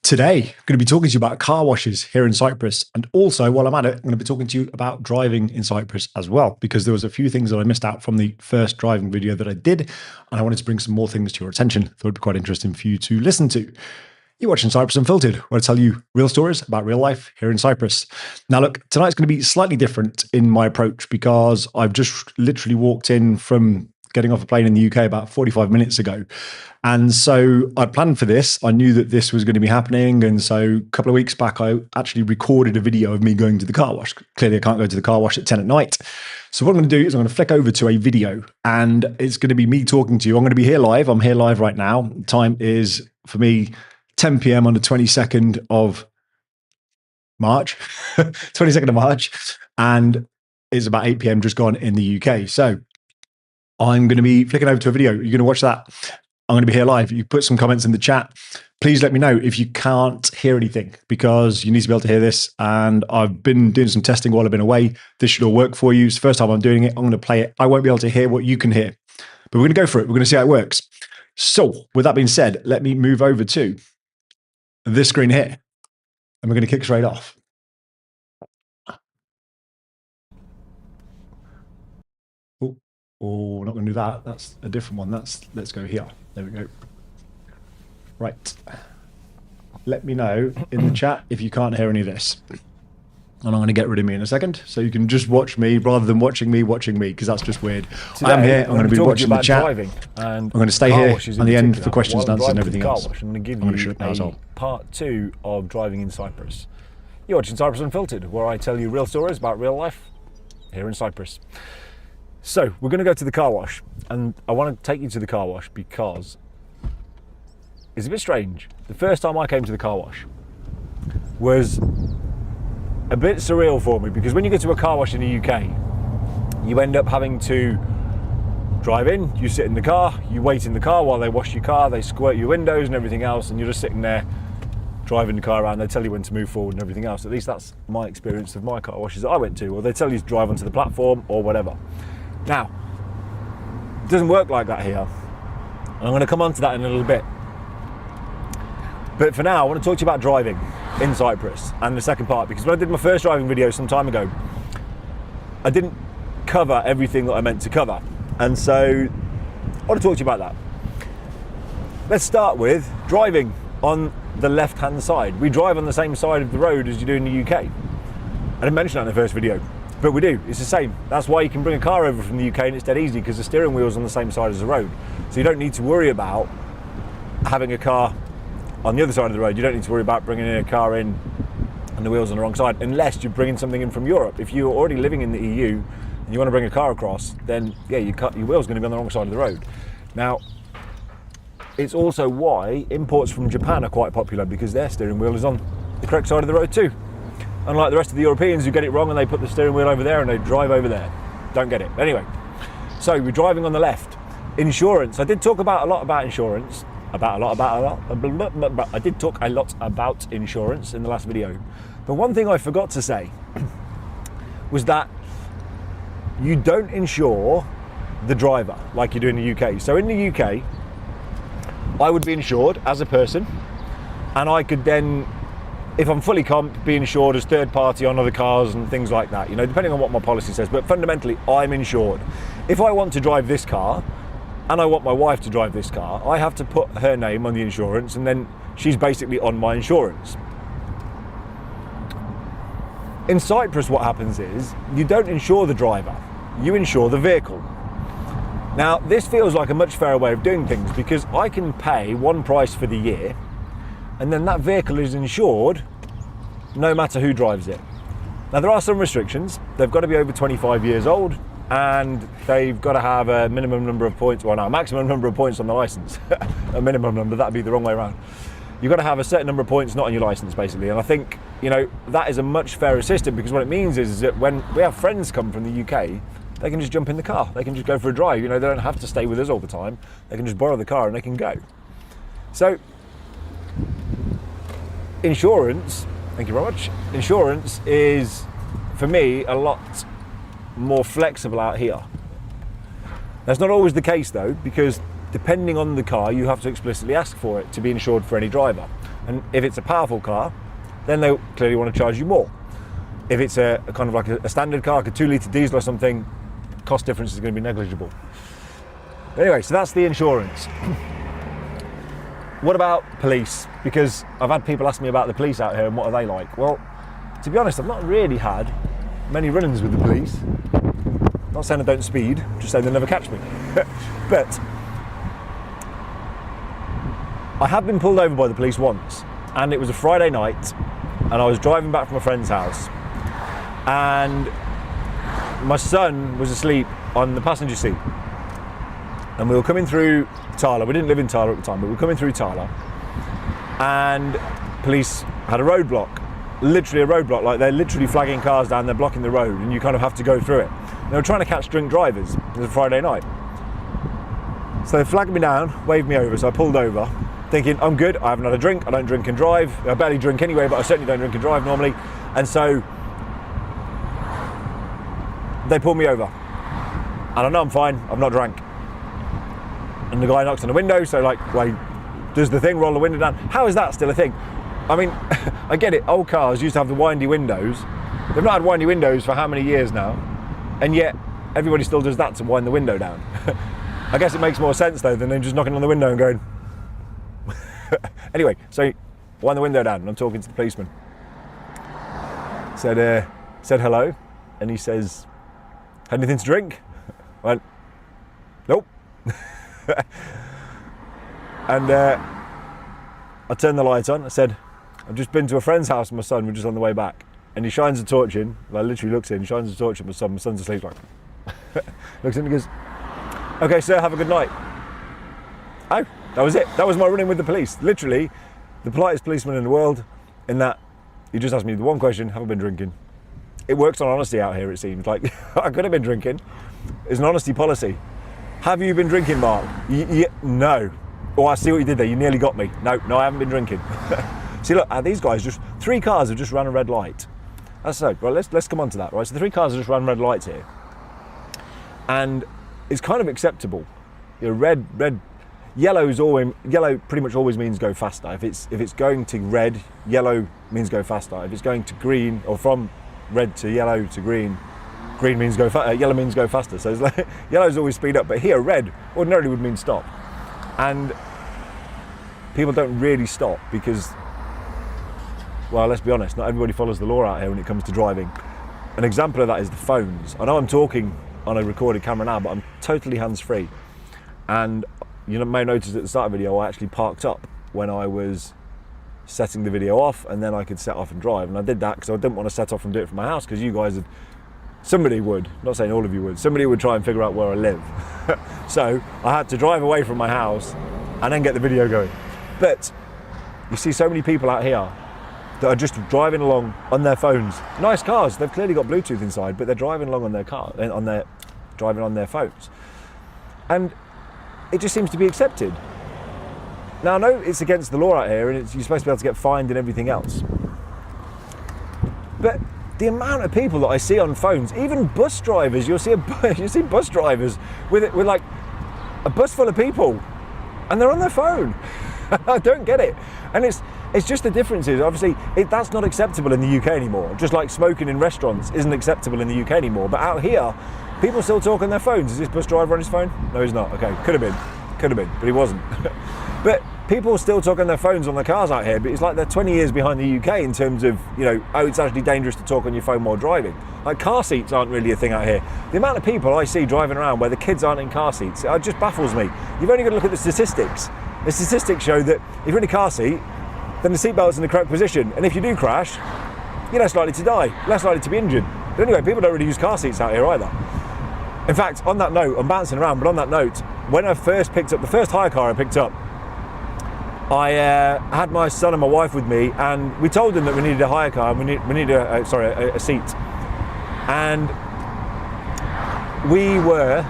Today, I'm going to be talking to you about car washes here in Cyprus. And also, while I'm at it, I'm going to be talking to you about driving in Cyprus as well, because there was a few things that I missed out from the first driving video that I did. And I wanted to bring some more things to your attention. Thought it'd be quite interesting for you to listen to. You're watching Cyprus Unfiltered, where I tell you real stories about real life here in Cyprus. Now, look, tonight's going to be slightly different in my approach because I've just literally walked in from getting off a plane in the UK about 45 minutes ago. And so I planned for this. I knew that this was going to be happening. And so a couple of weeks back, I actually recorded a video of me going to the car wash. Clearly, I can't go to the car wash at 10 at night. So what I'm going to do is I'm going to flick over to a video and it's going to be me talking to you. I'm going to be here live. I'm here live right now. The time is, for me, 10 p.m. on the 22nd of March, 22nd of March. And it's about 8 p.m. just gone in the UK. So I'm going to be flicking over to a video. You're going to watch that. I'm going to be here live. You put some comments in the chat. Please let me know if you can't hear anything because you need to be able to hear this. And I've been doing some testing while I've been away. This should all work for you. It's the first time I'm doing it. I'm going to play it. I won't be able to hear what you can hear, but we're going to go for it. We're going to see how it works. So with that being said, let me move over to this screen here and we're going to kick straight off. Oh, we're not going to do that. That's a different one. Let's go here. There we go. Right. Let me know in the chat if you can't hear any of this. And I'm going to get rid of me in a second. So you can just watch me rather than watching me, because that's just weird. Today, I'm here. I'm going to be watching the chat. I'm going to stay here on the end for questions and answers and everything else. I'm going to give you part 2 of driving in Cyprus. You're watching Cyprus Unfiltered, where I tell you real stories about real life here in Cyprus. So we're going to go to the car wash, and I want to take you to the car wash because it's a bit strange. The first time I came to the car wash was a bit surreal for me because when you go to a car wash in the UK, you end up having to drive in, you sit in the car, you wait in the car while they wash your car, they squirt your windows and everything else, and you're just sitting there driving the car around. They tell you when to move forward and everything else. At least that's my experience of my car washes that I went to, or they tell you to drive onto the platform or whatever. Now, it doesn't work like that here. I'm going to come on to that in a little bit. But for now, I want to talk to you about driving in Cyprus and the second part, because when I did my first driving video some time ago, I didn't cover everything that I meant to cover. And so I want to talk to you about that. Let's start with driving on the left-hand side. We drive on the same side of the road as you do in the UK. I didn't mention that in the first video. But we do, it's the same. That's why you can bring a car over from the UK and it's dead easy because the steering wheel's on the same side as the road. So you don't need to worry about having a car on the other side of the road. You don't need to worry about bringing in a car in and the wheel's on the wrong side, unless you're bringing something in from Europe. If you're already living in the EU and you want to bring a car across, then yeah, your wheel's going to be on the wrong side of the road. Now, it's also why imports from Japan are quite popular because their steering wheel is on the correct side of the road too. Unlike the rest of the Europeans who get it wrong and they put the steering wheel over there and they drive over there. Don't get it. Anyway, so we're driving on the left. Insurance. I did talk a lot about insurance. I did talk a lot about insurance in the last video. But one thing I forgot to say was that you don't insure the driver like you do in the UK. So in the UK, I would be insured as a person, and I could then, if I'm fully comp, be insured as third party on other cars and things like that, you know, depending on what my policy says. But fundamentally, I'm insured. If I want to drive this car and I want my wife to drive this car, I have to put her name on the insurance and then she's basically on my insurance. In Cyprus, what happens is you don't insure the driver, you insure the vehicle. Now, this feels like a much fairer way of doing things because I can pay one price for the year and then that vehicle is insured no matter who drives it. Now there are some restrictions. They've got to be over 25 years old and they've got to have a minimum number of points, well no, a maximum number of points on the license. A minimum number, that'd be the wrong way around. You've got to have a certain number of points not on your license basically, and I think, you know, that is a much fairer system because what it means is that when we have friends come from the UK, they can just jump in the car, they can just go for a drive, you know, they don't have to stay with us all the time, they can just borrow the car and they can go. So, insurance, thank you very much. Insurance is, for me, a lot more flexible out here. That's not always the case though, because depending on the car, you have to explicitly ask for it to be insured for any driver. And if it's a powerful car, then they clearly want to charge you more. If it's a kind of like a standard car, like a 2-litre diesel or something, cost difference is going to be negligible. Anyway, so that's the insurance. What about police? Because I've had people ask me about the police out here and what are they like. Well, to be honest, I've not really had many run-ins with the police. Not saying I don't speed, just saying they'll never catch me. But I have been pulled over by the police once, and it was a Friday night, and I was driving back from a friend's house, and my son was asleep on the passenger seat. And we were coming through Tyler. We didn't live in Tyler at the time, but we were coming through Tyler, and police had a roadblock, literally a roadblock. Like, they're literally flagging cars down, they're blocking the road, and you kind of have to go through it. They were trying to catch drink drivers. It was a Friday night. So they flagged me down, waved me over, so I pulled over, thinking, I'm good, I haven't had a drink, I don't drink and drive. I barely drink anyway, but I certainly don't drink and drive normally. And so they pulled me over. And I know I'm fine, I've not drank. And the guy knocks on the window, so like, well, does the thing, roll the window down. How is that still a thing? I mean, I get it, old cars used to have the windy windows. They've not had windy windows for how many years now? And yet, everybody still does that to wind the window down. I guess it makes more sense though than them just knocking on the window and going. Anyway, so wind the window down, and I'm talking to the policeman. Said hello, and he says, had anything to drink? I went, nope. And I turned the light on. I said, I've just been to a friend's house with my son, we're just on the way back. And he shines a torch in, I literally looks in, shines a torch at my son's asleep, like, looks in and goes, okay sir, have a good night. Oh, that was it. That was my run-in with the police. Literally, the politest policeman in the world, in that he just asked me the one question, have I been drinking? It works on honesty out here, it seems. Like, I could have been drinking. It's an honesty policy. Have you been drinking, Mark? No. Oh, I see what you did there, you nearly got me. No, I haven't been drinking. See, look, these guys, 3 cars have just ran a red light. That's so, right, let's come on to that, right? So the 3 cars have just run red lights here. And it's kind of acceptable. You know, yellow pretty much always means go faster. If it's going to red, yellow means go faster. If it's going to green, or from red to yellow to green, green means go faster, yellow means go faster. So it's like, yellow's always speed up, but here red ordinarily would mean stop. And people don't really stop because, well, let's be honest, not everybody follows the law out here when it comes to driving. An example of that is the phones. I know I'm talking on a recorded camera now, but I'm totally hands-free. And you may notice at the start of the video, I actually parked up when I was setting the video off, and then I could set off and drive. And I did that because I didn't want to set off and do it from my house, because you guys somebody would, not saying all of you would, somebody would try and figure out where I live. So I had to drive away from my house and then get the video going. But you see so many people out here that are just driving along on their phones. Nice cars, they've clearly got Bluetooth inside, but they're driving along on their driving on their phones. And it just seems to be accepted. Now I know it's against the law out here, and you're supposed to be able to get fined and everything else. But the amount of people that I see on phones, even bus drivers, you see bus drivers with like a bus full of people, and they're on their phone. I don't get it. And it's just the differences. Obviously, that's not acceptable in the UK anymore. Just like smoking in restaurants isn't acceptable in the UK anymore. But out here, people still talk on their phones. Is this bus driver on his phone? No, he's not. Okay, could have been, but he wasn't. But people still talk on their phones on their cars out here, but it's like they're 20 years behind the UK in terms of, you know, oh, it's actually dangerous to talk on your phone while driving. Like, car seats aren't really a thing out here. The amount of people I see driving around where the kids aren't in car seats, it just baffles me. You've only got to look at the statistics. The statistics show that if you're in a car seat, then the seatbelt's in the correct position, and if you do crash, you're less likely to die, less likely to be injured. But anyway, people don't really use car seats out here either. In fact, on that note, I'm bouncing around, but on that note, when I first picked up, the first hire car I picked up, I had my son and my wife with me, and we told them that we needed a hire car, and we needed a seat. And we were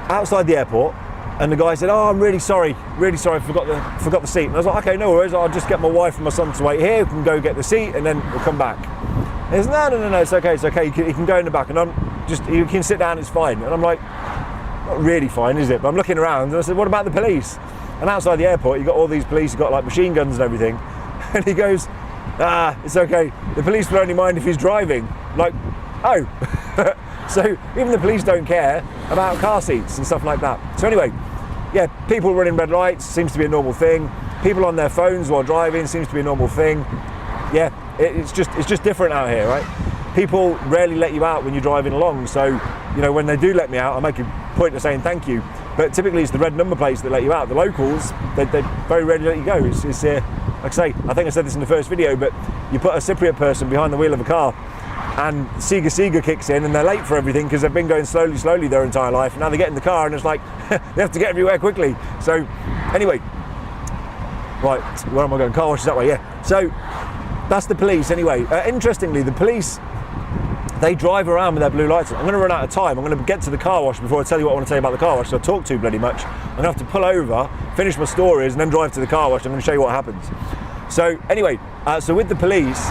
outside the airport, and the guy said, "Oh, I'm really sorry, I forgot the seat." And I was like, "Okay, no worries, I'll just get my wife and my son to wait here, we can go get the seat, and then we'll come back." And he said, "No, it's okay, you can go in the back, and you can sit down, it's fine." And I'm like, not really fine, is it? But I'm looking around, and I said, "What about the police?" And outside the airport, you've got all these police, you've got like machine guns and everything. And he goes, it's okay. The police will only mind if he's driving. Like, oh. So even the police don't care about car seats and stuff like that. So anyway, yeah, people running red lights seems to be a normal thing. People on their phones while driving seems to be a normal thing. Yeah, it's just different out here, right? People rarely let you out when you're driving along. So, you know, when they do let me out, I make a point of saying thank you. But typically it's the red number plates that let you out. The locals, they very rarely let you go. It's like I say, I think I said this in the first video, but you put a Cypriot person behind the wheel of a car and Sega kicks in and they're late for everything because they've been going slowly their entire life. And now they get in the car and it's like, they have to get everywhere quickly. So anyway, right, where am I going? Car wash is that way, yeah. So that's the police anyway. Interestingly, the police, they drive around with their blue lights on. I'm going to run out of time. I'm going to get to the car wash before I tell you what I want to tell you about the car wash. So I talk too bloody much. I'm going to have to pull over, finish my stories, and then drive to the car wash. I'm going to show you what happens. So anyway, so with the police,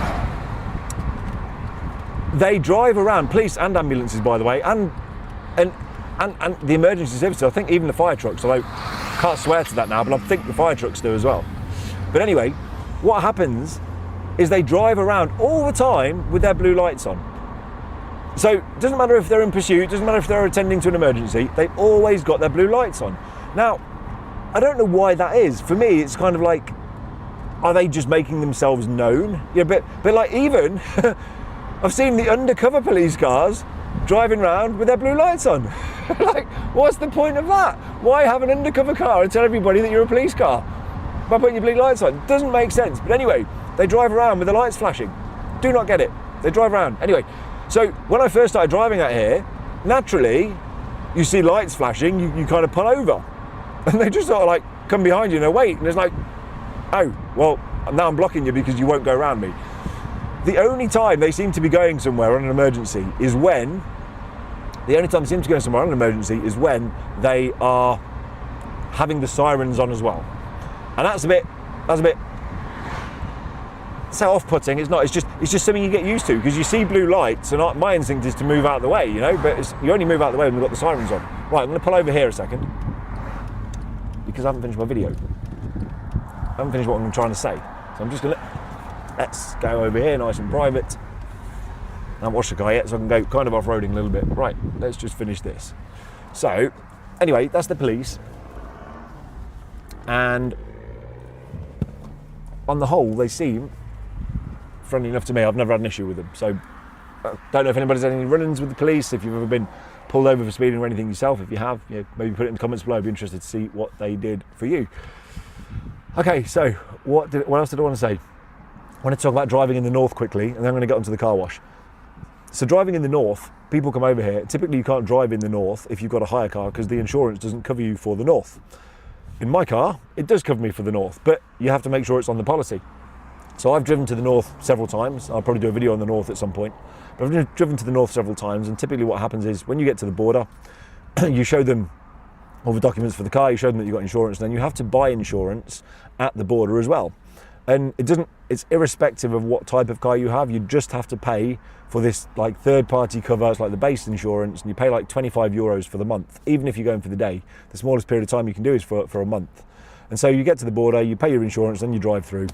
they drive around, police and ambulances, by the way, and the emergency services. I think even the fire trucks, although I can't swear to that now, but I think the fire trucks do as well. But anyway, what happens is they drive around all the time with their blue lights on. So it doesn't matter if they're in pursuit, doesn't matter if they're attending to an emergency, they've always got their blue lights on. Now, I don't know why that is. For me, it's kind of like, are they just making themselves known? Yeah, but like even, I've seen the undercover police cars driving around with their blue lights on. Like, what's the point of that? Why have an undercover car and tell everybody that you're a police car by putting your blue lights on? It doesn't make sense. But anyway, they drive around with the lights flashing. Do not get it. They drive around. Anyway, so when I first started driving out here, naturally, you see lights flashing, you kind of pull over. And they just sort of like come behind you and they wait. And it's like, oh, well, now I'm blocking you because you won't go around me. The only time they seem to be going somewhere on an emergency is when, they are having the sirens on as well. And that's a bit so off-putting. It's not, it's just something you get used to because you see blue lights and my instinct is to move out of the way, you know, but you only move out of the way when we've got the sirens on. Right, I'm going to pull over here a second because I haven't finished my video. I haven't finished what I'm trying to say. So I'm just going to, let's go over here nice and private. I haven't watched the car yet, so I can go kind of off-roading a little bit. Right, let's just finish this. So, anyway, that's the police. And on the whole, they seem friendly enough to me. I've never had an issue with them. So, I don't know if anybody's had any run-ins with the police, if you've ever been pulled over for speeding or anything yourself. If you have, maybe put it in the comments below. I'd be interested to see what they did for you. Okay, so what else did I want to say? I want to talk about driving in the north quickly, and then I'm going to get onto the car wash. So driving in the north, people come over here. Typically, you can't drive in the north if you've got a hire car because the insurance doesn't cover you for the north. In my car, it does cover me for the north, but you have to make sure it's on the policy. So I've driven to the north several times. I'll probably do a video on the north at some point. But I've driven to the north several times, and typically what happens is when you get to the border, you show them all the documents for the car, you show them that you've got insurance, and then you have to buy insurance at the border as well. And it's irrespective of what type of car you have, you just have to pay for this like third-party cover. It's like the base insurance, and you pay like 25 euros for the month, even if you're going for the day. The smallest period of time you can do is for a month. And so you get to the border, you pay your insurance, then you drive through.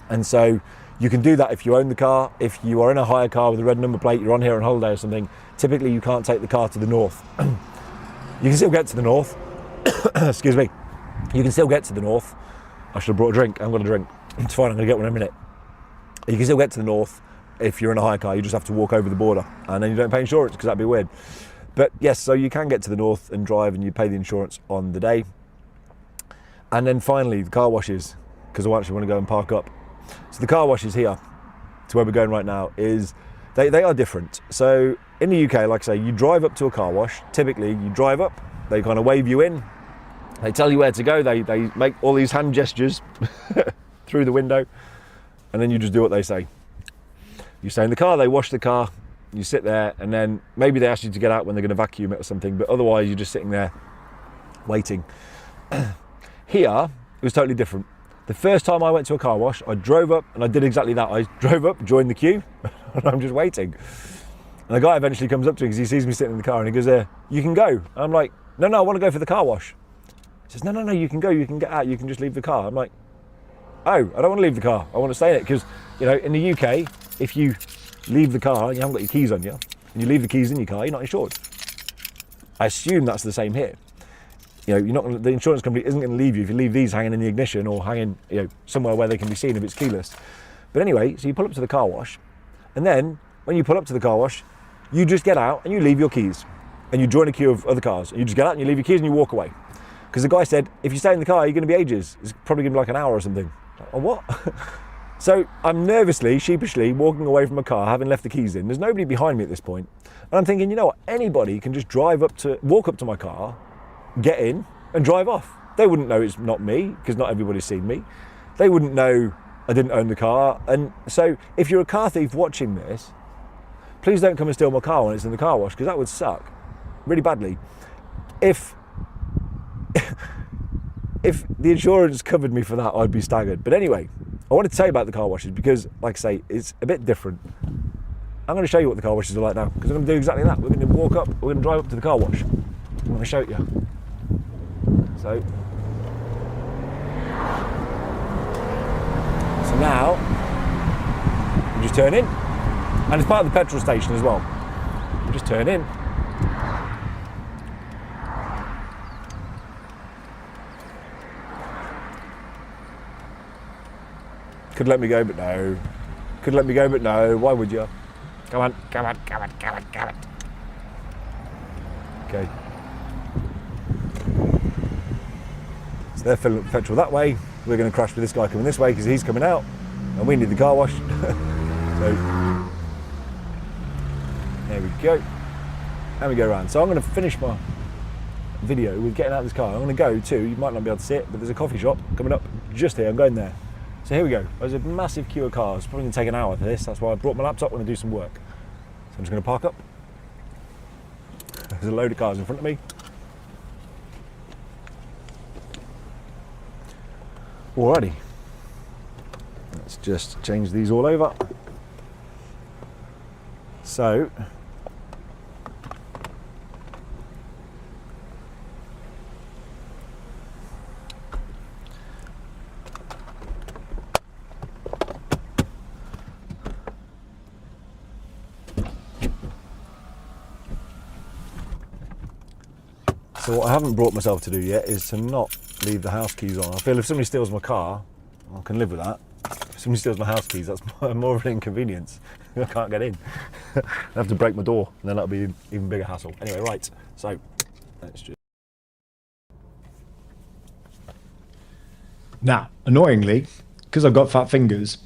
And so you can do that if you own the car. If you are in a hire car with a red number plate, you're on here on holiday or something, typically you can't take the car to the north. You can still get to the north. Excuse me. You can still get to the north. I should have brought a drink. I haven't got a drink. It's fine, I'm going to get one in a minute. You can still get to the north if you're in a hire car. You just have to walk over the border and then you don't pay insurance because that'd be weird. But yes, so you can get to the north and drive and you pay the insurance on the day. And then finally, the car washes, because I actually want to go and park up. So the car washes here, to where we're going right now, is they are different. So in the UK, like I say, you drive up to a car wash. Typically, you drive up, they kind of wave you in. They tell you where to go. They make all these hand gestures through the window, and then you just do what they say. You stay in the car, they wash the car, you sit there, and then maybe they ask you to get out when they're going to vacuum it or something, but otherwise you're just sitting there waiting. Here, it was totally different. The first time I went to a car wash, I drove up and I did exactly that. I drove up, joined the queue, and I'm just waiting. And the guy eventually comes up to me because he sees me sitting in the car and he goes, you can go. And I'm like, no, I want to go for the car wash. He says, no, you can go, you can get out, you can just leave the car. I'm like, oh, I don't want to leave the car. I want to stay in it because, in the UK, if you leave the car and you haven't got your keys on you, and you leave the keys in your car, you're not insured. I assume that's the same here. You're not gonna, the insurance company isn't going to leave you if you leave these hanging in the ignition or hanging, somewhere where they can be seen if it's keyless. But anyway, so you pull up to the car wash, and then when you pull up to the car wash, you just get out and you leave your keys, and you join a queue of other cars. And you just get out and you leave your keys and you walk away. Because the guy said, if you stay in the car, you're going to be ages. It's probably going to be like an hour or something. Or what? So I'm nervously, sheepishly walking away from a car, having left the keys in. There's nobody behind me at this point. And I'm thinking, you know what? Anybody can just walk up to my car, get in, and drive off. They wouldn't know it's not me, because not everybody's seen me. They wouldn't know I didn't own the car. And so if you're a car thief watching this, please don't come and steal my car when it's in the car wash, because that would suck really badly. If the insurance covered me for that, I'd be staggered. But anyway, I wanted to tell you about the car washes because, like I say, it's a bit different. I'm going to show you what the car washes are like now, because I'm going to do exactly that. We're going to walk up, we're going to drive up to the car wash. I'm going to show it you. So now, you just turn in, and it's part of the petrol station as well. You just turn in. Could let me go, but no. Could let me go, but no. Why would you? Come on. Okay. So they're filling up petrol that way. We're going to crash with this guy coming this way because he's coming out, and we need the car wash. So there we go. And we go around. So I'm going to finish my video with getting out of this car. I'm going to go to, you might not be able to see it, but there's a coffee shop coming up just here. I'm going there. So here we go. There's a massive queue of cars. It's probably going to take an hour for this. That's why I brought my laptop. I'm going to do some work. So I'm just going to park up. There's a load of cars in front of me. Alrighty. Let's just change these all over. So, what I haven't brought myself to do yet is to not leave the house keys on. I feel if somebody steals my car, I can live with that. If somebody steals my house keys, that's more of an inconvenience. I can't get in. I have to break my door, and then that'll be an even bigger hassle. Anyway, right, so let's just... Now, annoyingly, because I've got fat fingers,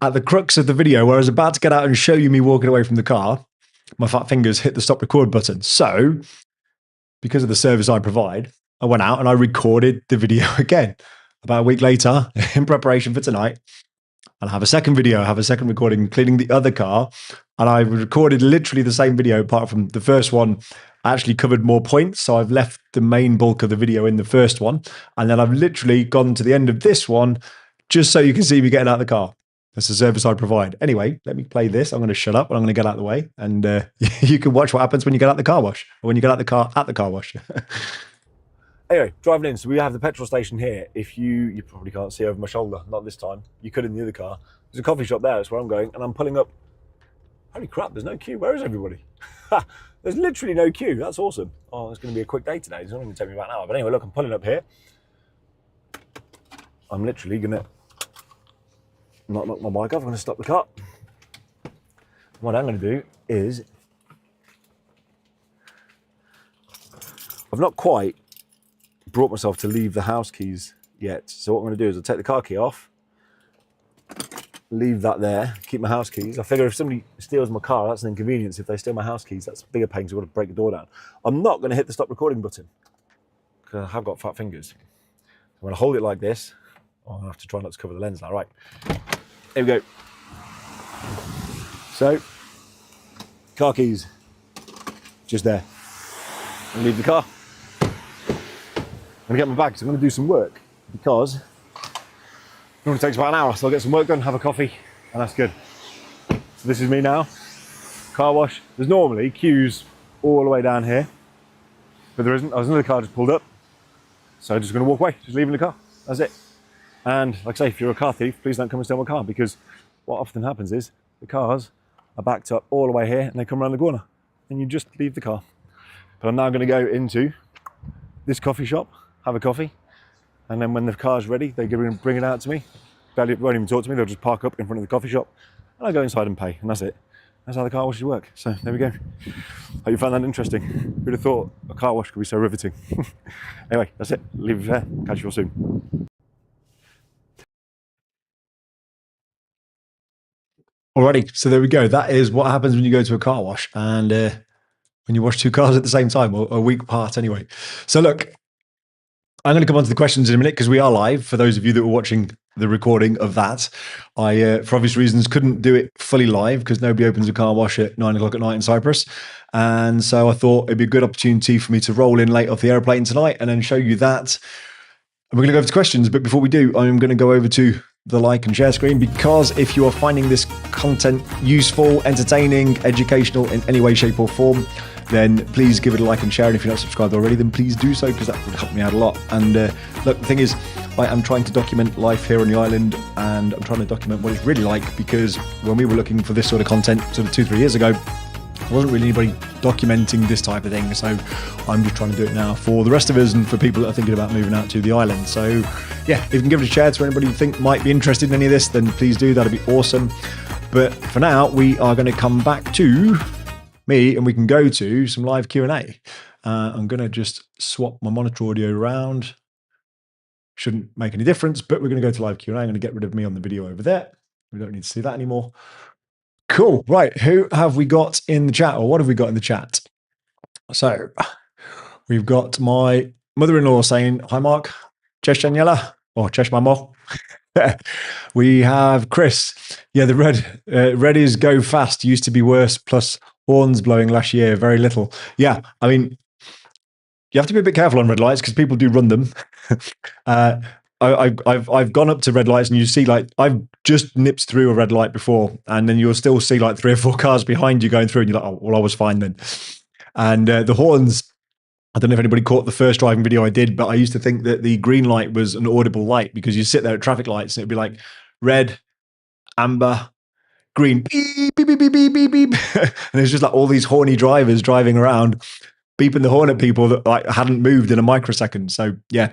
at the crux of the video where I was about to get out and show you me walking away from the car, my fat fingers hit the stop record button. So, because of the service I provide, I went out and I recorded the video again. About a week later, in preparation for tonight, I'll have a second video, have a second recording, cleaning the other car. And I recorded literally the same video, apart from the first one. I actually covered more points. So I've left the main bulk of the video in the first one. And then I've literally gone to the end of this one, just so you can see me getting out of the car. That's the service I provide. Anyway, let me play this. I'm going to shut up and I'm going to get out of the way. And you can watch what happens when you get out the car wash, or when you get out the car at the car wash. Anyway, driving in, so we have the petrol station here. If you probably can't see over my shoulder, not this time. You could in the other car. There's a coffee shop there, that's where I'm going, and I'm pulling up. Holy crap, there's no queue. Where is everybody? There's literally no queue. That's awesome. Oh, it's going to be a quick day today. It's only going to take me about an hour. But anyway, look, I'm pulling up here. I'm literally going to not knock my bike off. I'm going to stop the car. What I'm going to do is, I've not quite brought myself to leave the house keys yet. So what I'm going to do is I'll take the car key off, leave that there, keep my house keys. I figure if somebody steals my car, that's an inconvenience. If they steal my house keys, that's a bigger pain because I've got to break the door down. I'm not going to hit the stop recording button because I have got fat fingers. I'm going to hold it like this. Oh, I have to try not to cover the lens now. Right, here we go. So, car keys, just there. I'll leave the car. I'm going to get my bag, so I'm going to do some work because it normally takes about an hour, so I'll get some work done, have a coffee, and that's good. So this is me now, car wash. There's normally queues all the way down here, but there isn't. There's another car just pulled up. So I'm just going to walk away, just leaving the car. That's it. And like I say, if you're a car thief, please don't come and steal my car, because what often happens is the cars are backed up all the way here and they come around the corner and you just leave the car. But I'm now going to go into this coffee shop, have a coffee, and then when the car's ready, they bring it out to me. They won't even talk to me, they'll just park up in front of the coffee shop and I go inside and pay, and that's it. That's how the car washes work. So there we go. Hope you found that interesting. Who'd have thought a car wash could be so riveting? Anyway, that's it. Leave it there. Catch you all soon. Alrighty, so there we go. That is what happens when you go to a car wash and when you wash two cars at the same time, or a week apart anyway. So look, I'm going to come on to the questions in a minute because we are live. For those of you that were watching the recording of that, I, for obvious reasons, couldn't do it fully live because nobody opens a car wash at 9 o'clock at night in Cyprus. And so I thought it'd be a good opportunity for me to roll in late off the airplane tonight and then show you that. And we're going to go over to questions. But before we do, I'm going to go over to the like and share screen, because if you are finding this content useful, entertaining, educational in any way, shape or form, then please give it a like and share. And if you're not subscribed already, then please do so, because that would help me out a lot. And look, the thing is, I am trying to document life here on the island, and I'm trying to document what it's really like, because when we were looking for this sort of content sort of 2-3 years ago, there wasn't really anybody documenting this type of thing. So I'm just trying to do it now for the rest of us and for people that are thinking about moving out to the island. So yeah, if you can give it a share to anybody you think might be interested in any of this, then please do. That'd be awesome. But for now, we are going to come back to me and we can go to some live Q&A. I'm going to just swap my monitor audio around. Shouldn't make any difference, but we're going to go to live Q&A. I'm going to get rid of me on the video over there. We don't need to see that anymore. Cool. Right. Who have we got in the chat, or what have we got in the chat? So we've got my mother-in-law saying, hi, Mark. Cześć, Daniela. Or cześć, mamo. We have Chris. Yeah, the red is go fast. Used to be worse. Plus horns blowing last year. Very little. Yeah. I mean, you have to be a bit careful on red lights because people do run them. I've gone up to red lights and you see, like, I've just nipped through a red light before, and then you'll still see like 3 or 4 cars behind you going through, and you're like, oh, well, I was fine then. And the horns, I don't know if anybody caught the first driving video I did, but I used to think that the green light was an audible light, because you sit there at traffic lights and it'd be like red, amber, green, beep, beep, beep, beep, beep, beep, beep. And it's just like all these horny drivers driving around, beeping the horn at people that like hadn't moved in a microsecond. So yeah.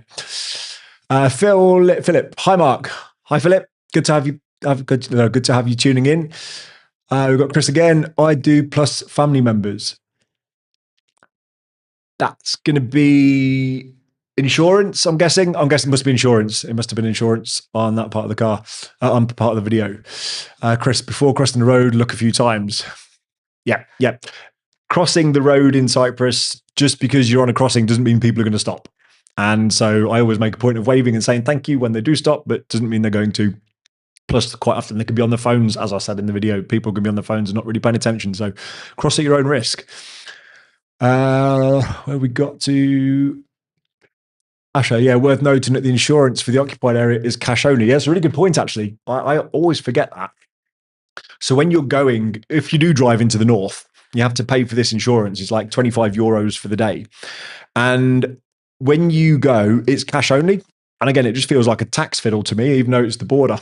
Philip, hi Mark, hi Philip. Good to have you. Good to have you tuning in. We've got Chris again. I do plus family members. That's going to be insurance. I'm guessing. It must be insurance. It must have been insurance on that part of the car, on part of the video. Chris, before crossing the road, look a few times. Yeah. Crossing the road in Cyprus, just because you're on a crossing doesn't mean people are going to stop. And so I always make a point of waving and saying thank you when they do stop, but doesn't mean they're going to. Plus, quite often they could be on their phones, as I said in the video. People can be on their phones and not really paying attention. So cross at your own risk. Where we got to? Asha, yeah, worth noting that the insurance for the occupied area is cash only. Yeah, it's a really good point, actually. I always forget that. So when you're going, if you do drive into the north, you have to pay for this insurance. It's like 25 euros for the day. And when you go, it's cash only. And again, it just feels like a tax fiddle to me, even though it's the border.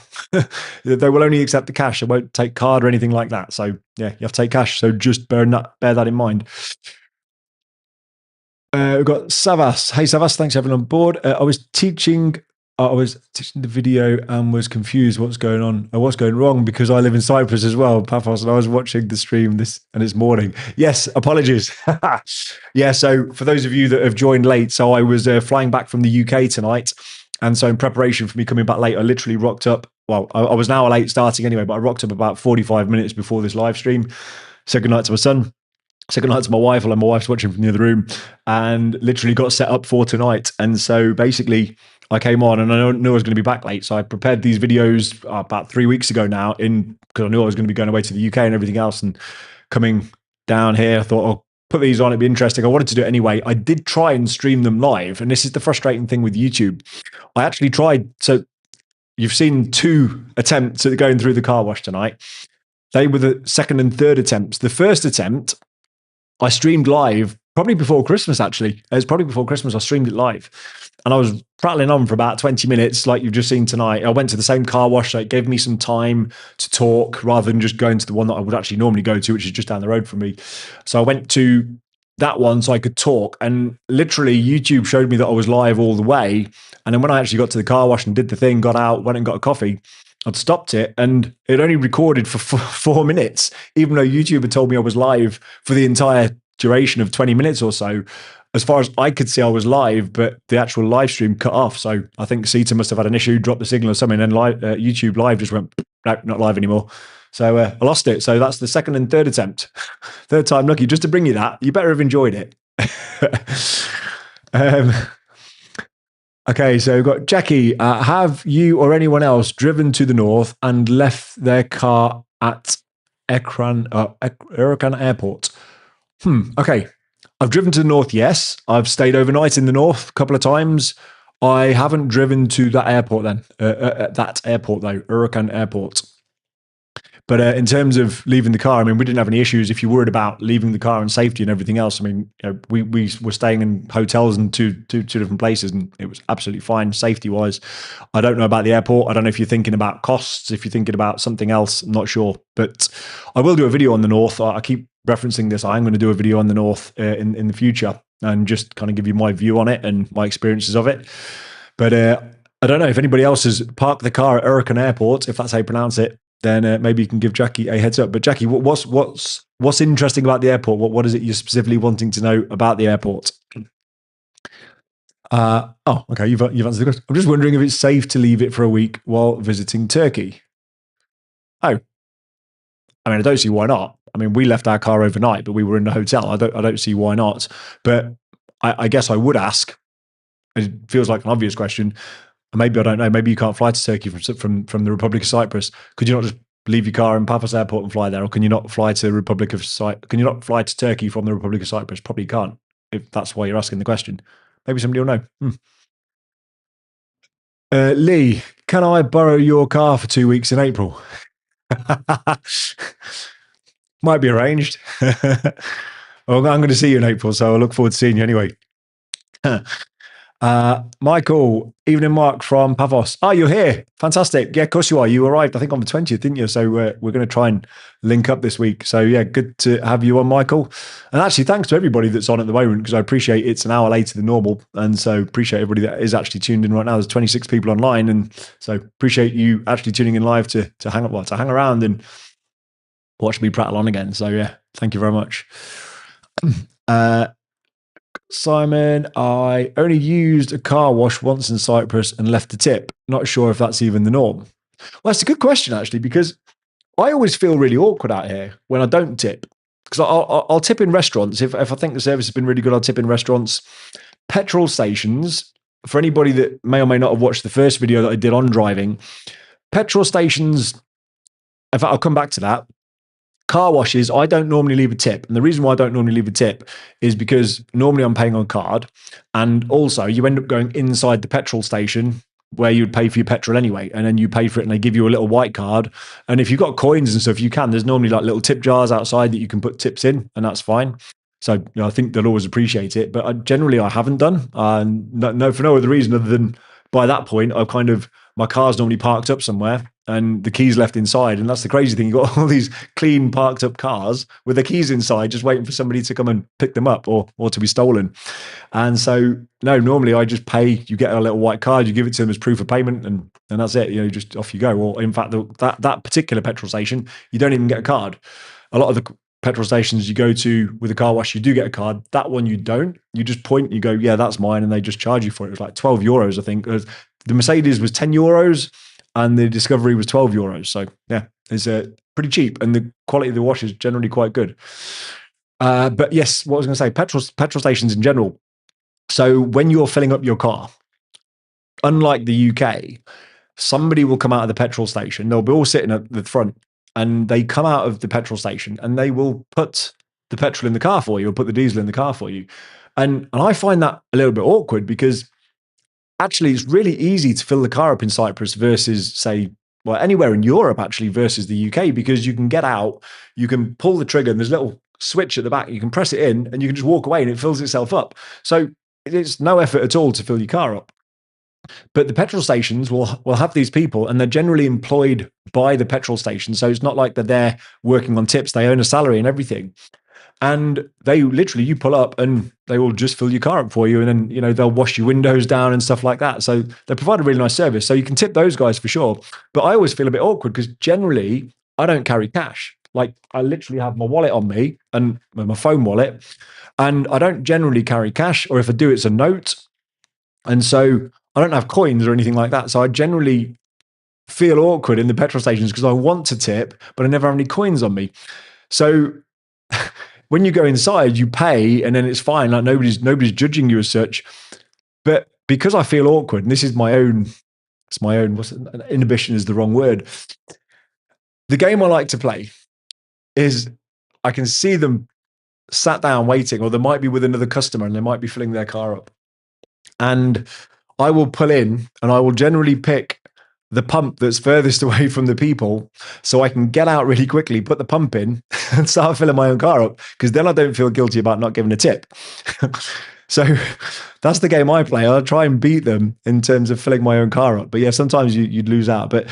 They will only accept the cash. They won't take card or anything like that. So yeah, you have to take cash. So just bear that in mind. We've got Savas. Hey, Savas, thanks for having on board. I was teaching the video and was confused what's going on or what's going wrong, because I live in Cyprus as well, Paphos, and I was watching the stream and it's morning. Yes, apologies. Yeah, so for those of you that have joined late, so I was flying back from the UK tonight, and so in preparation for me coming back late, I literally rocked up. Well, I was now late starting anyway, but I rocked up about 45 minutes before this live stream. Said goodnight to my son. Second night to my wife, while my wife's watching from the other room, and literally got set up for tonight. And so basically I came on and I knew I was going to be back late. So I prepared these videos about 3 weeks ago now, because I knew I was going to be going away to the UK and everything else, and coming down here, I thought I'll put these on. It'd be interesting. I wanted to do it anyway. I did try and stream them live. And this is the frustrating thing with YouTube. I actually tried. So you've seen 2 attempts at going through the car wash tonight. They were the second and third attempts. The first attempt, I streamed live Probably before Christmas, actually. It was probably before Christmas. I streamed it live and I was prattling on for about 20 minutes, like you've just seen tonight. I went to the same car wash, so it gave me some time to talk rather than just going to the one that I would actually normally go to, which is just down the road from me. So I went to that one so I could talk. And literally, YouTube showed me that I was live all the way. And then when I actually got to the car wash and did the thing, got out, went and got a coffee, I'd stopped it and it only recorded for 4 minutes, even though YouTube had told me I was live for the entire duration of 20 minutes or so. As far as I could see, I was live, but the actual live stream cut off. So I think CETA must have had an issue, dropped the signal or something, and YouTube live just went, no, not live anymore. So I lost it. So that's the second and third attempt. Third time lucky. Just to bring you that, you better have enjoyed it. Okay, so we've got Jackie. Have you or anyone else driven to the north and left their car at Erekan Airport? Okay. I've driven to the north, yes. I've stayed overnight in the north a couple of times. I haven't driven to that airport then. That airport, though, Erekan Airport. But in terms of leaving the car, I mean, we didn't have any issues. If you're worried about leaving the car and safety and everything else, I mean, we were staying in hotels in two different places, and it was absolutely fine safety wise. I don't know about the airport. I don't know if you're thinking about costs, if you're thinking about something else. I'm not sure, but I will do a video on the north. I keep referencing this. I'm going to do a video on the north in the future and just kind of give you my view on it and my experiences of it. But I don't know if anybody else has parked the car at Erekan Airport, if that's how you pronounce it. Then maybe you can give Jackie a heads up. But Jackie, what's interesting about the airport? What is it you're specifically wanting to know about the airport? Okay, you've answered the question. I'm just wondering if it's safe to leave it for a week while visiting Turkey. Oh, I mean, I don't see why not. I mean, we left our car overnight, but we were in the hotel. I don't see why not. But I guess I would ask. It feels like an obvious question. Maybe I don't know. Maybe you can't fly to Turkey from the Republic of Cyprus. Could you not just leave your car in Paphos Airport and fly there, or can you not fly to Republic of Can you not fly to Turkey from the Republic of Cyprus? Probably can't. If that's why you're asking the question, maybe somebody will know. Lee, can I borrow your car for 2 weeks in April? Might be arranged. Well, I'm going to see you in April, so I look forward to seeing you anyway. Michael, evening, Mark from Paphos. Oh, you're here. Fantastic. Yeah, of course you are. You arrived, I think, on the 20th, didn't you? So we're going to try and link up this week. So yeah, good to have you on, Michael. And actually, thanks to everybody that's on at the moment, because I appreciate it's an hour later than normal. And so appreciate everybody that is actually tuned in right now. There's 26 people online. And so appreciate you actually tuning in live to hang around and watch me prattle on again. So yeah, thank you very much. Simon, I only used a car wash once in Cyprus and left a tip. Not sure if that's even the norm. Well, that's a good question, actually, because I always feel really awkward out here when I don't tip. Because I'll tip in restaurants. If I think the service has been really good, I'll tip in restaurants. Petrol stations, for anybody that may or may not have watched the first video that I did on driving, petrol stations, in fact, I'll come back to that. Car washes, I don't normally leave a tip. And the reason why I don't normally leave a tip is because normally I'm paying on card. And also you end up going inside the petrol station where you'd pay for your petrol anyway. And then you pay for it and they give you a little white card. And if you've got coins and stuff, you can. There's normally like little tip jars outside that you can put tips in, and that's fine. So I think they'll always appreciate it. But generally I haven't done. No, for no other reason other than by that point, my car's normally parked up somewhere and the keys left inside. And that's the crazy thing. You've got all these clean parked up cars with the keys inside, just waiting for somebody to come and pick them up or to be stolen. And so, no, normally I just pay, you get a little white card, you give it to them as proof of payment and that's it. Just off you go. Or in fact, that particular petrol station, you don't even get a card. A lot of the petrol stations you go to with a car wash, you do get a card. That one you don't. You just point, you go, yeah, that's mine. And they just charge you for it. It was like 12 euros, I think. The Mercedes was 10 euros and the Discovery was 12 euros. So yeah, it's pretty cheap. And the quality of the wash is generally quite good. But yes, what I was going to say, petrol stations in general. So when you're filling up your car, unlike the UK, somebody will come out of the petrol station. They'll be all sitting at the front and they come out of the petrol station and they will put the petrol in the car for you or put the diesel in the car for you. And I find that a little bit awkward because actually it's really easy to fill the car up in Cyprus versus, say, well, anywhere in Europe actually versus the UK, because you can get out, you can pull the trigger and there's little switch at the back. You can press it in and you can just walk away and it fills itself up. So it's no effort at all to fill your car up. But the petrol stations will have these people, and they're generally employed by the petrol station. So it's not like they're there working on tips. They earn a salary and everything. And they literally, you pull up and they will just fill your car up for you. And then, they'll wash your windows down and stuff like that. So they provide a really nice service. So you can tip those guys for sure. But I always feel a bit awkward because generally I don't carry cash. Like I literally have my wallet on me and my phone wallet, and I don't generally carry cash, or if I do, it's a note. And so I don't have coins or anything like that. So I generally feel awkward in the petrol stations because I want to tip, but I never have any coins on me. So when you go inside, you pay and then it's fine. Like nobody's judging you as such. But because I feel awkward, and this is my own, inhibition is the wrong word. The game I like to play is I can see them sat down waiting, or they might be with another customer and they might be filling their car up. And I will pull in and I will generally pick the pump that's furthest away from the people so I can get out really quickly, put the pump in and start filling my own car up, because then I don't feel guilty about not giving a tip. So that's the game I play. I'll try and beat them in terms of filling my own car up. But yeah, sometimes you'd lose out. But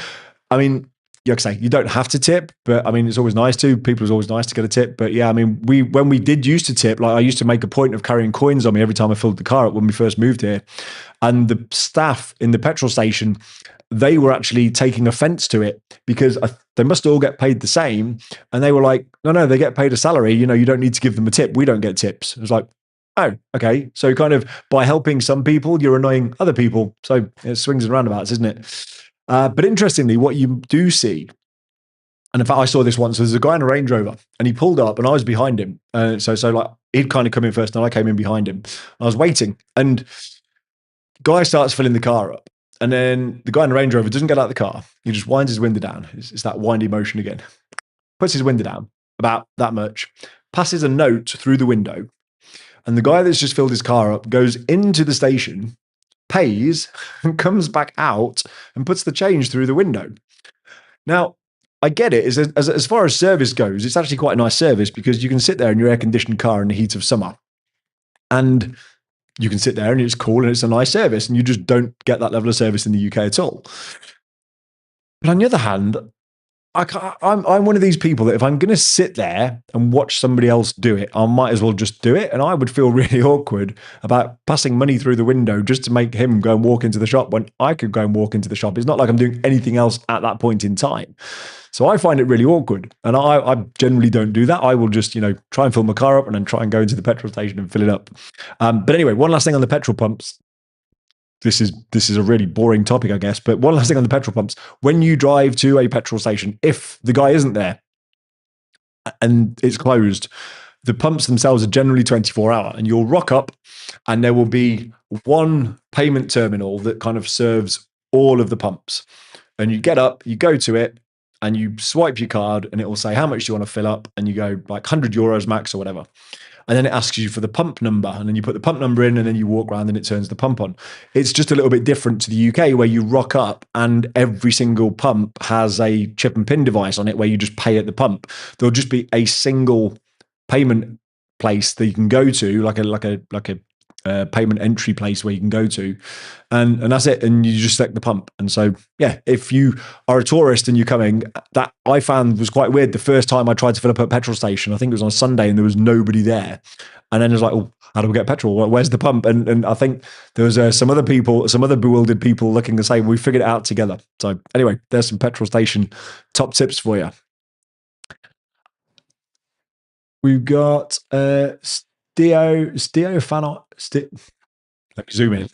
I mean, like I say, you don't have to tip, but I mean, it's always nice to. People, it's always nice to get a tip. But yeah, I mean, when we did used to tip, like I used to make a point of carrying coins on me every time I filled the car up when we first moved here. And the staff in the petrol station, they were actually taking offense to it because they must all get paid the same. And they were like, no, they get paid a salary. You don't need to give them a tip. We don't get tips. It was like, oh, okay. So kind of by helping some people, you're annoying other people. So it swings and roundabouts, isn't it? But interestingly, what you do see, and in fact, I saw this once. There's a guy in a Range Rover, and he pulled up, and I was behind him. So like he'd kind of come in first, and I came in behind him. I was waiting, and guy starts filling the car up, and then the guy in the Range Rover doesn't get out of the car. He just winds his window down. It's that windy motion again. Puts his window down about that much, passes a note through the window, and the guy that's just filled his car up goes into the station, pays, and comes back out and puts the change through the window. Now, I get it. As far as service goes, it's actually quite a nice service because you can sit there in your air-conditioned car in the heat of summer, and you can sit there and it's cool and it's a nice service, and you just don't get that level of service in the UK at all. But on the other hand, I'm one of these people that if I'm going to sit there and watch somebody else do it, I might as well just do it. And I would feel really awkward about passing money through the window just to make him go and walk into the shop when I could go and walk into the shop. It's not like I'm doing anything else at that point in time. So I find it really awkward. And I generally don't do that. I will just, try and fill my car up and then try and go into the petrol station and fill it up. But anyway, one last thing on the petrol pumps. This is a really boring topic, I guess. But one last thing on the petrol pumps. When you drive to a petrol station, if the guy isn't there and it's closed, the pumps themselves are generally 24-hour, and you'll rock up and there will be one payment terminal that kind of serves all of the pumps. And you get up, you go to it, and you swipe your card, and it will say how much do you want to fill up, and you go like €100 max or whatever. And then it asks you for the pump number, and then you put the pump number in, and then you walk around and it turns the pump on. It's just a little bit different to the UK, where you rock up and every single pump has a chip and pin device on it where you just pay at the pump. There'll just be a single payment place that you can go to, like a payment entry place where you can go to, and that's it, and you just select the pump. And so yeah, if you are a tourist and you're coming, that I found was quite weird the first time I tried to fill up at a petrol station. I think it was on a Sunday and there was nobody there, and then it was like, oh, how do we get petrol? Where's the pump? And I think there was some other bewildered people looking the same. We figured it out together. So anyway, there's some petrol station top tips for you. We've got Steofano. Let me zoom in.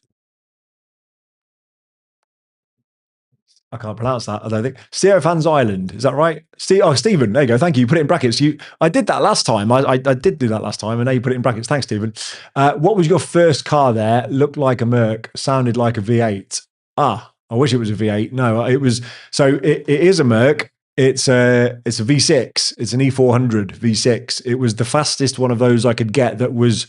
I can't pronounce that, I don't think. Steofan's Island, is that right? Stephen, there you go. Thank you. You put it in brackets. I did that last time. I did do that last time, and now you put it in brackets. Thanks, Stephen. What was your first car there? Looked like a Merc, sounded like a V8. I wish it was a V8. No, it was. So it is a Merc. It's a V6. It's an E400 V6. It was the fastest one of those I could get that was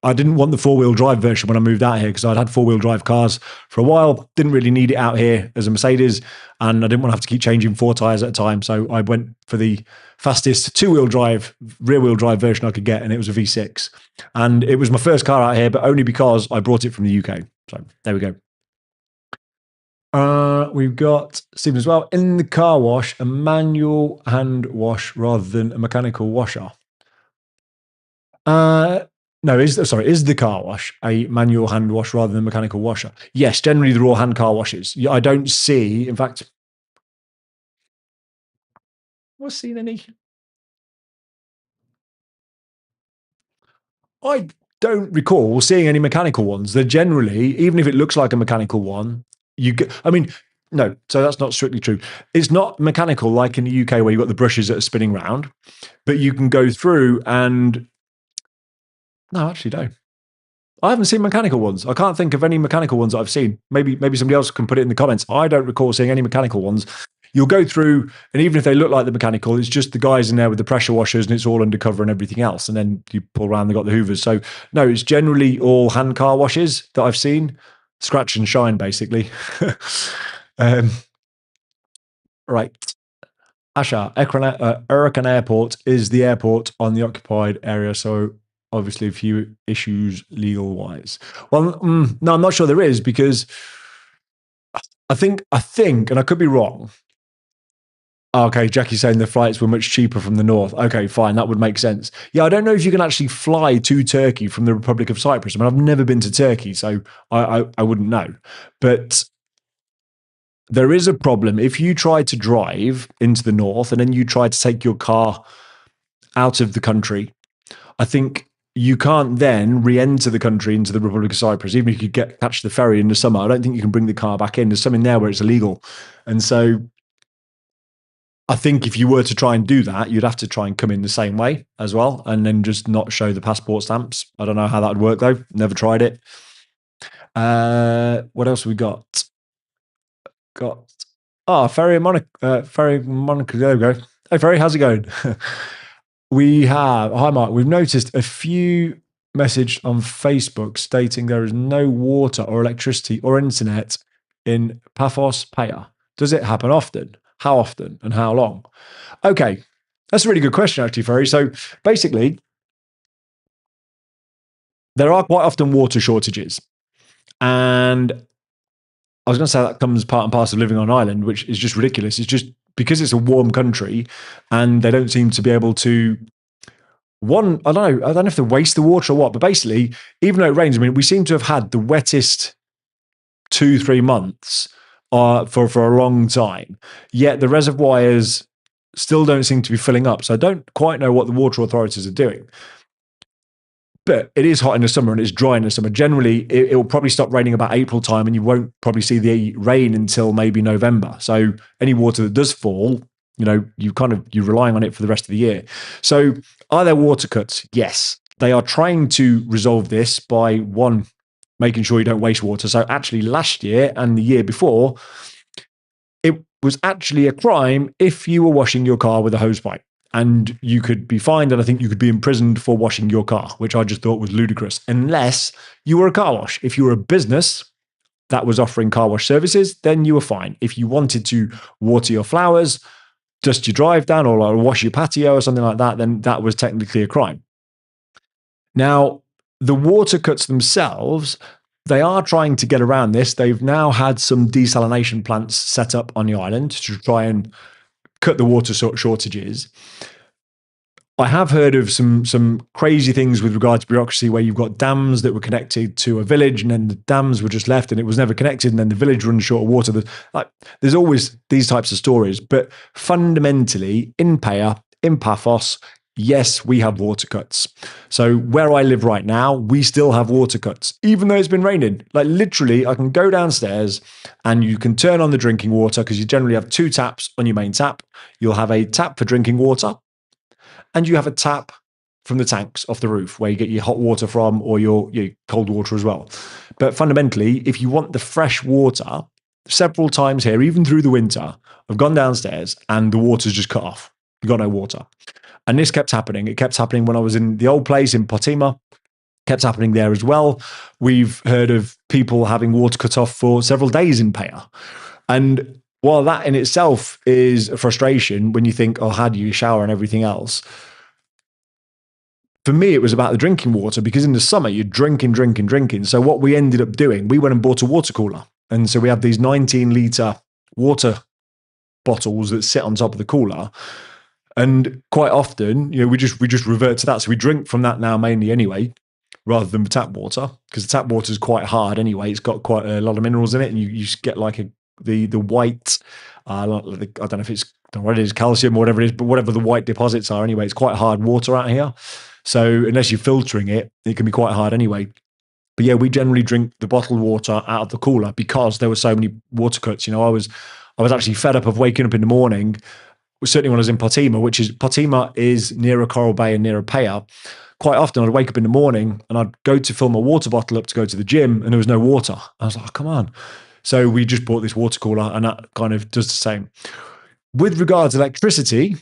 I didn't want the 4-wheel drive version when I moved out here because I'd had 4-wheel drive cars for a while. Didn't really need it out here as a Mercedes, and I didn't want to have to keep changing 4 tires at a time. So I went for the fastest 2-wheel drive, rear-wheel drive version I could get, and it was a V6. And it was my first car out here, but only because I brought it from the UK. So there we go. We've got Stephen as well. In the car wash, a manual hand wash rather than a mechanical washer. No, is the car wash a manual hand wash rather than a mechanical washer? Yes, generally they're all hand car washes. I don't see, in fact, I've seen any. I don't recall seeing any mechanical ones. They're generally, even if it looks like a mechanical one, you get, I mean, no, so that's not strictly true. It's not mechanical like in the UK where you've got the brushes that are spinning round, but you can go through and, no, actually, no. I haven't seen mechanical ones. I can't think of any mechanical ones that I've seen. Maybe somebody else can put it in the comments. I don't recall seeing any mechanical ones. You'll go through, and even if they look like the mechanical, it's just the guys in there with the pressure washers and it's all undercover and everything else. And then you pull around, they've got the hoovers. So no, it's generally all hand car washes that I've seen. Scratch and shine, basically. Right. Asha, Erakan Airport is the airport on the occupied area. So obviously a few issues legal wise. Well, no, I'm not sure there is because I think, and I could be wrong. Okay, Jackie's saying the flights were much cheaper from the north. Okay, fine, that would make sense. Yeah, I don't know if you can actually fly to Turkey from the Republic of Cyprus. I mean, I've never been to Turkey, so I wouldn't know. But there is a problem. If you try to drive into the north and then you try to take your car out of the country, I think you can't then re-enter the country into the Republic of Cyprus. Even if you could catch the ferry in the summer, I don't think you can bring the car back in. There's something there where it's illegal. And so I think if you were to try and do that, you'd have to try and come in the same way as well and then just not show the passport stamps. I don't know how that would work though. Never tried it. What else have we got? Ferry Monica. Ferry Monica. There we go. Hey, Ferry, how's it going? Hi, Mark. We've noticed a few messages on Facebook stating there is no water or electricity or internet in Paphos Paya. Does it happen often? How often and how long? Okay, that's a really good question, actually, Ferry. So basically, there are quite often water shortages. And I was going to say that comes part and parcel of living on an island, which is just ridiculous. It's just because it's a warm country and they don't seem to be able to, I don't know if they waste the water or what, but basically, even though it rains, I mean, we seem to have had the wettest 2-3 months for a long time, yet the reservoirs still don't seem to be filling up. So I don't quite know what the water authorities are doing. But it is hot in the summer and it's dry in the summer. Generally, it will probably stop raining about April time and you won't probably see the rain until maybe November. So any water that does fall, you're relying on it for the rest of the year. So are there water cuts? Yes. They are trying to resolve this by, one, making sure you don't waste water. So actually last year and the year before, it was actually a crime if you were washing your car with a hose pipe. And you could be fined, and I think you could be imprisoned for washing your car, which I just thought was ludicrous, unless you were a car wash. If you were a business that was offering car wash services, then you were fine. If you wanted to water your flowers, dust your drive down, or wash your patio or something like that, then that was technically a crime. Now, the water cuts themselves, they are trying to get around this. They've now had some desalination plants set up on the island to try and cut the water shortages. I have heard of some crazy things with regard to bureaucracy where you've got dams that were connected to a village and then the dams were just left and it was never connected and then the village runs short of water. There's always these types of stories. But fundamentally, in Paya, in Paphos, yes, we have water cuts. So where I live right now, we still have water cuts, even though it's been raining. Like literally, I can go downstairs and you can turn on the drinking water because you generally have 2 taps on your main tap. You'll have a tap for drinking water and you have a tap from the tanks off the roof where you get your hot water from or your cold water as well. But fundamentally, if you want the fresh water, several times here, even through the winter, I've gone downstairs and the water's just cut off. You've got no water. And this kept happening. It kept happening when I was in the old place in Potima. kept happening there as well. We've heard of people having water cut off for several days in Paya. And while that in itself is a frustration when you think, oh, how do you shower and everything else? For me, it was about the drinking water, because in the summer, you're drinking. So what we ended up doing, we went and bought a water cooler. And so we have these 19-litre water bottles that sit on top of the cooler. And quite often, we just revert to that. So we drink from that now mainly anyway, rather than the tap water, because the tap water is quite hard anyway. It's got quite a lot of minerals in it, and you just get like the white, I don't know if it's, I don't know what it is, calcium or whatever it is, but whatever the white deposits are anyway, it's quite hard water out here. So unless you're filtering it, it can be quite hard anyway. But yeah, we generally drink the bottled water out of the cooler because there were so many water cuts. I was actually fed up of waking up in the morning, certainly when I was in Potima is near a Coral Bay and near a Paya. Quite often I'd wake up in the morning and I'd go to fill my water bottle up to go to the gym, and there was no water. I was like, oh, come on. So we just bought this water cooler, and that kind of does the same. With regards to electricity,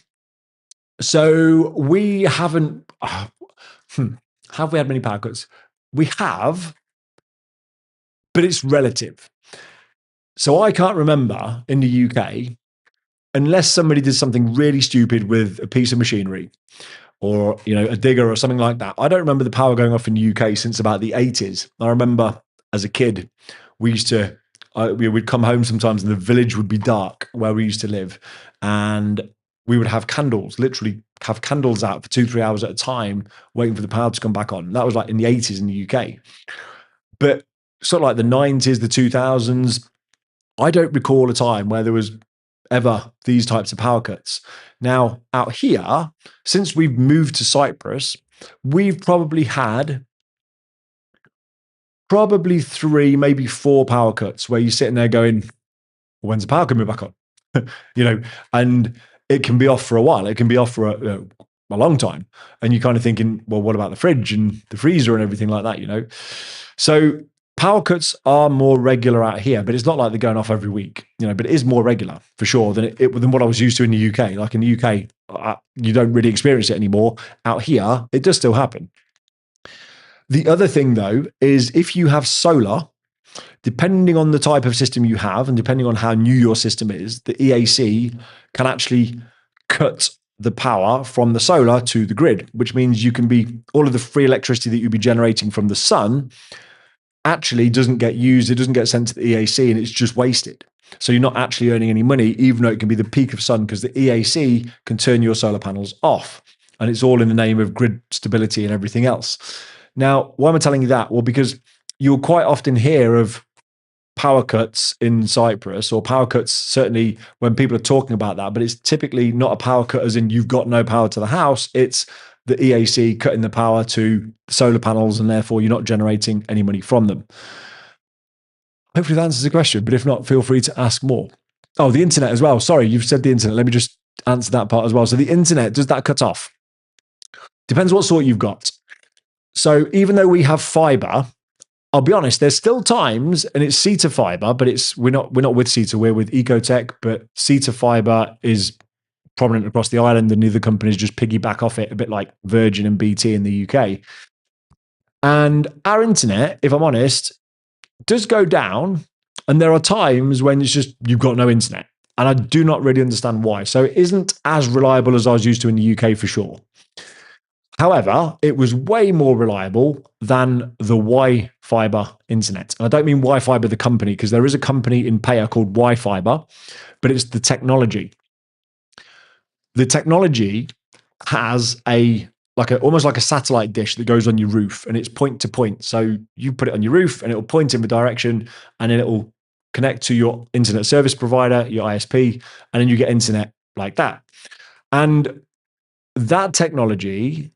so we haven't, have we had many power cuts? We have, but it's relative. So I can't remember in the UK, unless somebody did something really stupid with a piece of machinery or, a digger or something like that. I don't remember the power going off in the UK since about the 80s. I remember as a kid, we used to, we'd come home sometimes and the village would be dark where we used to live. And we would have candles, literally have candles out for 2-3 hours at a time, waiting for the power to come back on. That was like in the 80s in the UK. But sort of like the 90s, the 2000s, I don't recall a time where there was ever these types of power cuts. Now, out here, since we've moved to Cyprus, we've probably had 3, maybe 4 power cuts where you're sitting there going, when's the power coming back on? And it can be off for a while. It can be off for a long time. And you're kind of thinking, well, what about the fridge and the freezer and everything like that, So power cuts are more regular out here, but it's not like they're going off every week, but it is more regular for sure than what I was used to in the UK. Like in the UK, you don't really experience it anymore. Out here, it does still happen. The other thing though, is if you have solar, depending on the type of system you have and depending on how new your system is, the EAC can actually cut the power from the solar to the grid, which means all of the free electricity that you'd be generating from the sun actually doesn't get used. It doesn't get sent to the EAC, and it's just wasted. So you're not actually earning any money, even though it can be the peak of sun, because the EAC can turn your solar panels off. And it's all in the name of grid stability and everything else. Now, why am I telling you that? Well, because you'll quite often hear of power cuts in Cyprus, or power cuts certainly when people are talking about that, but it's typically not a power cut as in you've got no power to the house. It's the EAC cutting the power to solar panels, and therefore you're not generating any money from them. Hopefully that answers the question, but if not, feel free to ask more. Oh, the internet as well. Sorry, you've said the internet. Let me just answer that part as well. So the internet, does that cut off? Depends what sort you've got. So even though we have fiber, I'll be honest, there's still times, and it's CETA fiber, but we're not with CETA, we're with Ecotech, but CETA fiber is prominent across the island, and the other companies just piggyback off it, a bit like Virgin and BT in the UK. And our internet, if I'm honest, does go down, and there are times when it's just you've got no internet, and I do not really understand why. So it isn't as reliable as I was used to in the UK for sure. However, it was way more reliable than the Wi-Fiber internet. And I don't mean Wi-Fiber the company, because there is a company in Paya called Wi-Fiber, but it's the technology. The technology has almost like a satellite dish that goes on your roof, and it's point to point. So you put it on your roof and it'll point in the direction, and then it'll connect to your internet service provider, your ISP, and then you get internet like that. And that technology,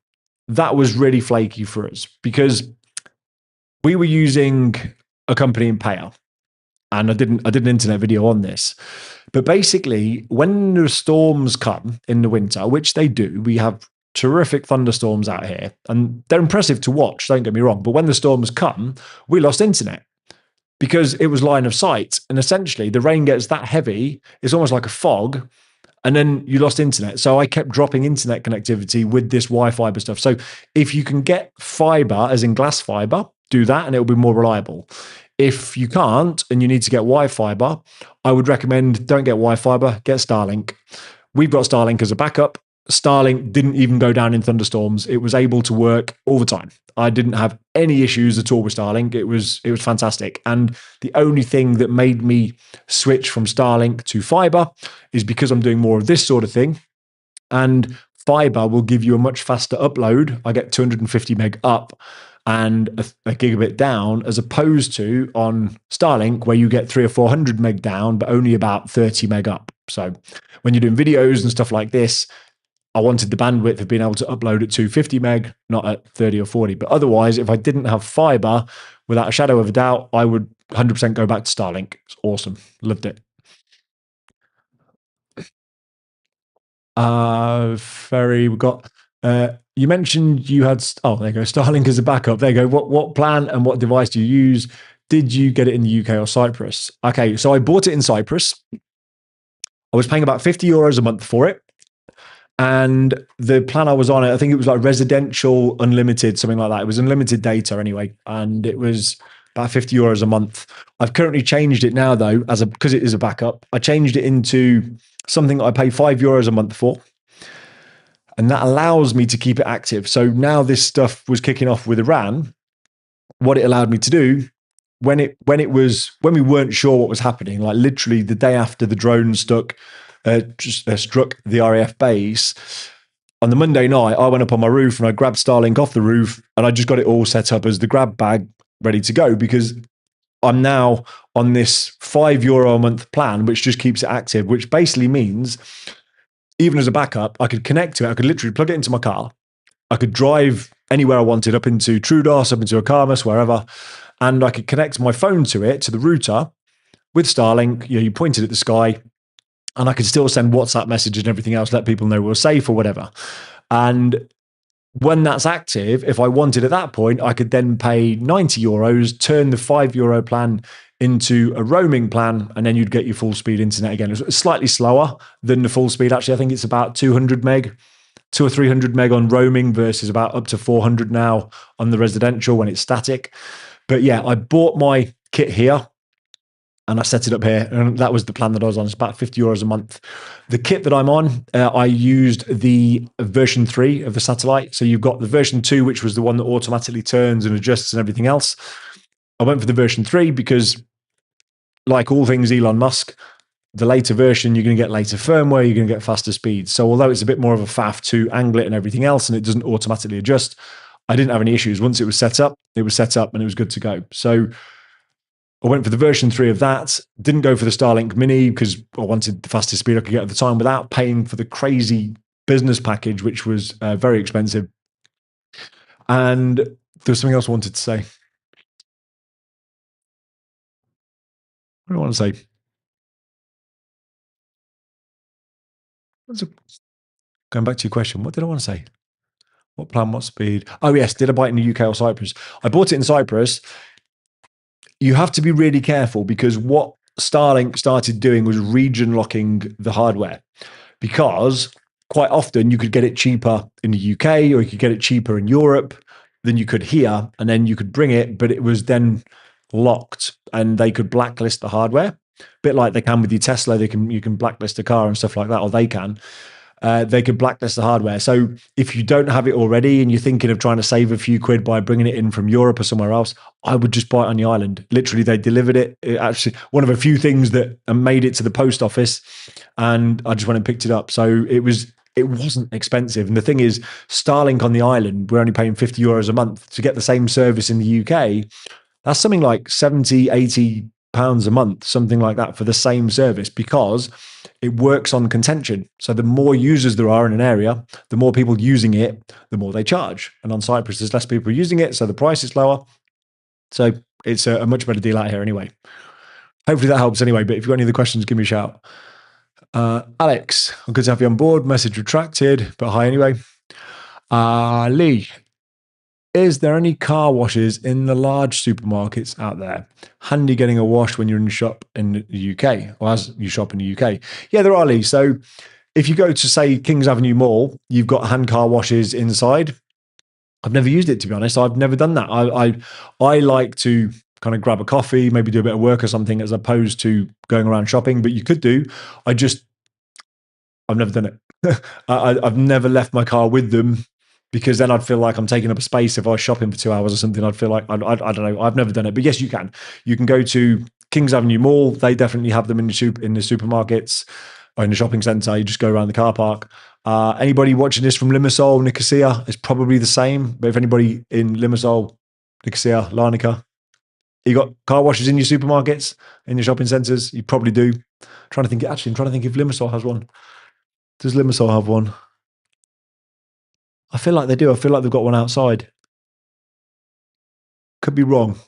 that was really flaky for us, because we were using a company in Paya, and I did an internet video on this. But basically, when the storms come in the winter, which they do, we have terrific thunderstorms out here, and they're impressive to watch, don't get me wrong. But when the storms come, we lost internet because it was line of sight. And essentially, the rain gets that heavy, it's almost like a fog, and then you lost internet. So I kept dropping internet connectivity with this Wi-Fi stuff. So if you can get fiber, as in glass fiber, do that and it'll be more reliable. If you can't and you need to get Wi-Fi, I would recommend don't get Wi-Fi, get Starlink. We've got Starlink as a backup. Starlink didn't even go down in thunderstorms. It was able to work all the time. I didn't have any issues at all with Starlink. It was fantastic. And the only thing that made me switch from Starlink to fiber is because I'm doing more of this sort of thing. And fiber will give you a much faster upload. I get 250 meg up and a gigabit down, as opposed to on Starlink, where you get 300 or 400 meg down, but only about 30 meg up. So when you're doing videos and stuff like this, I wanted the bandwidth of being able to upload at 250 meg, not at 30 or 40. But otherwise, if I didn't have fiber, without a shadow of a doubt, I would 100% go back to Starlink. It's awesome. Loved it. Ferry, we've got, you mentioned you had, oh, there you go, Starlink as a backup. There you go. What plan and what device do you use? Did you get it in the UK or Cyprus? Okay, so I bought it in Cyprus. I was paying about 50 euros a month for it. And the plan I was on, I think it was like residential unlimited, something like that. It was unlimited data anyway. And it was about 50 euros a month. I've currently changed it now though, because it is a backup. I changed it into something I pay 5 euros a month for. And that allows me to keep it active. So now this stuff was kicking off with Iran. What it allowed me to do, when we weren't sure what was happening, like literally the day after the drone struck the RAF base, on the Monday night, I went up on my roof and I grabbed Starlink off the roof and I just got it all set up as the grab bag ready to go, because I'm now on this €5 a month plan, which just keeps it active, which basically means even as a backup, I could connect to it. I could literally plug it into my car. I could drive anywhere I wanted, up into Troodos, up into Akamas, wherever, and I could connect my phone to it, to the router with Starlink. You point it at the sky, and I could still send WhatsApp messages and everything else, let people know we're safe or whatever. And when that's active, if I wanted at that point, I could then pay €90, turn the €5 plan into a roaming plan, and then you'd get your full speed internet again. It's slightly slower than the full speed. Actually, I think it's about 200 meg, 200 or 300 meg on roaming versus about up to 400 now on the residential when it's static. But yeah, I bought my kit here and I set it up here, and that was the plan that I was on. It's about €50 a month. The kit that I'm on, I used the version 3 of the satellite. So you've got the version 2, which was the one that automatically turns and adjusts and everything else. I went for the version 3 because, like all things Elon Musk, the later version, you're going to get later firmware, you're going to get faster speeds. So although it's a bit more of a faff to angle it and everything else, and it doesn't automatically adjust, I didn't have any issues. Once it was set up and it was good to go. So I went for the version 3 of that. Didn't go for the Starlink Mini because I wanted the fastest speed I could get at the time without paying for the crazy business package, which was very expensive. And there was something else I wanted to say. What do I want to say? Going back to your question, what did I want to say? What plan, what speed? Oh, yes. Did I buy it in the UK or Cyprus? I bought it in Cyprus. You have to be really careful, because what Starlink started doing was region locking the hardware, because quite often you could get it cheaper in the UK or you could get it cheaper in Europe than you could here, and then you could bring it, but it was then locked and they could blacklist the hardware. A bit like they can with your Tesla, you can blacklist a car and stuff like that, or they can. They could blacklist the hardware. So if you don't have it already and you're thinking of trying to save a few quid by bringing it in from Europe or somewhere else, I would just buy it on the island. Literally, they delivered it. Actually, one of a few things that made it to the post office, and I just went and picked it up. So it wasn't expensive. And the thing is, Starlink on the island, we're only paying €50 a month to get the same service in the UK. That's something like 70, 80 pounds a month, something like that, for the same service, because it works on contention. So the more users there are in an area, the more people using it, the more they charge. And on Cyprus, there's less people using it, so the price is lower. So it's a much better deal out here anyway. Hopefully that helps anyway, but if you've got any other questions, give me a shout. Alex, good to have you on board. Message retracted, but hi anyway. Lee, is there any car washes in the large supermarkets out there? Handy getting a wash when you're in the shop in the UK, or as you shop in the UK. Yeah, there are, Lee. So if you go to, say, Kings Avenue Mall, you've got hand car washes inside. I've never used it, to be honest. I've never done that. I like to kind of grab a coffee, maybe do a bit of work or something, as opposed to going around shopping. But you could do. I've never done it. I've never left my car with them, because then I'd feel like I'm taking up a space. If I was shopping for 2 hours or something, I'd feel like I don't know. I've never done it, but yes, you can. You can go to Kings Avenue Mall. They definitely have them in the supermarkets or in the shopping centre. You just go around the car park. Anybody watching this from Limassol, Nicosia, is probably the same. But if anybody in Limassol, Nicosia, Larnaca, you got car washes in your supermarkets, in your shopping centres, you probably do. I'm trying to think if Limassol has one. Does Limassol have one? I feel like they do. I feel like they've got one outside. Could be wrong.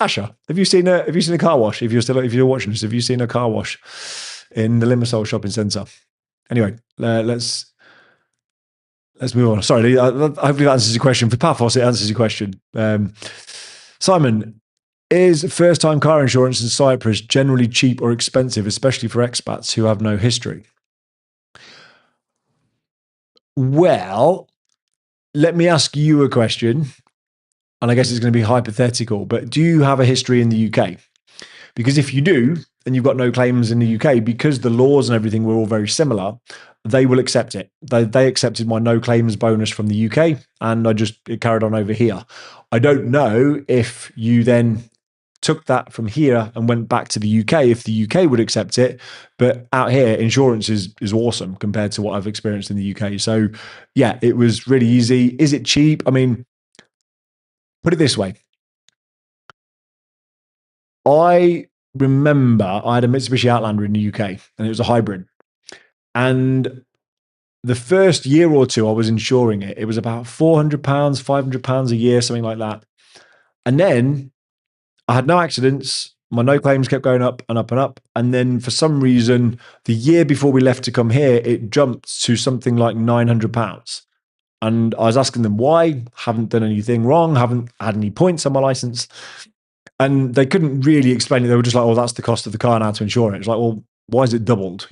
Asha, have you seen a car wash? If you're watching this, have you seen a car wash in the Limassol shopping centre? Anyway, let's move on. Sorry, hopefully that answers your question. For Paphos, it answers your question. Simon, is first-time car insurance in Cyprus generally cheap or expensive, especially for expats who have no history? Well, let me ask you a question, and I guess it's going to be hypothetical, but do you have a history in the UK? Because if you do, and you've got no claims in the UK, because the laws and everything were all very similar, they will accept it. They accepted my no claims bonus from the UK, and it carried on over here. I don't know if you then took that from here and went back to the UK, if the UK would accept it. But out here, insurance is awesome compared to what I've experienced in the UK. So yeah, it was really easy. Is it cheap? I mean, put it this way. I remember I had a Mitsubishi Outlander in the UK, and it was a hybrid. And the first year or two I was insuring it, it was about £400, £500 a year, something like that. And then I had no accidents. My no claims kept going up and up and up. And then for some reason, the year before we left to come here, it jumped to something like £900. And I was asking them why. Haven't done anything wrong. Haven't had any points on my license. And they couldn't really explain it. They were just like, "Oh, that's the cost of the car now to insure it." It's like, well, why is it doubled?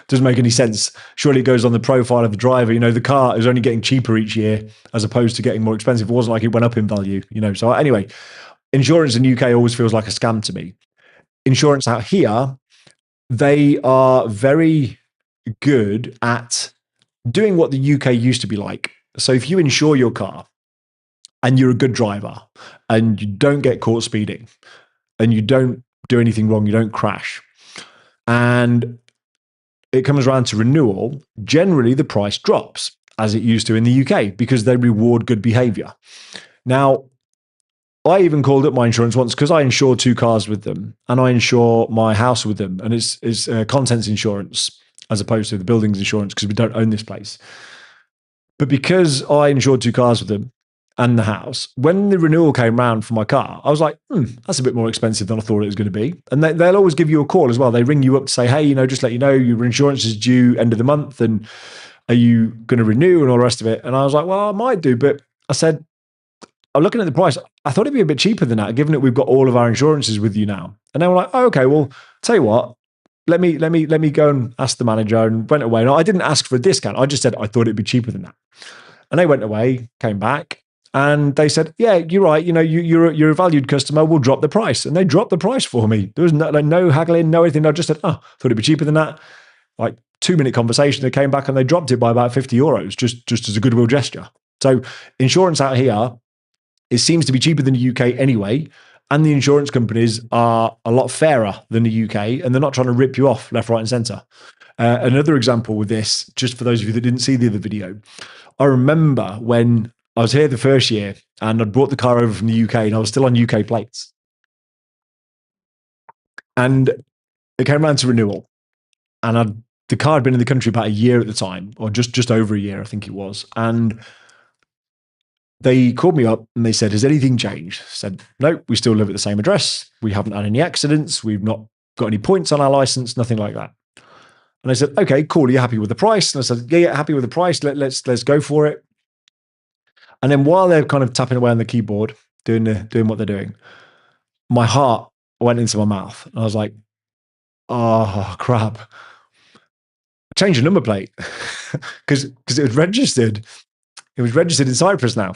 Doesn't make any sense. Surely it goes on the profile of the driver. The car is only getting cheaper each year as opposed to getting more expensive. It wasn't like it went up in value. So anyway, insurance in the UK always feels like a scam to me. Insurance out here, they are very good at doing what the UK used to be like. So if you insure your car and you're a good driver and you don't get caught speeding and you don't do anything wrong, you don't crash, and it comes around to renewal, generally the price drops, as it used to in the UK, because they reward good behavior. Now, I even called up my insurance once because I insure 2 cars with them and I insure my house with them, and it's contents insurance as opposed to the buildings insurance because we don't own this place. But because I insured 2 cars with them and the house, when the renewal came round for my car, I was like, that's a bit more expensive than I thought it was going to be. And they'll always give you a call as well. They ring you up to say, hey, just let you know your insurance is due end of the month, and are you going to renew and all the rest of it? And I was like, well, I might do. But I said, I'm looking at the price. I thought it'd be a bit cheaper than that, given that we've got all of our insurances with you now. And they were like, oh, okay, well, tell you what, let me go and ask the manager, and went away. And I didn't ask for a discount. I just said, I thought it'd be cheaper than that. And they went away, came back, and they said, yeah, you're right. You're a valued customer. We'll drop the price. And they dropped the price for me. There was no haggling, no anything. I just said, thought it'd be cheaper than that. Like 2-minute conversation. They came back and they dropped it by about €50, just as a goodwill gesture. So insurance out here, it seems to be cheaper than the UK anyway. And the insurance companies are a lot fairer than the UK, and they're not trying to rip you off left, right, and center. Another example with this, just for those of you that didn't see the other video, I remember when I was here the first year and I'd brought the car over from the UK and I was still on UK plates. And it came around to renewal. And the car had been in the country about a year at the time, or just over a year, I think it was. And they called me up and they said, has anything changed? I said, no, we still live at the same address. We haven't had any accidents. We've not got any points on our license, nothing like that. And I said, okay, cool. Are you happy with the price? And I said, yeah, happy with the price. Let's go for it. And then while they're kind of tapping away on the keyboard, doing what they're doing, my heart went into my mouth. And I was like, oh, crap. changed the number plate because it was registered. It was registered in Cyprus now.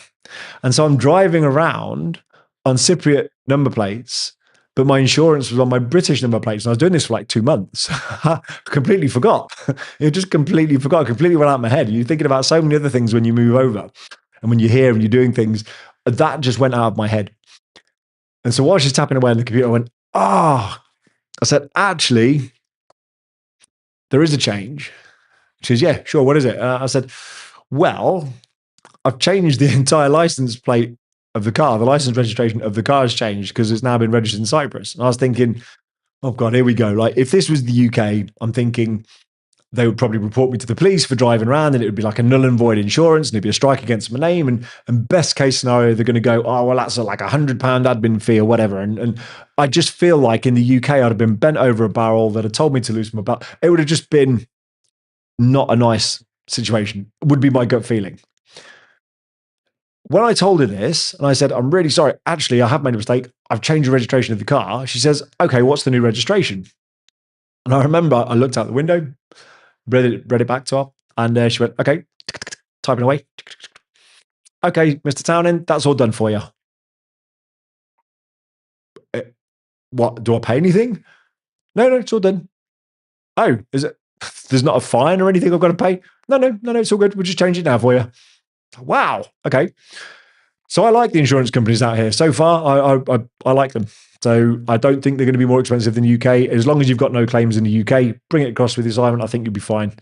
And so I'm driving around on Cypriot number plates, but my insurance was on my British number plates. And I was doing this for like 2 months. Completely forgot. It just completely forgot, completely went out of my head. You're thinking about so many other things when you move over. And when you're here and you're doing things, that just went out of my head. And so while she's tapping away on the computer, I went, I said, actually, there is a change. She says, yeah, sure. What is it? I said, well, I've changed the entire license plate of the car. The license registration of the car has changed because it's now been registered in Cyprus. And I was thinking, oh God, here we go. Like if this was the UK, I'm thinking they would probably report me to the police for driving around and it would be like a null and void insurance and it'd be a strike against my name. And best case scenario, they're going to go, oh, well, that's like £100 admin fee or whatever. And I just feel like in the UK, I'd have been bent over a barrel that had told me to loosen my belt. It would have just been not a nice situation, would be my gut feeling. When I told her this and I said, I'm really sorry, actually, I have made a mistake. I've changed the registration of the car. She says, okay, what's the new registration? And I remember I looked out the window, read it back to her, and she went, okay, typing away. Okay, Mr. Townend, that's all done for you. What, do I pay anything? No, it's all done. Oh, is it? There's not a fine or anything I've got to pay? No, it's all good. We'll just change it now for you. Wow. Okay. So I like the insurance companies out here. So far, I like them. So I don't think they're going to be more expensive than the UK. As long as you've got no claims in the UK, bring it across with the assignment. I think you'll be fine.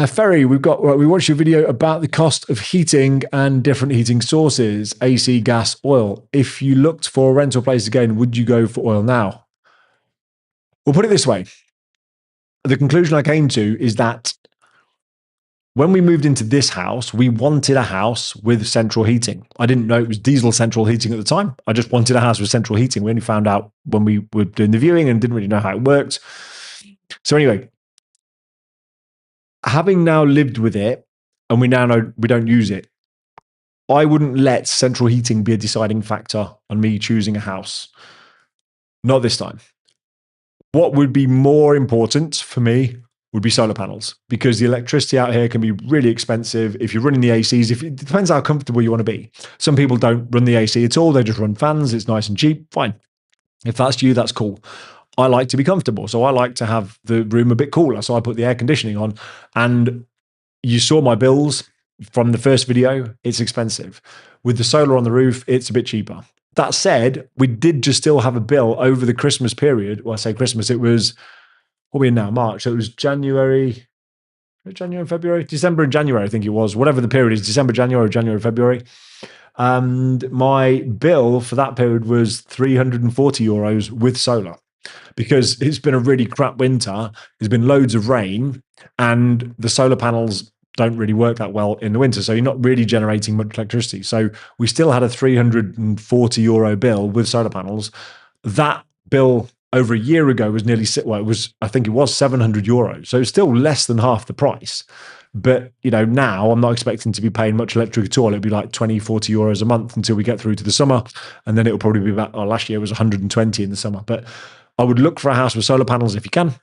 Ferry, we watched your video about the cost of heating and different heating sources, AC, gas, oil. If you looked for a rental place again, would you go for oil now? We'll put it this way. The conclusion I came to is that when we moved into this house, we wanted a house with central heating. I didn't know it was diesel central heating at the time. I just wanted a house with central heating. We only found out when we were doing the viewing and didn't really know how it worked. So anyway, having now lived with it and we now know we don't use it, I wouldn't let central heating be a deciding factor on me choosing a house. Not this time. What would be more important for me would be solar panels, because the electricity out here can be really expensive. If you're running the ACs, it depends how comfortable you want to be. Some people don't run the AC at all. They just run fans. It's nice and cheap. Fine. If that's you, that's cool. I like to be comfortable. So I like to have the room a bit cooler. So I put the air conditioning on, and you saw my bills from the first video. It's expensive. With the solar on the roof, it's a bit cheaper. That said, we did just still have a bill over the Christmas period. Well, I say Christmas, it was, what are we in now? March. So it was January, February, December and January, I think it was. Whatever the period is, December, January, February. And my bill for that period was €340 with solar, because it's been a really crap winter. There's been loads of rain and the solar panels don't really work that well in the winter. So you're not really generating much electricity. So we still had a €340 bill with solar panels. That bill over a year ago was I think it was €700. So it's still less than half the price. But, now I'm not expecting to be paying much electric at all. It'll be like €20-40 a month until we get through to the summer. And then it'll probably be about, last year was 120 in the summer. But I would look for a house with solar panels if you can,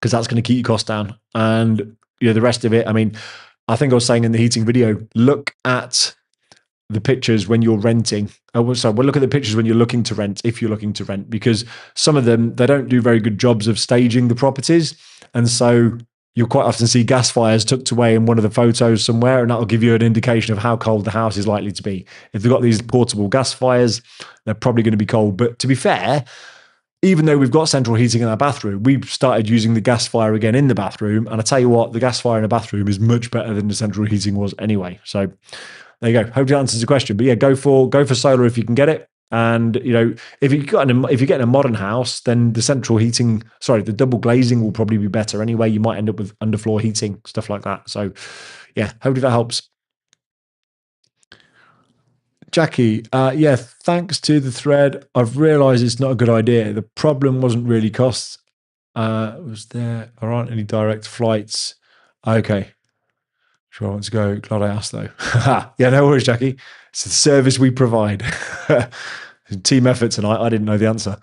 because that's going to keep your costs down. And, the rest of it, I think I was saying in the heating video, look at the pictures when you're renting. We'll look at the pictures when you're looking to rent, if you're looking to rent, because some of them, they don't do very good jobs of staging the properties. And so you'll quite often see gas fires tucked away in one of the photos somewhere, and that'll give you an indication of how cold the house is likely to be. If they've got these portable gas fires, they're probably going to be cold. But to be fair, even though we've got central heating in our bathroom, we've started using the gas fire again in the bathroom. And I tell you what, the gas fire in a bathroom is much better than the central heating was anyway. So there you go. Hope that answers the question. But yeah, go for solar if you can get it. And if you're getting a modern house, then the double glazing will probably be better anyway. You might end up with underfloor heating, stuff like that. So yeah, hopefully that helps. Jackie, thanks to the thread, I've realised it's not a good idea. The problem wasn't really costs. There aren't any direct flights. Okay. Sure, I want to go. Glad I asked, though. Yeah, no worries, Jackie. It's the service we provide. Team effort tonight. I didn't know the answer.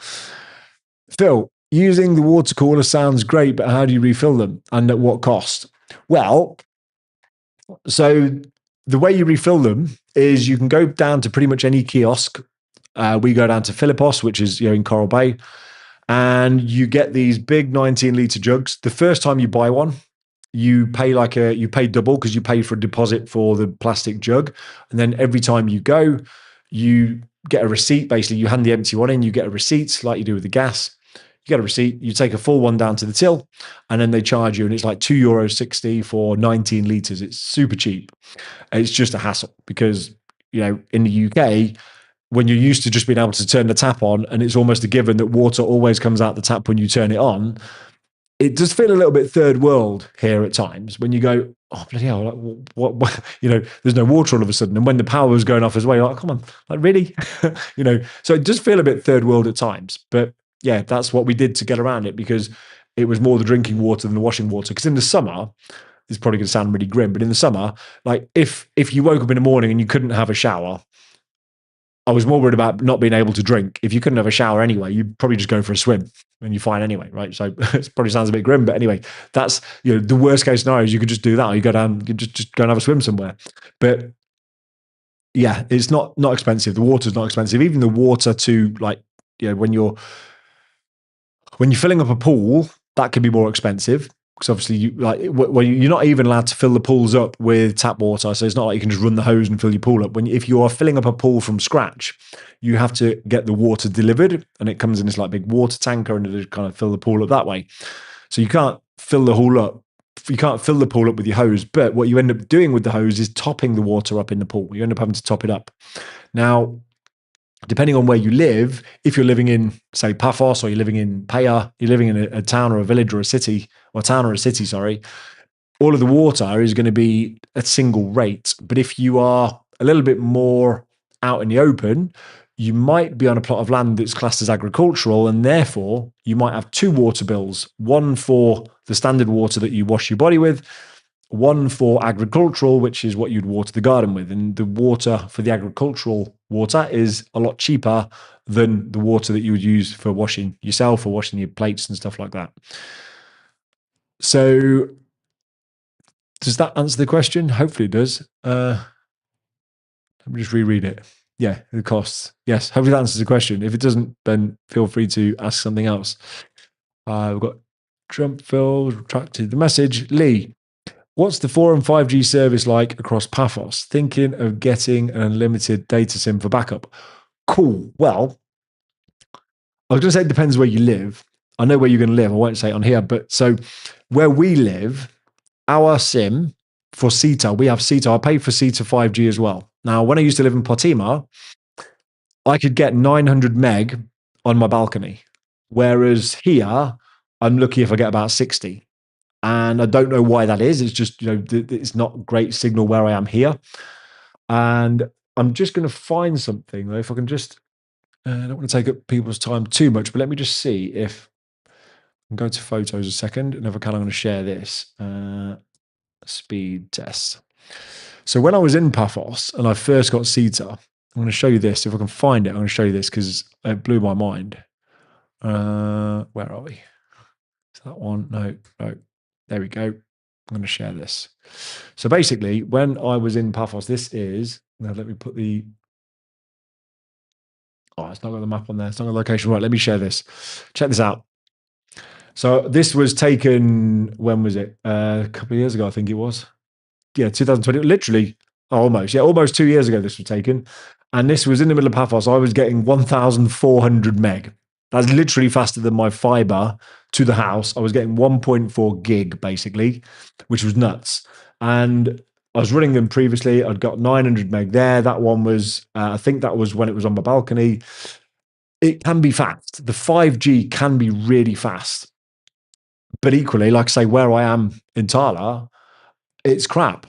Phil, using the water cooler sounds great, but how do you refill them and at what cost? Well, so the way you refill them is you can go down to pretty much any kiosk. We go down to Philippos, which is in Coral Bay, and you get these big 19-liter jugs. The first time you buy one, you pay double because you pay for a deposit for the plastic jug, and then every time you go, you get a receipt. Basically, you hand the empty one in, you get a receipt like you do with the gas. You get a receipt, you take a full one down to the till, and then they charge you, and it's like €2.60 for 19 liters. It's super cheap. It's just a hassle because in the UK, when you're used to just being able to turn the tap on, and it's almost a given that water always comes out the tap when you turn it on, it does feel a little bit third world here at times when you go, oh, bloody hell, like, what there's no water all of a sudden. And when the power was going off as well, you're like, come on, like really? So it does feel a bit third world at times. But yeah, that's what we did to get around it, because it was more the drinking water than the washing water. Because in the summer, it's probably going to sound really grim, but in the summer, like if you woke up in the morning and you couldn't have a shower, I was more worried about not being able to drink. If you couldn't have a shower anyway, you'd probably just go for a swim and you're fine anyway, right? So it probably sounds a bit grim, but anyway, that's the worst case scenario is you could just do that, or you go down, you just go and have a swim somewhere. But yeah, it's not expensive. The water's not expensive. Even the water to when you're filling up a pool, that can be more expensive. Because obviously, you're not even allowed to fill the pools up with tap water. So it's not like you can just run the hose and fill your pool up. If you are filling up a pool from scratch, you have to get the water delivered, and it comes in this like big water tanker, and it kind of fill the pool up that way. So you can't fill the pool up. You can't fill the pool up with your hose. But what you end up doing with the hose is topping the water up in the pool. You end up having to top it up. Now, depending on where you live, if you're living in, say, Paphos, or you're living in Paya, you're living in a town or a village or a city, or a town or a city, sorry, all of the water is going to be a single rate. But if you are a little bit more out in the open, you might be on a plot of land that's classed as agricultural, and therefore you might have two water bills, one for the standard water that you wash your body with, one for agricultural, which is what you'd water the garden with. And the water for the agricultural water is a lot cheaper than the water that you would use for washing yourself or washing your plates and stuff like that. So does that answer the question? Hopefully it does. Let me just reread it. Yeah, the costs. Yes, hopefully that answers the question. If it doesn't, then feel free to ask something else. We've got Trump Phil retracted the message. Lee, what's the 4 and 5G service like across Paphos? Thinking of getting an unlimited data SIM for backup. Cool. Well, I was going to say it depends where you live. I know where you're going to live. I won't say it on here. But so where we live, our SIM for CETA, we have CETA. I pay for CETA 5G as well. Now, when I used to live in Potima, I could get 900 meg on my balcony. Whereas here, I'm lucky if I get about 60. And I don't know why that is. It's just, it's not great signal where I am here. And I'm just going to find something, though, if I can just, I don't want to take up people's time too much, but let me just see if I can go to photos a second. And if I can, I'm going to share this speed test. So when I was in Paphos and I first got CETA, I'm going to show you this. If I can find it, I'm going to show you this because it blew my mind. Where are we? Is that one? No. There we go. I'm going to share this. So basically, when I was in Paphos, this is, now let me put the, it's not got the map on there. It's not got the location. Right, let me share this. Check this out. So this was taken, when was it? A couple of years ago, I think it was. Yeah, 2020, literally, almost 2 years ago this was taken. And this was in the middle of Paphos. I was getting 1,400 meg. That's literally faster than my fiber to the house. I was getting 1.4 gig, basically, which was nuts. And I was running them previously. I'd got 900 meg there. That one was, I think that was when it was on my balcony. It can be fast. The 5G can be really fast. But equally, like I say, where I am in Tala, it's crap.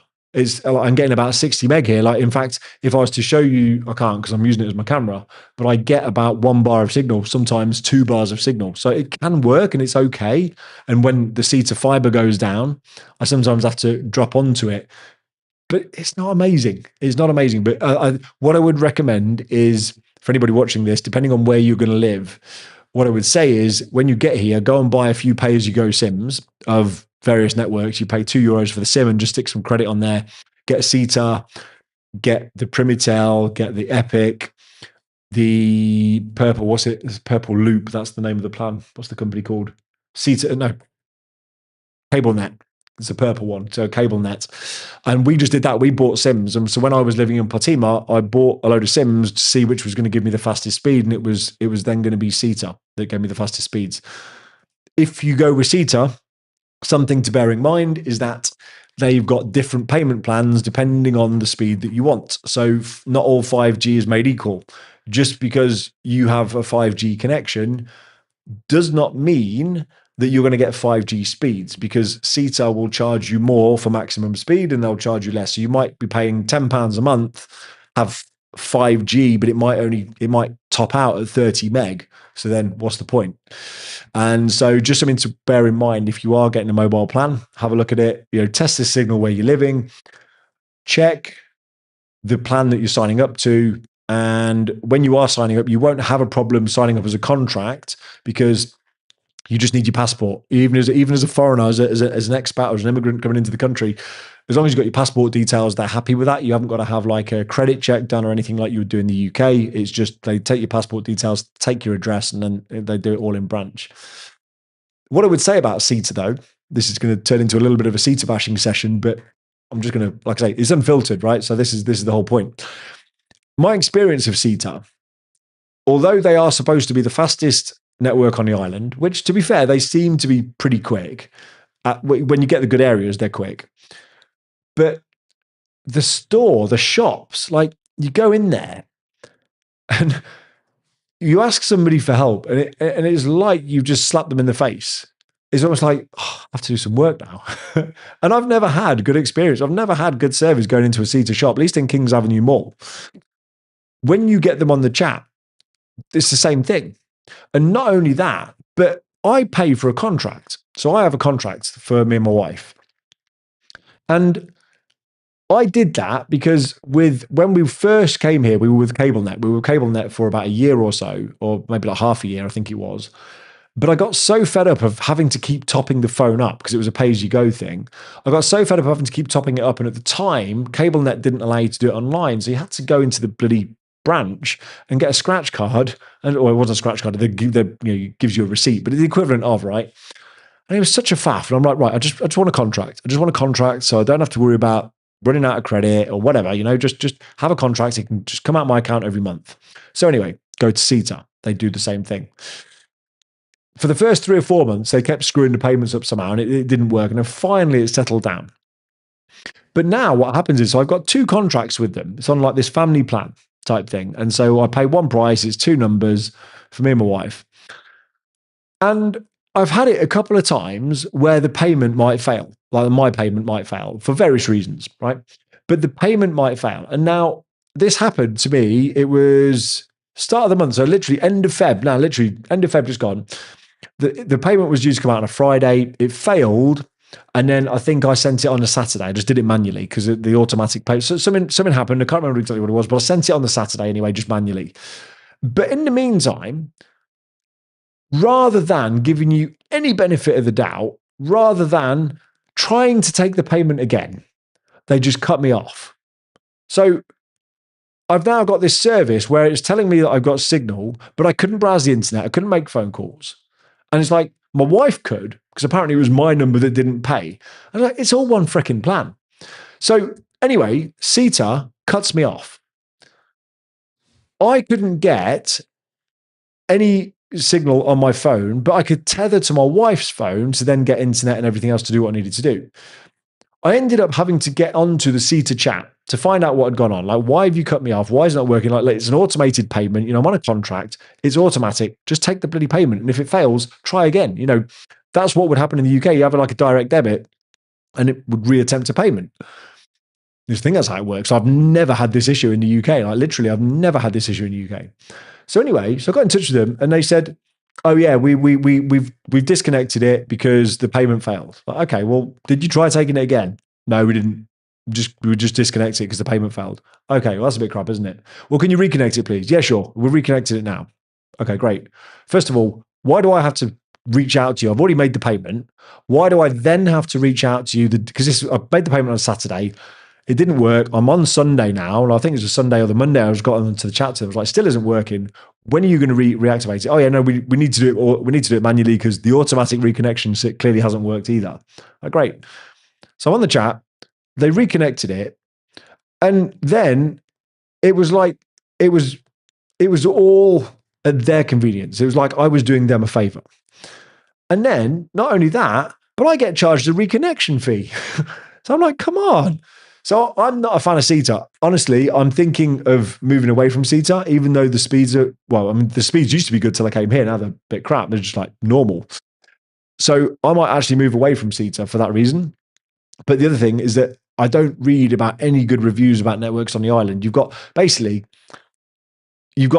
I'm getting about 60 meg here. Like, in fact, if I was to show you, I can't because I'm using it as my camera, but I get about 1 bar of signal, sometimes 2 bars of signal. So it can work and it's okay. And when the CETA fiber goes down, I sometimes have to drop onto it. But it's not amazing. It's not amazing. But what I would recommend is, for anybody watching this, depending on where you're going to live, what I would say is when you get here, go and buy a few pay-as-you-go SIMs of various networks. You pay €2 for the SIM and just stick some credit on there. Get a Ceta, get the Primitel, get the Epic, the Purple, what's it? Purple Loop, that's the name of the plan. What's the company called? Ceta, no, CableNet. It's a purple one, so CableNet. And we just did that. We bought SIMs. And so when I was living in Potima, I bought a load of SIMs to see which was going to give me the fastest speed. And it was then going to be Ceta that gave me the fastest speeds. If you go with Ceta, something to bear in mind is that they've got different payment plans depending on the speed that you want. So not all 5G is made equal. Just because you have a 5G connection does not mean that you're going to get 5G speeds, because Ceta will charge you more for maximum speed and they'll charge you less. So you might be paying £10 a month, have 5G, but it might top out at 30 meg. So then what's the point? And so just something to bear in mind, if you are getting a mobile plan, have a look at it, test the signal where you're living, check the plan that you're signing up to. And when you are signing up, you won't have a problem signing up as a contract, because you just need your passport. Even as a foreigner, as an expat or as an immigrant coming into the country, as long as you've got your passport details, they're happy with that. You haven't got to have like a credit check done or anything like you would do in the UK. It's just they take your passport details, take your address, and then they do it all in branch. What I would say about Ceta, though, this is going to turn into a little bit of a Ceta bashing session, but I'm just going to, like I say, it's unfiltered, right? So this is the whole point. My experience of Ceta, although they are supposed to be the fastest network on the island, which, to be fair, they seem to be pretty quick. When you get the good areas, they're quick. But the shops, like you go in there and you ask somebody for help, and it's like you just slap them in the face. It's almost like, oh, I have to do some work now. And I've never had good experience. I've never had good service going into a Ceta shop, at least in Kings Avenue Mall. When you get them on the chat, it's the same thing. And not only that, but I pay for a contract. So I have a contract for me and my wife. And I did that because when we first came here, we were with CableNet. We were with CableNet for about a year or so, or maybe like half a year, I think it was. But I got so fed up of having to keep topping the phone up because it was a pay-as-you-go thing. I got so fed up of having to keep topping it up. And at the time, CableNet didn't allow you to do it online. So you had to go into the bloody branch and get a scratch card, or it wasn't a scratch card, it gives you a receipt, but it's the equivalent of, right? And it was such a faff. And I'm like, right, I just want a contract. I just want a contract so I don't have to worry about running out of credit or whatever, just have a contract. It can just come out my account every month. So anyway, go to Ceta. They do the same thing. For the first 3 or 4 months, they kept screwing the payments up somehow and it didn't work. And then finally it settled down. But now what happens is, so I've got 2 contracts with them. It's on like this family plan type thing. And so I pay one price, it's 2 numbers for me and my wife. And I've had it a couple of times where the payment might fail, like my payment might fail for various reasons, right? But the payment might fail. And now this happened to me, it was start of the month, so literally end of Feb, end of Feb just gone. The payment was due to come out on a Friday, it failed. And then I think I sent it on a Saturday. I just did it manually because the automatic pay. So something happened. I can't remember exactly what it was, but I sent it on the Saturday anyway, just manually. But in the meantime, rather than giving you any benefit of the doubt, rather than trying to take the payment again, they just cut me off. So I've now got this service where it's telling me that I've got signal, but I couldn't browse the internet. I couldn't make phone calls. And it's like, my wife could, because apparently it was my number that didn't pay. I was like, it's all one freaking plan. So anyway, Ceta cuts me off. I couldn't get any signal on my phone, but I could tether to my wife's phone to then get internet and everything else to do what I needed to do. I ended up having to get onto the Ceta chat to find out what had gone on. Like, why have you cut me off? Why is it not working? Like, it's an automated payment. I'm on a contract. It's automatic. Just take the bloody payment. And if it fails, try again. That's what would happen in the UK. You have like a direct debit and it would reattempt a payment. I think that's how it works. I've never had this issue in the UK. Like, literally, I've never had this issue in the UK. So anyway, I got in touch with them and they said, oh yeah, we've disconnected it because the payment failed. Like, okay, well, did you try taking it again? No, we didn't. We just disconnected it because the payment failed. Okay, well, that's a bit crap, isn't it? Well, can you reconnect it, please? Yeah, sure. We've reconnected it now. Okay, great. First of all, why do I have to reach out to you? I've already made the payment. Why do I then have to reach out to you? Because I made the payment on Saturday. It didn't work. I'm on Sunday now, and I think it was a Sunday or the Monday I was got into the chat to. I was like, still isn't working. When are you going to reactivate it? Oh yeah, no, we need to do it, or we need to do it manually because the automatic reconnection clearly hasn't worked either. Like, great. So I'm on the chat. They reconnected it, and then it was like it was all at their convenience. It was like I was doing them a favor. And then not only that, but I get charged a reconnection fee. So I'm like, come on. So I'm not a fan of CETA. Honestly, I'm thinking of moving away from CETA, even though the speeds are, well, I mean, the speeds used to be good till I came here. Now they're a bit crap. They're just like normal. So I might actually move away from CETA for that reason. But the other thing is that I don't read about any good reviews about networks on the island. You've got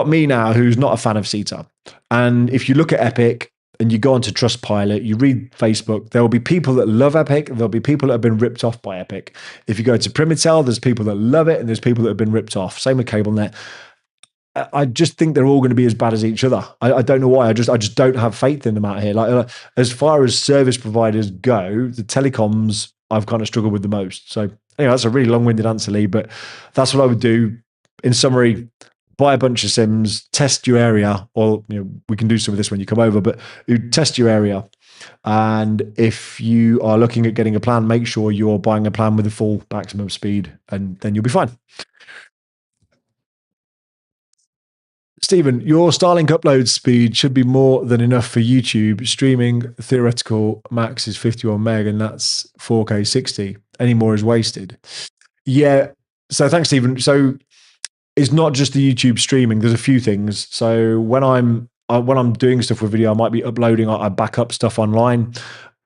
me now who's not a fan of CETA. And if you look at Epic and you go onto Trustpilot, you read Facebook, there will be people that love Epic, there'll be people that have been ripped off by Epic. If you go to Primitel, there's people that love it and there's people that have been ripped off. Same with CableNet. I just think they're all going to be as bad as each other. I don't know why. I just don't have faith in them out here. Like as far as service providers go, the telecoms I've kind of struggled with the most. So anyway, that's a really long-winded answer, Lee, but that's what I would do. In summary, buy a bunch of sims, test your area, or we can do some of this when you come over, but you test your area. And if you are looking at getting a plan, make sure you're buying a plan with the full maximum speed, and then you'll be fine. Stephen, your Starlink upload speed should be more than enough for YouTube. Streaming theoretical max is 51 meg, and that's 4K 60. Any more is wasted. Yeah. So thanks, Stephen. So it's not just the YouTube streaming. There's a few things. So when I'm doing stuff with video, I might be uploading. I back up stuff online.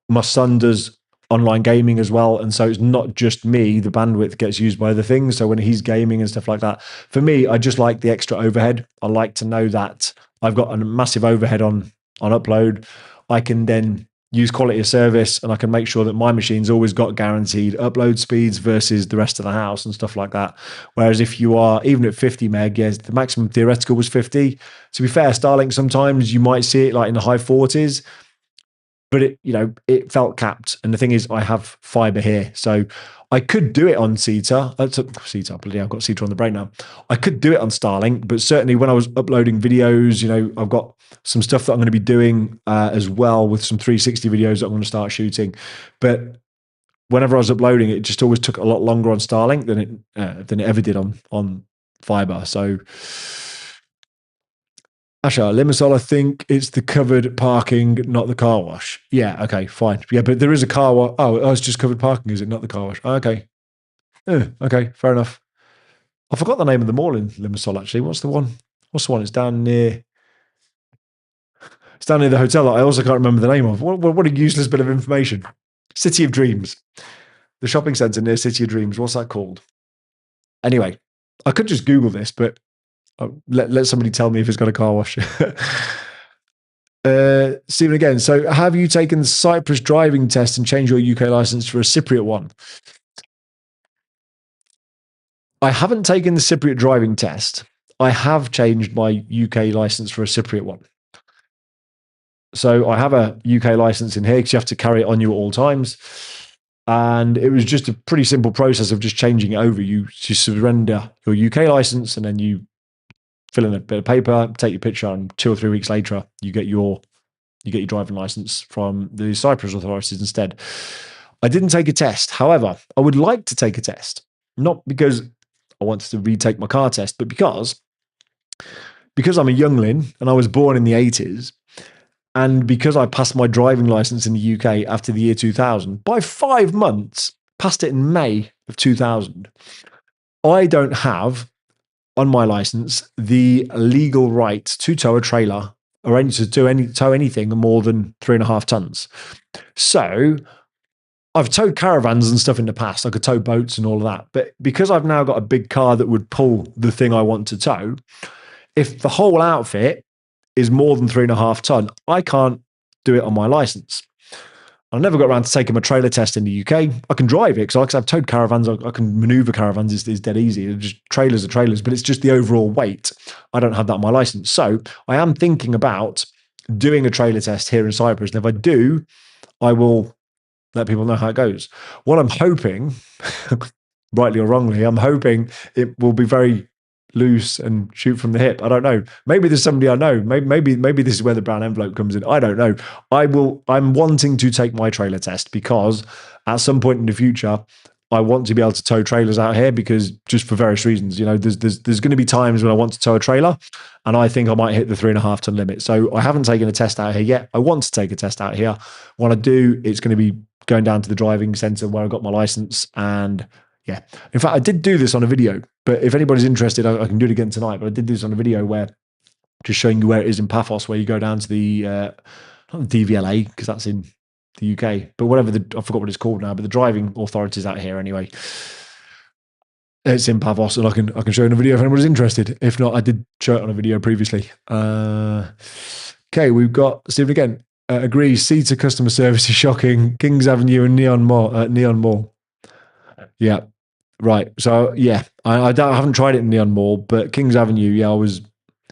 My son does online gaming as well, and so it's not just me. The bandwidth gets used by other things. So when he's gaming and stuff like that, for me, I just like the extra overhead. I like to know that I've got a massive overhead on upload. I can then use quality of service, and I can make sure that my machine's always got guaranteed upload speeds versus the rest of the house and stuff like that. Whereas if you are even at 50 meg, yes, the maximum theoretical was 50. To be fair, Starlink, sometimes you might see it like in the high 40s, but it felt capped. And the thing is, I have fiber here, so I could do it on CETA. CETA, bloody hell, I've got CETA on the brain now. I could do it on Starlink, but certainly when I was uploading videos, I've got some stuff that I'm going to be doing as well with some 360 videos that I'm going to start shooting. But whenever I was uploading, it just always took a lot longer on Starlink than it ever did on fiber. So. Asha, Limassol, I think it's the covered parking, not the car wash. Yeah, okay, fine. Yeah, but there is a car wash. Oh, it's just covered parking, is it? Not the car wash. Okay. Okay, fair enough. I forgot the name of the mall in Limassol, actually. What's the one? It's down near the hotel that I also can't remember the name of. What a useless bit of information. City of Dreams. The shopping centre near City of Dreams. What's that called? Anyway, I could just Google this, but let somebody tell me if it's got a car wash. Stephen again. So have you taken the Cyprus driving test and changed your UK license for a Cypriot one? I haven't taken the Cypriot driving test. I have changed my UK license for a Cypriot one. So I have a UK license in here because you have to carry it on you at all times. And it was just a pretty simple process of just changing it over. You surrender your UK license, and then you fill in a bit of paper, take your picture, and 2 or 3 weeks later, you get your driving license from the Cyprus authorities instead. I didn't take a test. However, I would like to take a test, not because I wanted to retake my car test, but because I'm a youngling and I was born in the 80s, and because I passed my driving license in the UK after the year 2000, by 5 months, passed it in May of 2000, I don't have on my license the legal right to tow a trailer or to tow anything more than 3.5 tons. So I've towed caravans and stuff in the past. I could tow boats and all of that. But because I've now got a big car that would pull the thing I want to tow, if the whole outfit is more than 3.5 ton, I can't do it on my license. I never got around to taking my trailer test in the UK. I can drive it because I've towed caravans. I can maneuver caravans. It's dead easy. It's just trailers are trailers, but it's just the overall weight. I don't have that on my license. So I am thinking about doing a trailer test here in Cyprus. And if I do, I will let people know how it goes. What I'm hoping, rightly or wrongly, I'm hoping it will be very loose and shoot from the hip. I don't know. Maybe there's somebody I know. Maybe this is where the brown envelope comes in. I don't know. I'm wanting to take my trailer test because at some point in the future, I want to be able to tow trailers out here because just for various reasons, there's going to be times when I want to tow a trailer and I think I might hit the 3.5 ton limit. So I haven't taken a test out here yet. I want to take a test out here. When I do, it's going to be going down to the driving center where I got my license. And yeah, in fact, I did do this on a video, but if anybody's interested, I can do it again tonight. But I did this on a video where just showing you where it is in Paphos, where you go down to the, not the DVLA, because that's in the UK, but whatever I forgot what it's called now, but the driving authorities out here anyway. It's in Paphos, and I can show you in a video if anybody's interested. If not, I did show it on a video previously. Okay, we've got Stephen again. Agrees. Cedar customer service is shocking. Kings Avenue and Neon Mall. Yeah, right. So yeah, I haven't tried it in Neon Mall, but Kings Avenue. Yeah,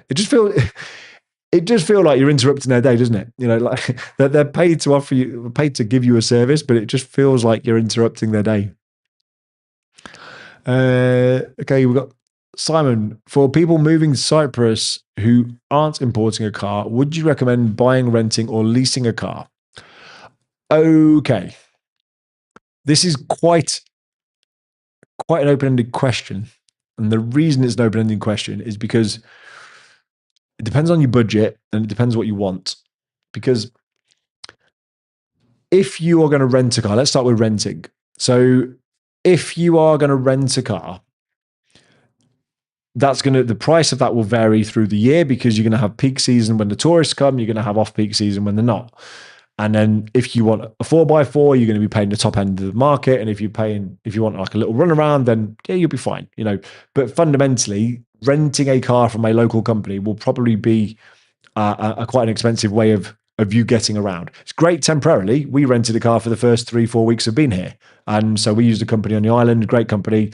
It just feels like you're interrupting their day, doesn't it? Like they're paid to give you a service, but it just feels like you're interrupting their day. Okay, we've got Simon. For people moving to Cyprus who aren't importing a car, would you recommend buying, renting, or leasing a car? Okay. This is quite an open-ended question. And the reason it's an open-ended question is because it depends on your budget and it depends what you want. Because if you are going to rent a car, let's start with renting. So if you are going to rent a car, the price of that will vary through the year because you're going to have peak season when the tourists come, you're going to have off-peak season when they're not. And then if you want a 4x4, you're going to be paying the top end of the market. And if you want like a little runaround, then yeah, you'll be fine. But fundamentally, renting a car from a local company will probably be quite an expensive way of you getting around. It's great temporarily. We rented a car for the first 3-4 weeks of being here. And so we used a company on the island, great company.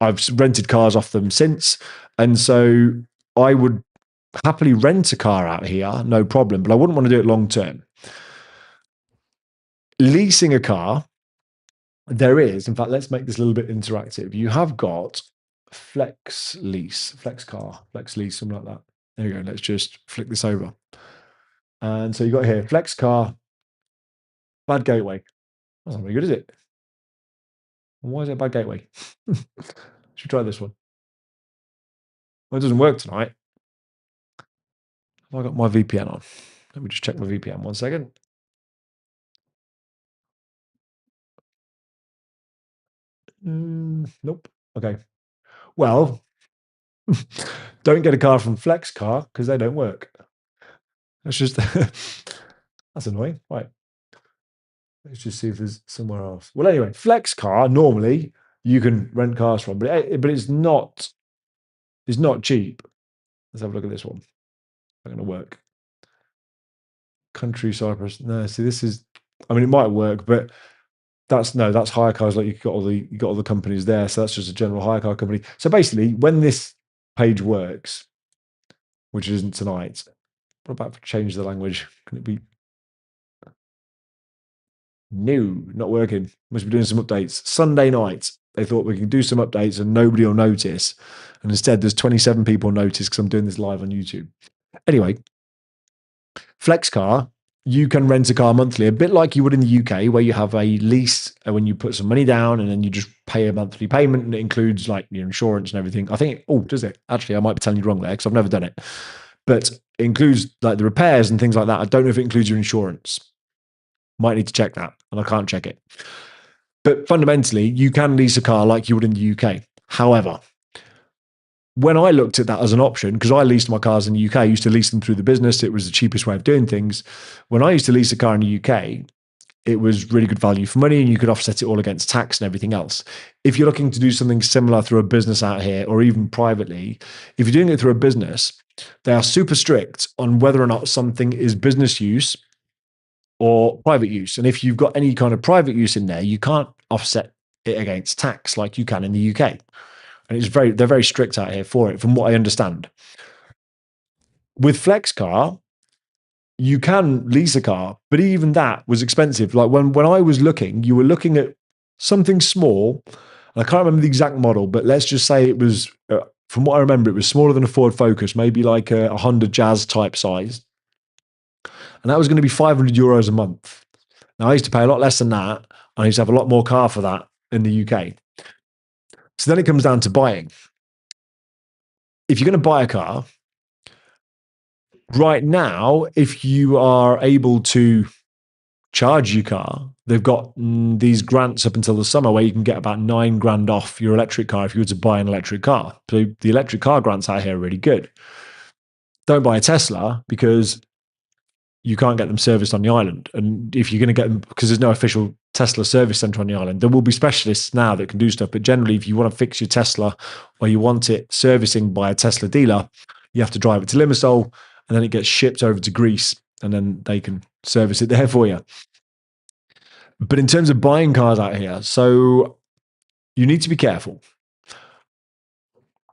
I've rented cars off them since. And so I would happily rent a car out here, no problem, but I wouldn't want to do it long term. Leasing a car, in fact, let's make this a little bit interactive. You have got flex lease, something like that. There you go. Let's just flick this over. And so you got here, flex car, bad gateway. That's not very good, is it? Why is it a bad gateway? Should try this one. Well, it doesn't work tonight. Have I got my VPN on? Let me just check my VPN 1 second. Nope. Okay. Well, don't get a car from Flex Car because they don't work. That's just that's annoying. Right. Let's just see if there's somewhere else. Well, anyway, Flex Car normally you can rent cars from, but it's not cheap. Let's have a look at this one. Not going to work. Country Cyprus. No, see, this is. I mean, it might work, but that's hire cars. Like you got all the companies there, so that's just a general hire car company. So basically, when this page works, which isn't tonight, what about if I change the language? Can it be? No, not working. Must be doing some updates. Sunday night, they thought we can do some updates and nobody will notice. And instead, there's 27 people notice because I'm doing this live on YouTube. Anyway, FlexCar, you can rent a car monthly, a bit like you would in the UK, where you have a lease when you put some money down and then you just pay a monthly payment and it includes like your insurance and everything. I think, does it? Actually, I might be telling you wrong there because I've never done it. But it includes like the repairs and things like that. I don't know if it includes your insurance. Might need to check that, and I can't check it. But fundamentally, you can lease a car like you would in the UK. However, when I looked at that as an option, because I leased my cars in the UK, I used to lease them through the business. It was the cheapest way of doing things. When I used to lease a car in the UK, it was really good value for money and you could offset it all against tax and everything else. If you're looking to do something similar through a business out here or even privately, if you're doing it through a business, they are super strict on whether or not something is business use or private use. And if you've got any kind of private use in there, you can't offset it against tax like you can in the UK. And they're very strict out here for it, from what I understand. With FlexCar, you can lease a car, but even that was expensive. Like when I was looking, you were looking at something small. And I can't remember the exact model, but let's just say it was, from what I remember, it was smaller than a Ford Focus, maybe like a Honda Jazz type size. And that was going to be €500 a month. Now, I used to pay a lot less than that. And I used to have a lot more car for that in the UK. So then it comes down to buying. If you're going to buy a car, right now, if you are able to charge your car, they've got these grants up until the summer where you can get about $9,000 off your electric car if you were to buy an electric car. So the electric car grants out here are really good. Don't buy a Tesla because you can't get them serviced on the island. And if you're going to get them, because there's no official Tesla service center on the island, there will be specialists now that can do stuff. But generally, if you want to fix your Tesla or you want it servicing by a Tesla dealer, you have to drive it to Limassol and then it gets shipped over to Greece and then they can service it there for you. But in terms of buying cars out here, so you need to be careful.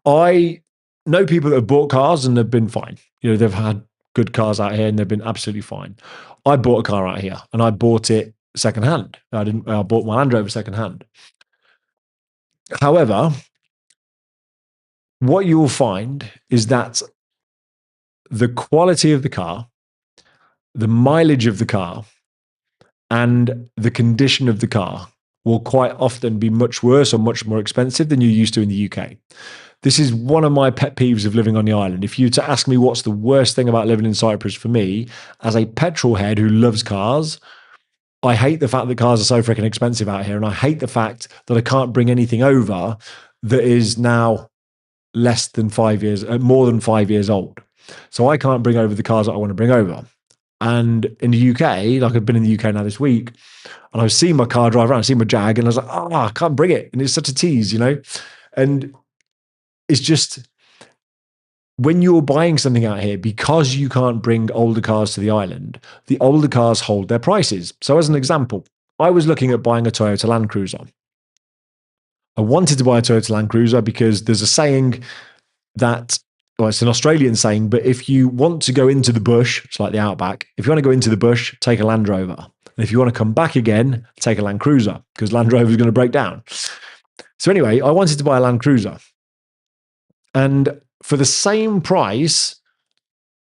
I know people that have bought cars and they've been fine. You know, they've had good cars out here and they've been absolutely fine. I bought a car out here and I bought it secondhand. I bought my Land Rover secondhand. However, what you will find is that the quality of the car, the mileage of the car, and the condition of the car will quite often be much worse or much more expensive than you're used to in the UK. This is one of my pet peeves of living on the island. If you were to ask me what's the worst thing about living in Cyprus for me, as a petrol head who loves cars, I hate the fact that cars are so freaking expensive out here. And I hate the fact that I can't bring anything over that is now less than 5 years, more than 5 years old. So I can't bring over the cars that I want to bring over. And in the UK, like I've been in the UK now this week, and I was seeing my car drive around, seeing my Jag, and I was like, I can't bring it. And it's such a tease, you know? And it's just, when you're buying something out here, because you can't bring older cars to the island, the older cars hold their prices. So as an example, I was looking at buying a Toyota Land Cruiser. I wanted to buy a Toyota Land Cruiser because there's a saying that, well, it's an Australian saying, but if you want to go into the bush, it's like the outback. If you want to go into the bush, take a Land Rover. And if you want to come back again, take a Land Cruiser because Land Rover is going to break down. So anyway, I wanted to buy a Land Cruiser. And for the same price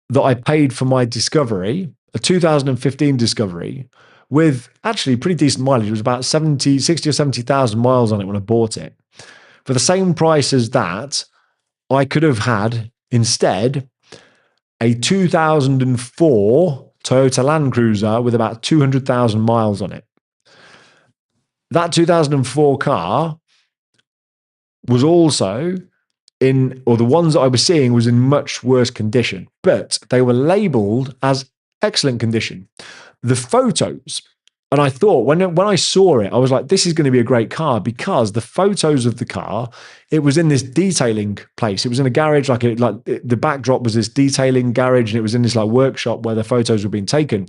that I paid for my Discovery, a 2015 Discovery, with actually pretty decent mileage, it was about 60 or 70,000 miles on it when I bought it. For the same price as that, I could have had instead a 2004 Toyota Land Cruiser with about 200,000 miles on it. That 2004 car was also or the ones that I was seeing was in much worse condition, but they were labeled as excellent condition. The photos, and I thought when I saw it, I was like, this is going to be a great car because the photos of the car, it was in this detailing place. It was in a garage, like the backdrop was this detailing garage, and it was in this like workshop where the photos were being taken.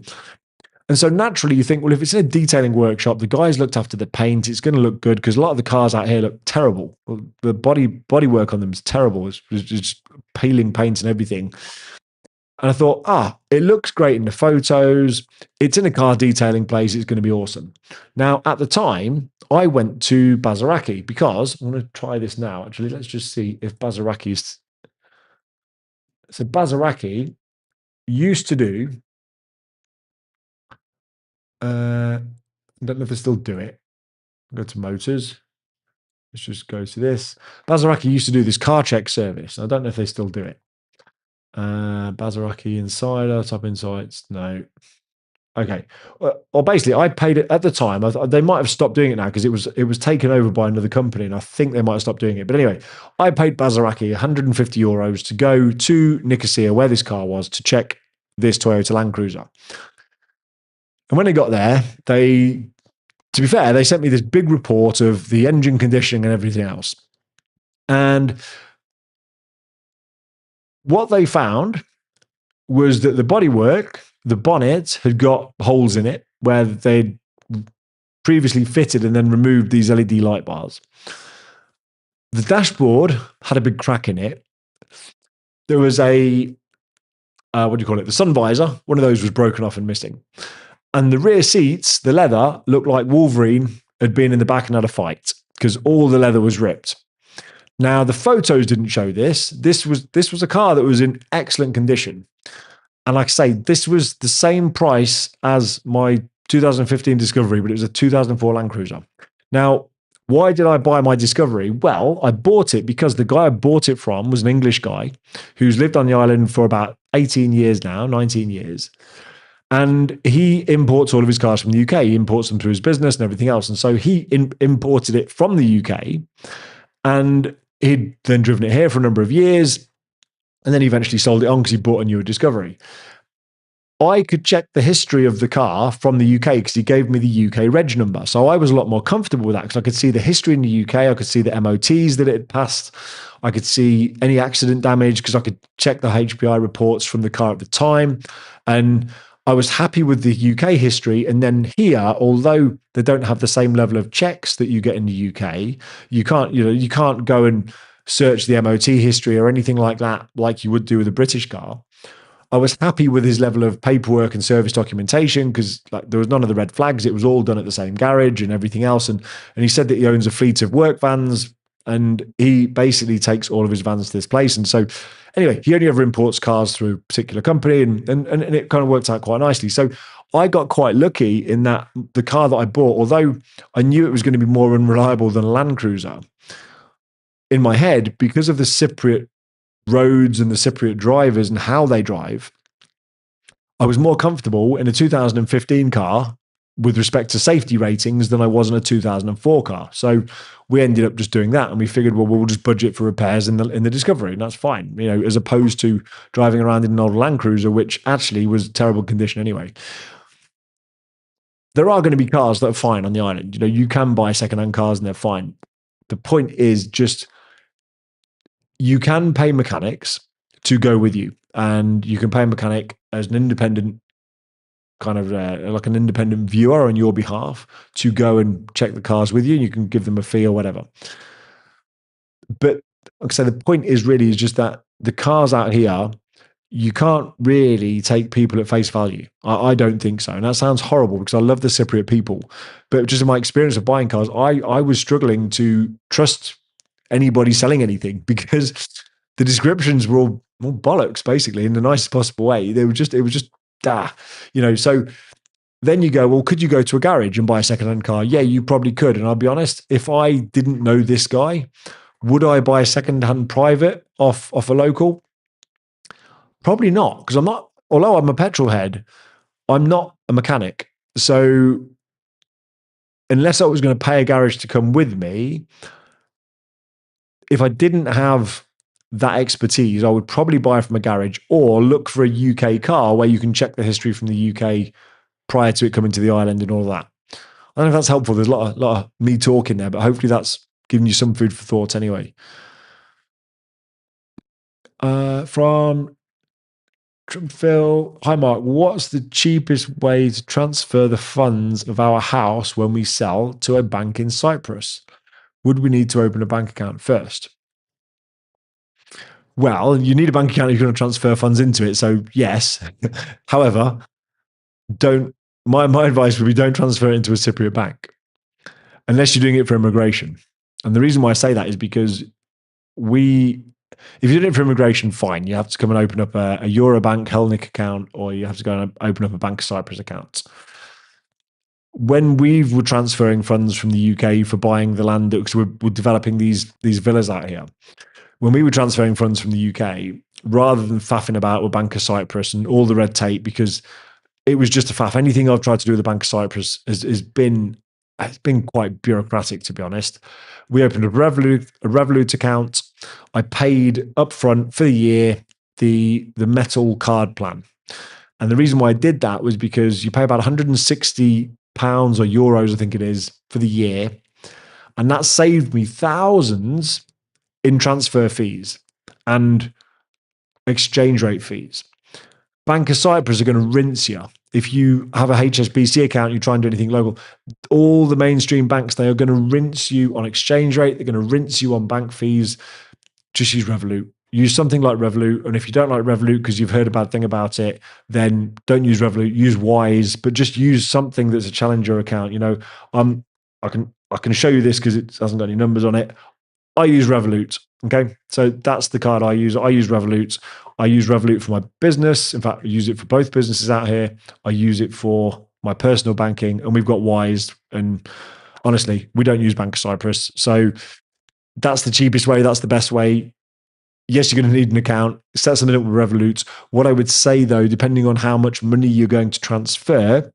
And so naturally you think, well, if it's in a detailing workshop, the guys looked after the paint, it's going to look good because a lot of the cars out here look terrible. The body work on them is terrible. It's just peeling paint and everything. And I thought, it looks great in the photos. It's in a car detailing place. It's going to be awesome. Now, at the time, I went to Bazaraki because I'm going to try this now. Actually, let's just see if Bazaraki is. So Bazaraki used to do. I don't know if they still do it. Go to motors. Let's just go to this. Bazaraki used to do this car check service. I don't know if they still do it. Bazaraki Insider, Top Insights. No. Okay. Well, basically, I paid it at the time. They might have stopped doing it now because it was taken over by another company, and I think they might have stopped doing it. But anyway, I paid Bazaraki €150 to go to Nicosia, where this car was, to check this Toyota Land Cruiser. And when I got there, to be fair, they sent me this big report of the engine conditioning and everything else. And what they found was that the bodywork, the bonnet had got holes in it where they'd previously fitted and then removed these LED light bars. The dashboard had a big crack in it. There was a, what do you call it? The sun visor. One of those was broken off and missing. And the rear seats, the leather, looked like Wolverine had been in the back and had a fight because all the leather was ripped. Now, the photos didn't show this. This was a car that was in excellent condition. And like I say, this was the same price as my 2015 Discovery, but it was a 2004 Land Cruiser. Now, why did I buy my Discovery? Well, I bought it because the guy I bought it from was an English guy who's lived on the island for about 18 years now, 19 years. And he imports all of his cars from the UK. He imports them through his business and everything else. And so he imported it from the UK, and he'd then driven it here for a number of years. And then he eventually sold it on because he bought a newer Discovery. I could check the history of the car from the UK because he gave me the UK reg number. So I was a lot more comfortable with that because I could see the history in the UK. I could see the MOTs that it had passed. I could see any accident damage because I could check the HPI reports from the car at the time. And I was happy with the UK history. And then here, although they don't have the same level of checks that you get in the UK, you can't go and search the MOT history or anything like that, like you would do with a British car. I was happy with his level of paperwork and service documentation because there was none of the red flags. It was all done at the same garage and everything else. And he said that he owns a fleet of work vans and he basically takes all of his vans to this place. And so anyway, he only ever imports cars through a particular company and it kind of worked out quite nicely. So I got quite lucky in that the car that I bought, although I knew it was going to be more unreliable than a Land Cruiser, in my head, because of the Cypriot roads and the Cypriot drivers and how they drive, I was more comfortable in a 2015 car with respect to safety ratings than I was in a 2004 car. So we ended up just doing that, and we figured, well, we'll just budget for repairs in the Discovery, and that's fine, as opposed to driving around in an old Land Cruiser, which actually was terrible condition anyway. There are going to be cars that are fine on the island. You can buy secondhand cars and they're fine. The point is just, you can pay mechanics to go with you, and you can pay a mechanic as an independent kind of like an independent viewer on your behalf to go and check the cars with you, and you can give them a fee or whatever. But like I say, the point is just that the cars out here, you can't really take people at face value. I don't think so. And that sounds horrible because I love the Cypriot people, but just in my experience of buying cars, I was struggling to trust anybody selling anything because the descriptions were all bollocks, basically, in the nicest possible way. It was just So then you go, well, could you go to a garage and buy a secondhand car? Yeah, you probably could. And I'll be honest, if I didn't know this guy, would I buy a secondhand private off a local? Probably not, because although I'm a petrol head, I'm not a mechanic. So unless I was going to pay a garage to come with me, if I didn't have that expertise, I would probably buy from a garage or look for a UK car where you can check the history from the UK prior to it coming to the island and all that. I don't know if that's helpful. There's a lot of me talking there, but hopefully that's giving you some food for thought anyway. From Phil, hi Mark, what's the cheapest way to transfer the funds of our house when we sell to a bank in Cyprus? Would we need to open a bank account first? Well, you need a bank account if you're going to transfer funds into it. So yes. However, my advice would be don't transfer it into a Cypriot bank unless you're doing it for immigration. And the reason why I say that is because if you're doing it for immigration, fine. You have to come and open up a Eurobank Hellenic account, or you have to go and open up a Bank of Cyprus account. When we were transferring funds from the UK for buying the land, because we're developing these villas out here, when we were transferring funds from the UK, rather than faffing about with Bank of Cyprus and all the red tape, because it was just a faff. Anything I've tried to do with the Bank of Cyprus has been quite bureaucratic, to be honest. We opened a Revolut account. I paid upfront for the year the metal card plan. And the reason why I did that was because you pay about £160 or euros, I think it is, for the year. And that saved me thousands in transfer fees and exchange rate fees. Bank of Cyprus are going to rinse you. If you have a HSBC account, you try and do anything local, all the mainstream banks, they are going to rinse you on exchange rate. They're going to rinse you on bank fees. Just use Revolut. Use something like Revolut. And if you don't like Revolut because you've heard a bad thing about it, then don't use Revolut. Use Wise, but just use something that's a challenger account. I can show you this because it hasn't got any numbers on it. I use Revolut. Okay. So that's the card I use. I use Revolut. I use Revolut for my business. In fact, I use it for both businesses out here. I use it for my personal banking, and we've got Wise. And honestly, we don't use Bank of Cyprus. So that's the cheapest way. That's the best way. Yes, you're going to need an account. Set something up with Revolut. What I would say though, depending on how much money you're going to transfer,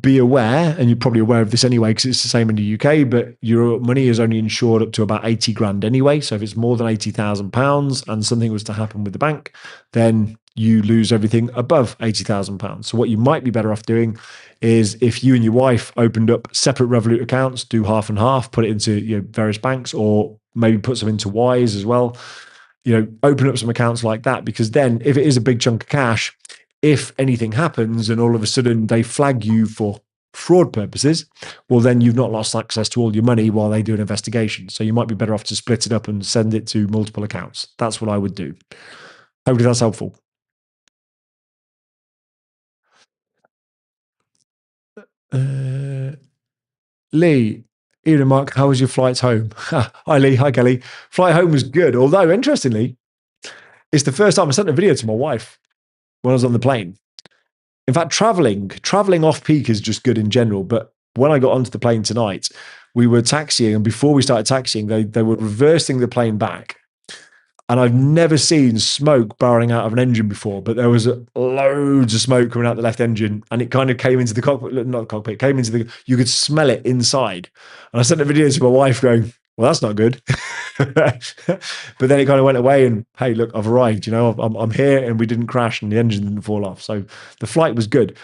be aware, and you're probably aware of this anyway because it's the same in the UK, but your money is only insured up to about 80 grand anyway. So if it's more than £80,000 and something was to happen with the bank, then you lose everything above £80,000. So what you might be better off doing is if you and your wife opened up separate Revolut accounts, do half and half, put it into various banks, or maybe put some into Wise as well. Open up some accounts like that, because then if it is a big chunk of cash, if anything happens and all of a sudden they flag you for fraud purposes, well, then you've not lost access to all your money while they do an investigation. So you might be better off to split it up and send it to multiple accounts. That's what I would do. Hopefully that's helpful. Lee, Ian and Mark, how was your flight home? Hi, Lee. Hi, Kelly. Flight home was good. Although, interestingly, it's the first time I sent a video to my wife when I was on the plane. In fact, traveling off peak is just good in general. But when I got onto the plane tonight, we were taxiing, and before we started taxiing, they were reversing the plane back. And I've never seen smoke barreling out of an engine before, but there was loads of smoke coming out the left engine, and it kind of came into the cockpit, not the cockpit, came into you could smell it inside. And I sent a video to my wife going, well, that's not good. But then it kind of went away, and hey, look, I've arrived, I'm here, and we didn't crash and the engine didn't fall off. So the flight was good.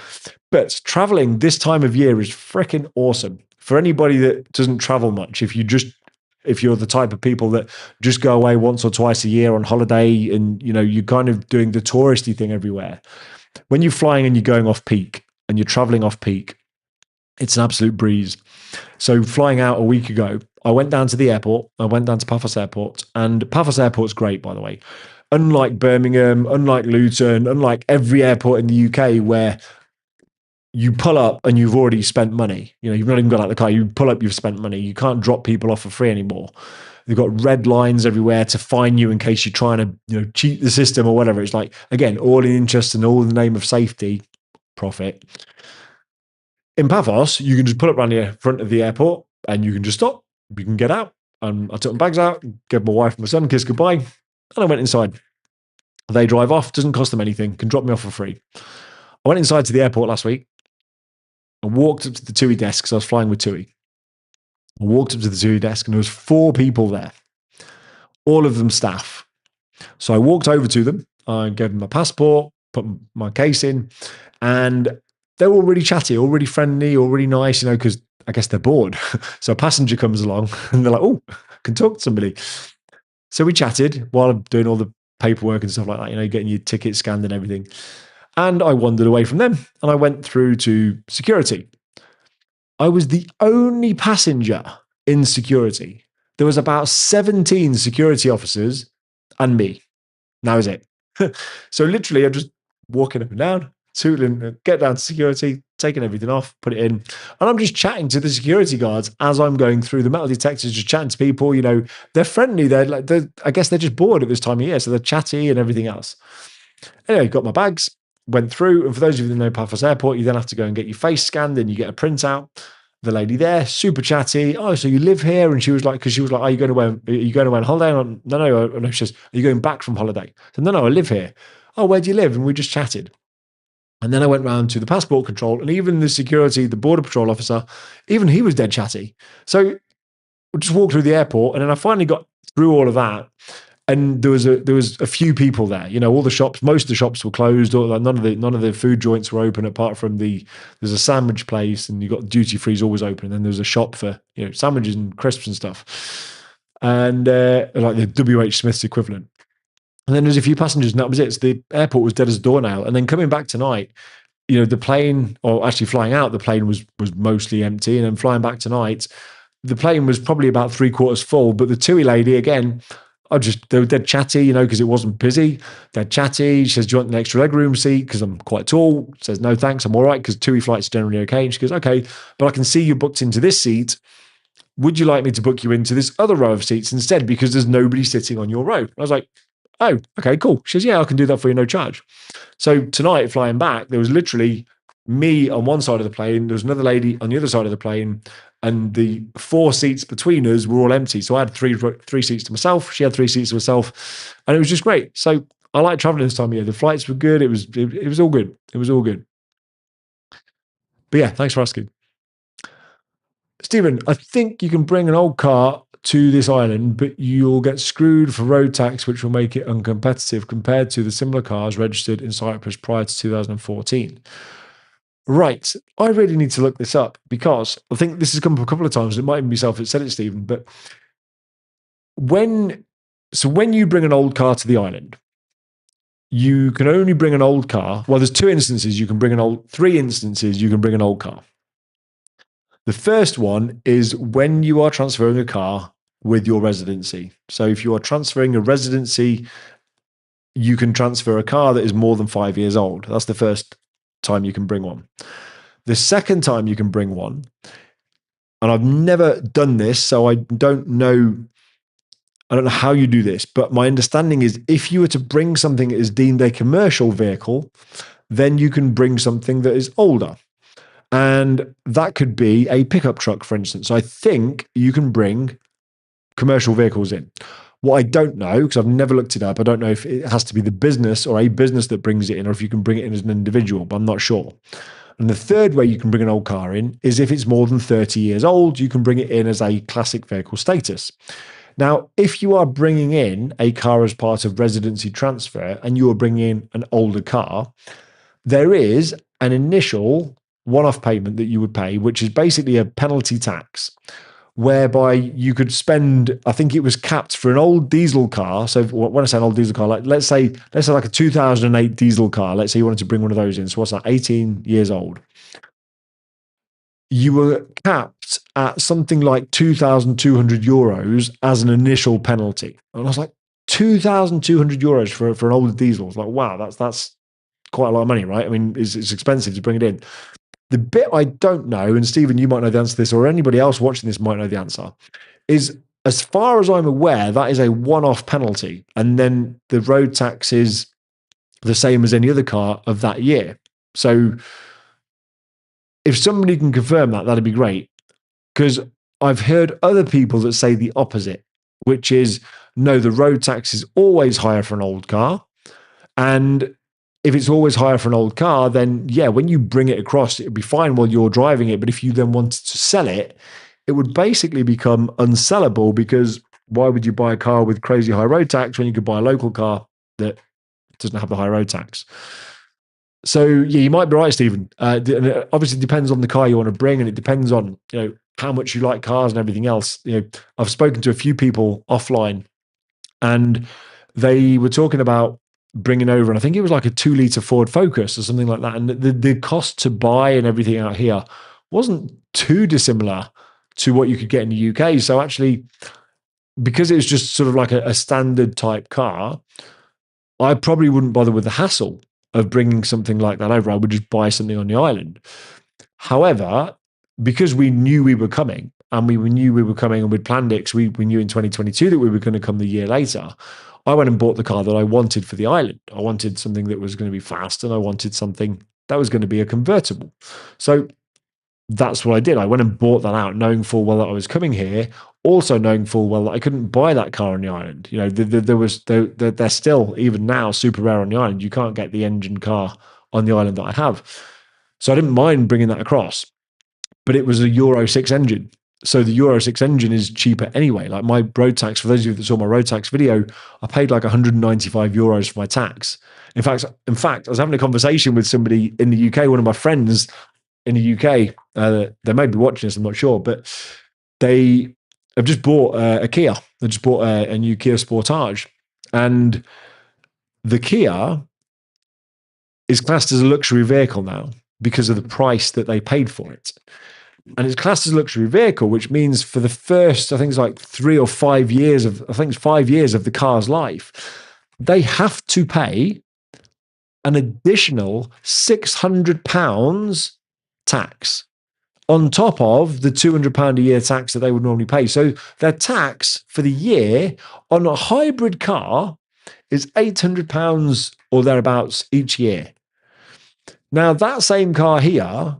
But traveling this time of year is freaking awesome. For anybody that doesn't travel much, if you're the type of people that just go away once or twice a year on holiday, and you're kind of doing the touristy thing everywhere, when you're flying and you're going off peak and you're traveling off peak, it's an absolute breeze. So flying out a week ago, I went down to the airport. I went down to Paphos Airport, and Paphos Airport's great, by the way. Unlike Birmingham, unlike Luton, unlike every airport in the UK where you pull up and you've already spent money. You've not even got out of the car. You pull up, you've spent money. You can't drop people off for free anymore. They've got red lines everywhere to fine you in case you're trying to, cheat the system or whatever. It's like, again, all in interest and all in the name of safety, profit. In Paphos, you can just pull up around the front of the airport and you can just stop. You can get out. And I took my bags out, gave my wife and my son a kiss goodbye, and I went inside. They drive off, doesn't cost them anything, can drop me off for free. I went inside to the airport last week. I walked up to the TUI desk because I was flying with TUI. I walked up to the TUI desk and there was 4 people there, all of them staff. So I walked over to them. I gave them my passport, put my case in, and they were all really chatty, all really friendly, all really nice, because I guess they're bored. So a passenger comes along and they're like, oh, I can talk to somebody. So we chatted while I'm doing all the paperwork and stuff like that, getting your ticket scanned and everything. And I wandered away from them and I went through to security. I was the only passenger in security. There was about 17 security officers and me. And that was it. So literally, I'm just walking up and down, tootling, get down to security, taking everything off, put it in. And I'm just chatting to the security guards as I'm going through the metal detectors, just chatting to people. They're friendly. I guess they're just bored at this time of year. So they're chatty and everything else. Anyway, got my bags, went through. And for those of you that know Paphos Airport, you then have to go and get your face scanned and you get a printout. The lady there, super chatty. Oh, so you live here? And she was like, are you going away on holiday? No. She says, are you going back from holiday? I said, no, I live here. Oh, where do you live? And we just chatted. And then I went round to the passport control, and even the security, the border patrol officer, even he was dead chatty. So we just walked through the airport, and then I finally got through all of that. And there was a few people there. All the shops, most of the shops were closed. Or none of the food joints were open apart from there's a sandwich place, and you got duty free's always open. And then there's a shop for sandwiches and crisps and stuff, and like the WH Smith's equivalent. And then there's a few passengers, and that was it. So the airport was dead as a doornail. And then coming back tonight, the plane, or actually flying out, the plane was mostly empty. And then flying back tonight, the plane was probably about 3/4 full. But the TUI lady, again, they were dead chatty, because it wasn't busy. They're chatty. She says, "Do you want an extra legroom seat? Because I'm quite tall." Says, "No, thanks. I'm all right." Because TUI flights are generally okay. And she goes, "Okay, but I can see you booked into this seat. Would you like me to book you into this other row of seats instead? Because there's nobody sitting on your row." I was like, "Oh, okay, cool." She says, "Yeah, I can do that for you, no charge." So tonight, flying back, there was literally me on one side of the plane. There was another lady on the other side of the plane, and the 4 seats between us were all empty. So I had three seats to myself. She had 3 seats to herself, and it was just great. So I like traveling this time of year. The flights were good. It was all good. It was all good. But yeah, thanks for asking. Stephen, I think you can bring an old car to this island, but you'll get screwed for road tax, which will make it uncompetitive compared to the similar cars registered in Cyprus prior to 2014. Right. I really need to look this up because I think this has come up a couple of times. It might even be myself that said it, Stephen. But when you bring an old car to the island, you can only bring an old car. Well, there's 3 instances you can bring an old car. The first one is when you are transferring a car with your residency. So if you are transferring a residency, you can transfer a car that is more than 5 years old. That's the first time you can bring one. The second time you can bring one, and I've never done this, so I don't know how you do this, but my understanding is if you were to bring something that is deemed a commercial vehicle, then you can bring something that is older. And that could be a pickup truck, for instance. I think you can bring commercial vehicles in. What I don't know, because I've never looked it up, I don't know if it has to be the business or a business that brings it in, or if you can bring it in as an individual, but I'm not sure. And the third way you can bring an old car in is if it's more than 30 years old, you can bring it in as a classic vehicle status. Now, if you are bringing in a car as part of residency transfer and you are bringing in an older car, there is an initial one-off payment that you would pay, which is basically a penalty tax, whereby you could spend, I think it was capped for an old diesel car. So when I say an old diesel car, like let's say like a 2008 diesel car, let's say you wanted to bring one of those in. So what's that, 18 years old? You were capped at something like 2,200 euros as an initial penalty. And I was like, 2,200 euros for an older diesel. I was like, wow, that's quite a lot of money, right? I mean, it's expensive to bring it in. The bit I don't know, and Stephen, you might know the answer to this, or anybody else watching this might know the answer, is as far as I'm aware, that is a one-off penalty. And then the road tax is the same as any other car of that year. So if somebody can confirm that, that'd be great. Because I've heard other people that say the opposite, which is, no, the road tax is always higher for an old car. And if it's always higher for an old car, then yeah, when you bring it across, it would be fine while you're driving it. But if you then wanted to sell it, it would basically become unsellable, because why would you buy a car with crazy high road tax when you could buy a local car that doesn't have the high road tax? So yeah, you might be right, Stephen. And it obviously depends on the car you want to bring, and it depends on how much you like cars and everything else. I've spoken to a few people offline, and they were talking about bringing over, and I think it was like a 2-litre Ford Focus or something like that. And the cost to buy and everything out here wasn't too dissimilar to what you could get in the UK. So actually, because it was just sort of like a standard type car, I probably wouldn't bother with the hassle of bringing something like that over. I would just buy something on the island. However, because we knew we were coming, and we knew we were coming, and we'd planned it, because we knew in 2022 that we were going to come the year later, I went and bought the car that I wanted for the island. I wanted something that was going to be fast, and I wanted something that was going to be a convertible. So that's what I did. I went and bought that out, knowing full well that I was coming here, also knowing full well that I couldn't buy that car on the island. They're still, even now, super rare on the island. You can't get the engine car on the island that I have. So I didn't mind bringing that across, but it was a Euro 6 engine. So the Euro 6 engine is cheaper anyway. Like my road tax, for those of you that saw my road tax video, I paid like 195 euros for my tax. In fact, I was having a conversation with somebody in the UK, one of my friends in the UK. They may be watching this, I'm not sure, but they have just bought a Kia. They just bought a new Kia Sportage. And The Kia is classed as a luxury vehicle now because of the price that they paid for it. And it's classed as a luxury vehicle, which means for the first, I think it's like 3 or 5 years of, I think it's 5 years of the car's life, they have to pay an additional £600 tax on top of the £200 a year tax that they would normally pay. So their tax for the year on a hybrid car is £800 or thereabouts each year. Now, that same car here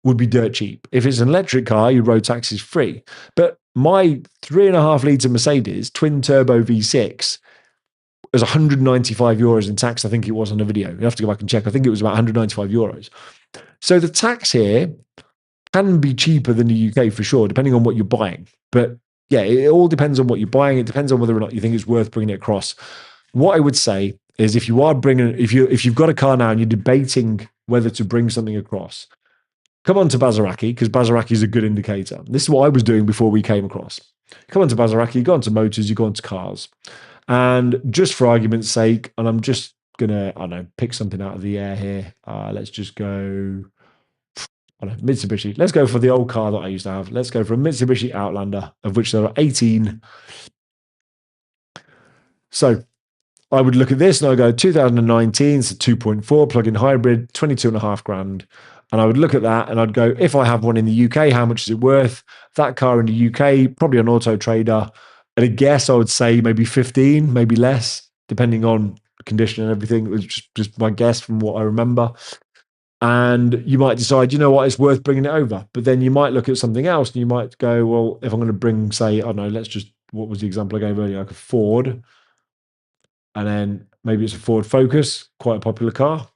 would be dirt cheap. If it's an electric car, your road tax is free. But my 3.5 litre Mercedes twin turbo V6 was €195 in tax. I think it was on the video. You have to go back and check. I think it was about €195. So the tax here can be cheaper than the UK for sure, depending on what you're buying. But yeah, it all depends on what you're buying. It depends on whether or not you think it's worth bringing it across. What I would say is, if you've got a car now and you're debating whether to bring something across, come on to Bazaraki, because Bazaraki is a good indicator. This is what I was doing before we came across. Come on to Bazaraki, you go on to motors, you go on to cars. And just for argument's sake, and I'm just going to, I don't know, pick something out of the air here. Let's just go, I don't know, Mitsubishi. Let's go for the old car that I used to have. Let's go for a Mitsubishi Outlander, of which there are 18. So I would look at this and I go 2019, so 2.4 plug-in hybrid, 22.5 grand. And I would look at that and I'd go, if I have one in the UK, how much is it worth? That car in the UK, probably on Auto Trader. At a guess, I would say maybe 15, maybe less, depending on condition and everything. It was just my guess from what I remember. And you might decide, you know what, it's worth bringing it over. But then you might look at something else and you might go, well, if I'm going to bring, say, I don't know, what was the example I gave earlier? Like a Ford. And then maybe it's a Ford Focus, quite a popular car.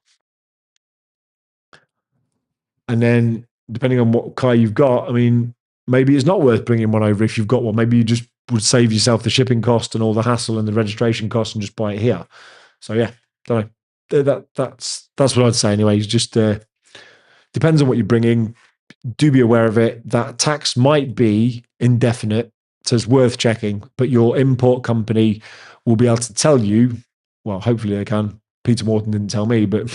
And then depending on what car you've got, I mean, maybe it's not worth bringing one over if you've got one. Maybe you just would save yourself the shipping cost and all the hassle and the registration cost and just buy it here. So yeah, don't know. That's what I'd say anyway. It's just depends on what you're bringing. Do be aware of it. That tax might be indefinite, so it's worth checking. But your import company will be able to tell you. Well, hopefully they can. Peter Morton didn't tell me, but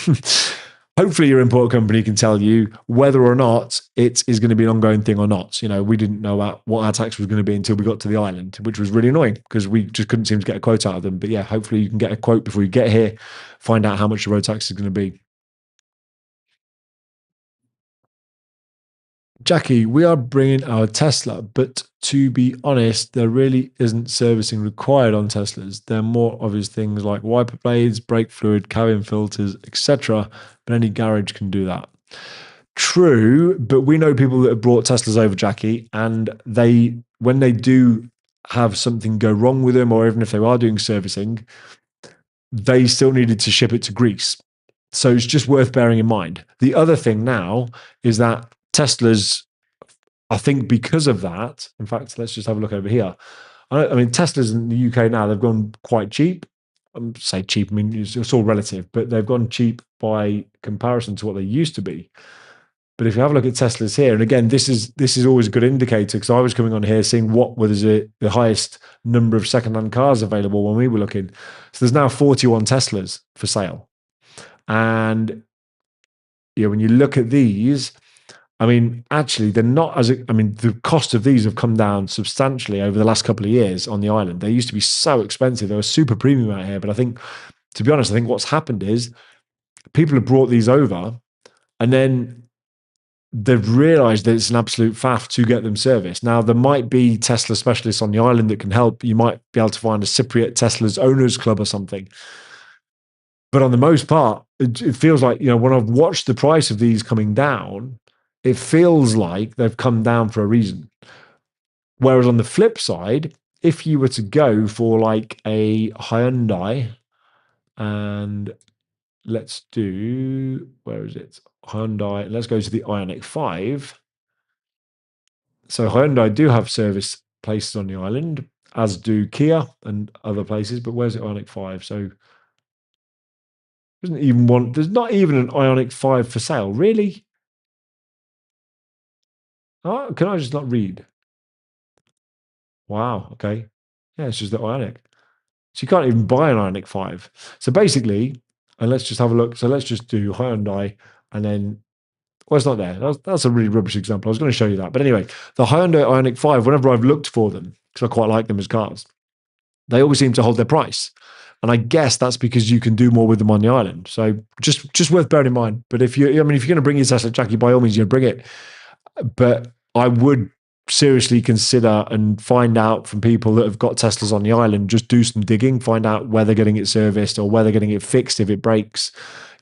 hopefully your import company can tell you whether or not it is going to be an ongoing thing or not. You know, we didn't know what our tax was going to be until we got to the island, which was really annoying because we just couldn't seem to get a quote out of them. But yeah, hopefully you can get a quote before you get here, find out how much your road tax is going to be. Jackie, we are bringing our Tesla, but to be honest, there really isn't servicing required on Teslas. There are more obvious things like wiper blades, brake fluid, cabin filters, etc. But any garage can do that. True, but we know people that have brought Teslas over, Jackie, and when they do have something go wrong with them, or even if they are doing servicing, they still needed to ship it to Greece. So it's just worth bearing in mind. The other thing now is that Teslas, I think because of that, in fact, let's just have a look over here. I mean, Teslas in the UK now, they've gone quite cheap. Say cheap, I mean, it's all relative, but they've gone cheap by comparison to what they used to be. But if you have a look at Teslas here, and again, this is always a good indicator because I was coming on here seeing what was the highest number of secondhand cars available when we were looking. So there's now 41 Teslas for sale. And yeah, when you look at these, I mean, actually, they're not the cost of these have come down substantially over the last couple of years on the island. They used to be so expensive. They were super premium out here. But I think, to be honest, I think what's happened is people have brought these over and then they've realized that it's an absolute faff to get them serviced. Now, there might be Tesla specialists on the island that can help. You might be able to find a Cypriot Tesla's owners club or something. But on the most part, it feels like, you know, when I've watched the price of these coming down, it feels like they've come down for a reason. Whereas on the flip side, if you were to go for like a Hyundai, and let's do, where is it? Hyundai, let's go to the Ioniq 5. So Hyundai do have service places on the island, as do Kia and other places, but where's the Ioniq 5? So there's not even an Ioniq 5 for sale, really? Oh, can I just not read? Wow, okay. Yeah, it's just the Ioniq. So you can't even buy an Ioniq 5. So basically, and let's just have a look. So let's just do Hyundai and then, well, it's not there. That's a really rubbish example. I was going to show you that. But anyway, the Hyundai Ioniq 5, whenever I've looked for them, because I quite like them as cars, they always seem to hold their price. And I guess that's because you can do more with them on the island. So just worth bearing in mind. But if you're going to bring your Tesla, Jackie, by all means, bring it. But I would seriously consider and find out from people that have got Teslas on the island, just do some digging, find out where they're getting it serviced or where they're getting it fixed if it breaks.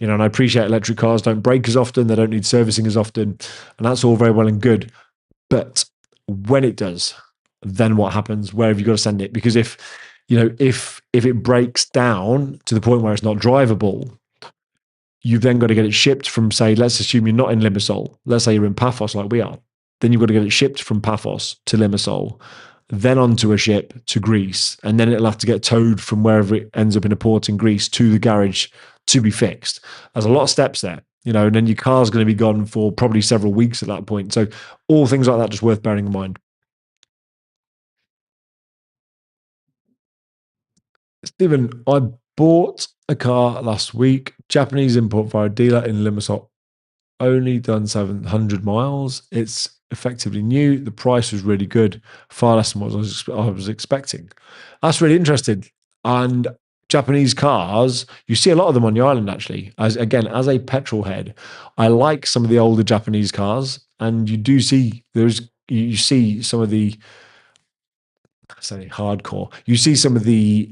And I appreciate electric cars don't break as often, they don't need servicing as often, and that's all very well and good. But when it does, then what happens? Where have you got to send it? Because if it breaks down to the point where it's not drivable, you've then got to get it shipped from, say, let's assume you're not in Limassol. Let's say you're in Paphos like we are. Then you've got to get it shipped from Paphos to Limassol, then onto a ship to Greece, and then it'll have to get towed from wherever it ends up in a port in Greece to the garage to be fixed. There's a lot of steps there, and then your car's going to be gone for probably several weeks at that point. So all things like that just worth bearing in mind. Stephen, I bought a car last week, Japanese import via a dealer in Limassol. Only done 700 miles. It's effectively new. The price was really good, far less than what I was expecting. That's really interesting. And Japanese cars, you see a lot of them on the island actually. As a petrol head, I like some of the older Japanese cars, and you see some of the, say, hardcore. You see some of the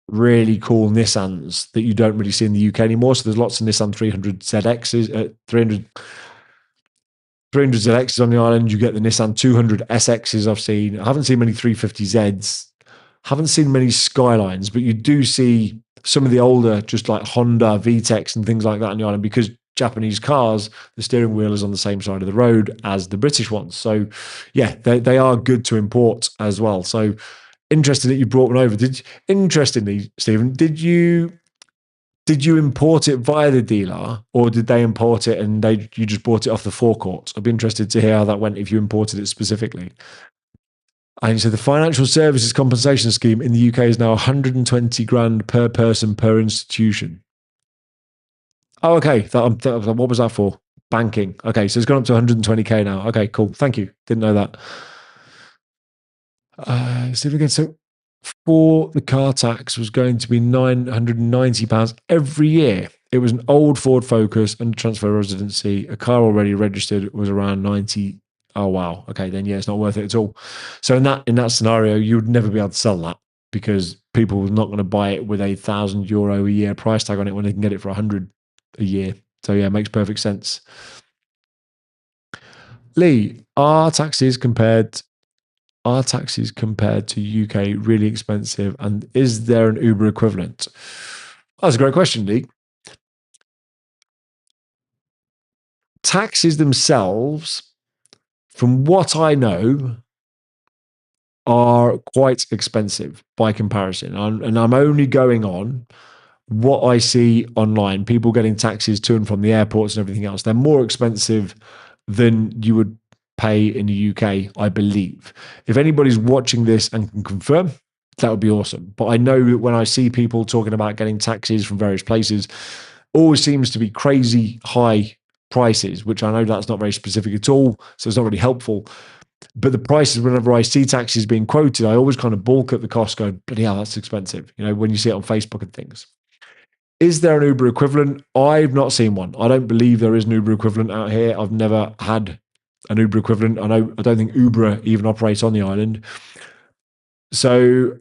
really cool Nissans that you don't really see in the UK anymore. So there's lots of Nissan 300 ZXs, 300 ZXs on the island. You get the Nissan 200 SXs I've seen. I haven't seen many 350Zs. Haven't seen many Skylines, but you do see some of the older, just like Honda VTECs and things like that on the island, because Japanese cars, the steering wheel is on the same side of the road as the British ones. So yeah, they are good to import as well. So interesting that you brought one over. Interestingly, Stephen, did you import it via the dealer, or did they import it and you just bought it off the forecourt? I'd be interested to hear how that went if you imported it specifically. And so the financial services compensation scheme in the UK is now 120 grand per person per institution. Oh, okay. What was that for? Banking. Okay, so it's gone up to 120k now. Okay, cool. Thank you. Didn't know that. So for the car tax was going to be £990 every year. It was an old Ford Focus and transfer residency. A car already registered was around 90. Oh wow. Okay, then yeah, it's not worth it at all. So in that scenario, you would never be able to sell that, because people are not going to buy it with €1,000 a year price tag on it when they can get it for 100 a year. So yeah, it makes perfect sense. Lee, are taxis compared to UK really expensive, and is there an Uber equivalent? That's a great question, Lee. Taxis themselves, from what I know, are quite expensive by comparison. And I'm only going on what I see online. People getting taxis to and from the airports and everything else. They're more expensive than you would pay in the UK, I believe. If anybody's watching this and can confirm, that would be awesome. But I know that when I see people talking about getting taxis from various places, always seems to be crazy high prices, which I know that's not very specific at all, so it's not really helpful. But the prices, whenever I see taxis being quoted, I always kind of balk at the cost, go, bloody hell, that's expensive, when you see it on Facebook and things. Is there an Uber equivalent? I've not seen one. I don't believe there is an Uber equivalent out here. I've never had an Uber equivalent. I don't think Uber even operates on the island. So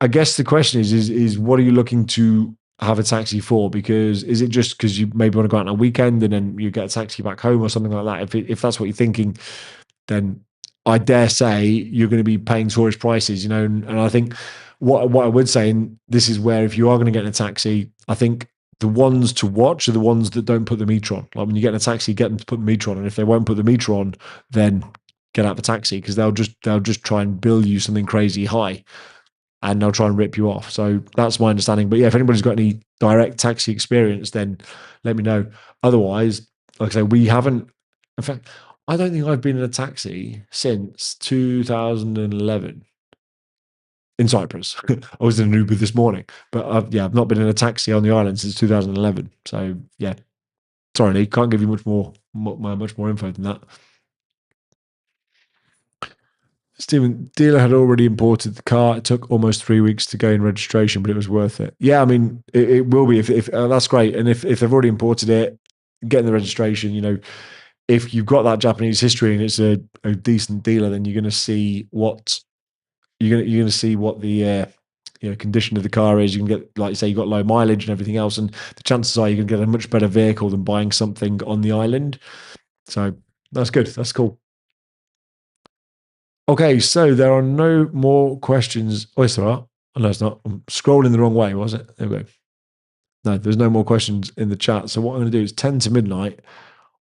I guess the question is what are you looking to have a taxi for? Because is it just because you maybe want to go out on a weekend and then you get a taxi back home or something like that? If that's what you're thinking, then I dare say you're going to be paying tourist prices, and I think what I would say, and this is where if you are going to get in a taxi, I think the ones to watch are the ones that don't put the meter on. Like when you get in a taxi, get them to put the meter on, and if they won't put the meter on, then get out the taxi, because they'll just try and bill you something crazy high, and they'll try and rip you off. So that's my understanding. But yeah, if anybody's got any direct taxi experience, then let me know. Otherwise, like I say, we haven't. In fact, I don't think I've been in a taxi since 2011. in Cyprus. I was in an Uber this morning, but I've not been in a taxi on the island since 2011. So yeah, sorry, Lee, can't give you much more info than that. Stephen, dealer had already imported the car. It took almost 3 weeks to gain registration, but it was worth it. Yeah, I mean, it will be if that's great. And if they've already imported it, getting the registration, if you've got that Japanese history and it's a decent dealer, then you're going to see what you're going to see what the condition of the car is. You can get, like you say, you've got low mileage and everything else, and the chances are you can get a much better vehicle than buying something on the island. So that's good. That's cool. Okay, so there are no more questions. Oh, yes, there are. Oh, no, it's not. I'm scrolling the wrong way, was it? There we go. No, there's no more questions in the chat. So what I'm going to do is 10 to midnight.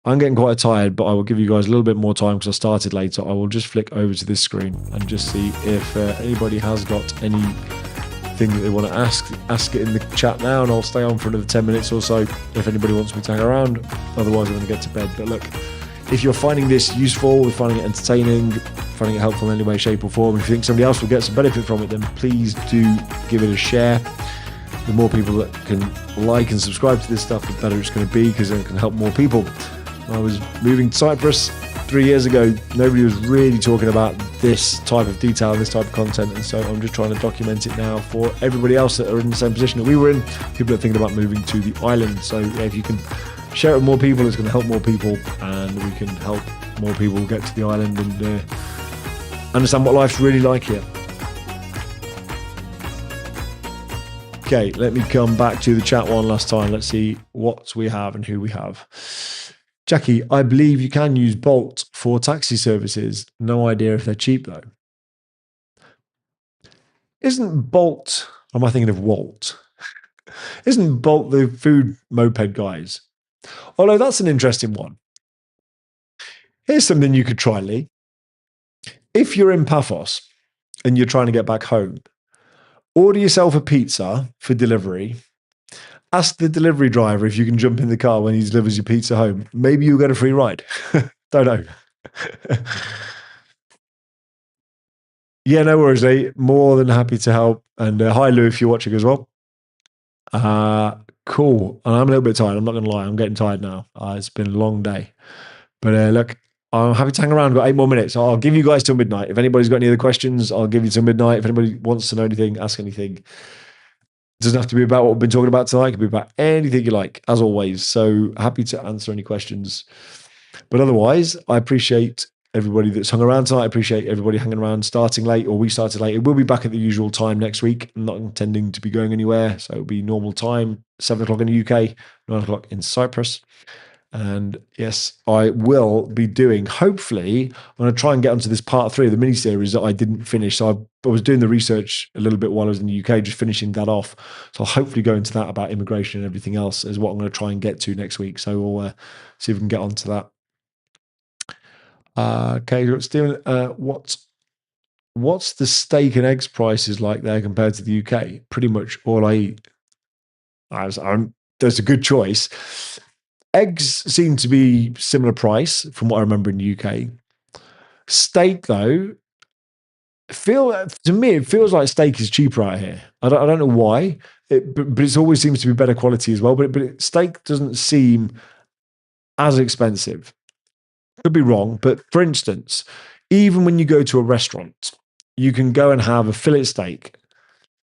I'm getting quite tired, but I will give you guys a little bit more time because I started later. I will just flick over to this screen and just see if anybody has got anything that they want to ask. Ask it in the chat now, and I'll stay on for another 10 minutes or so if anybody wants me to hang around. Otherwise, I'm going to get to bed. But look, if you're finding this useful, finding it entertaining, finding it helpful in any way, shape, or form, if you think somebody else will get some benefit from it, then please do give it a share. The more people that can like and subscribe to this stuff, the better it's going to be, because it can help more people. I was moving to Cyprus 3 years ago. Nobody was really talking about this type of detail, this type of content, and so I'm just trying to document it now for everybody else that are in the same position that we were in, people that are thinking about moving to the island. So yeah, if you can share it with more people, it's going to help more people, and we can help more people get to the island and understand what life's really like here. Okay, let me come back to the chat one last time. Let's see what we have and who we have. Jackie, I believe you can use Bolt for taxi services. No idea if they're cheap, though. Isn't Bolt, or am I thinking of Walt? Isn't Bolt the food moped guys? Although that's an interesting one. Here's something you could try, Lee. If you're in Paphos and you're trying to get back home, order yourself a pizza for delivery. Ask the delivery driver if you can jump in the car when he delivers your pizza home. Maybe you'll get a free ride. Don't know. Yeah, no worries, Lee. More than happy to help. And hi, Lou, if you're watching as well. Cool. And I'm a little bit tired. I'm not going to lie. I'm getting tired now. It's been a long day. But look, I'm happy to hang around. I've got 8 more minutes. I'll give you guys till midnight. If anybody's got any other questions, I'll give you till midnight. If anybody wants to know anything, ask anything. It doesn't have to be about what we've been talking about tonight. It can be about anything you like, as always. So happy to answer any questions. But otherwise, I appreciate everybody that's hung around tonight. I appreciate everybody hanging around, starting late, or we started late. We'll be back at the usual time next week. I'm not intending to be going anywhere. So it'll be normal time, 7 o'clock in the UK, 9 o'clock in Cyprus. And yes, I will be doing, hopefully, I'm going to try and get onto this part 3 of the mini-series that I didn't finish. So I was doing the research a little bit while I was in the UK, just finishing that off. So I'll hopefully go into that about immigration and everything else is what I'm going to try and get to next week. So we'll see if we can get onto that. Okay, Stephen, what's the steak and eggs prices like there compared to the UK? Pretty much all I eat. There's a good choice. Eggs seem to be similar price from what I remember in the UK. Steak, though, to me, it feels like steak is cheaper out here. I don't know why, but it always seems to be better quality as well. But steak doesn't seem as expensive. Could be wrong, but for instance, even when you go to a restaurant, you can go and have a fillet steak,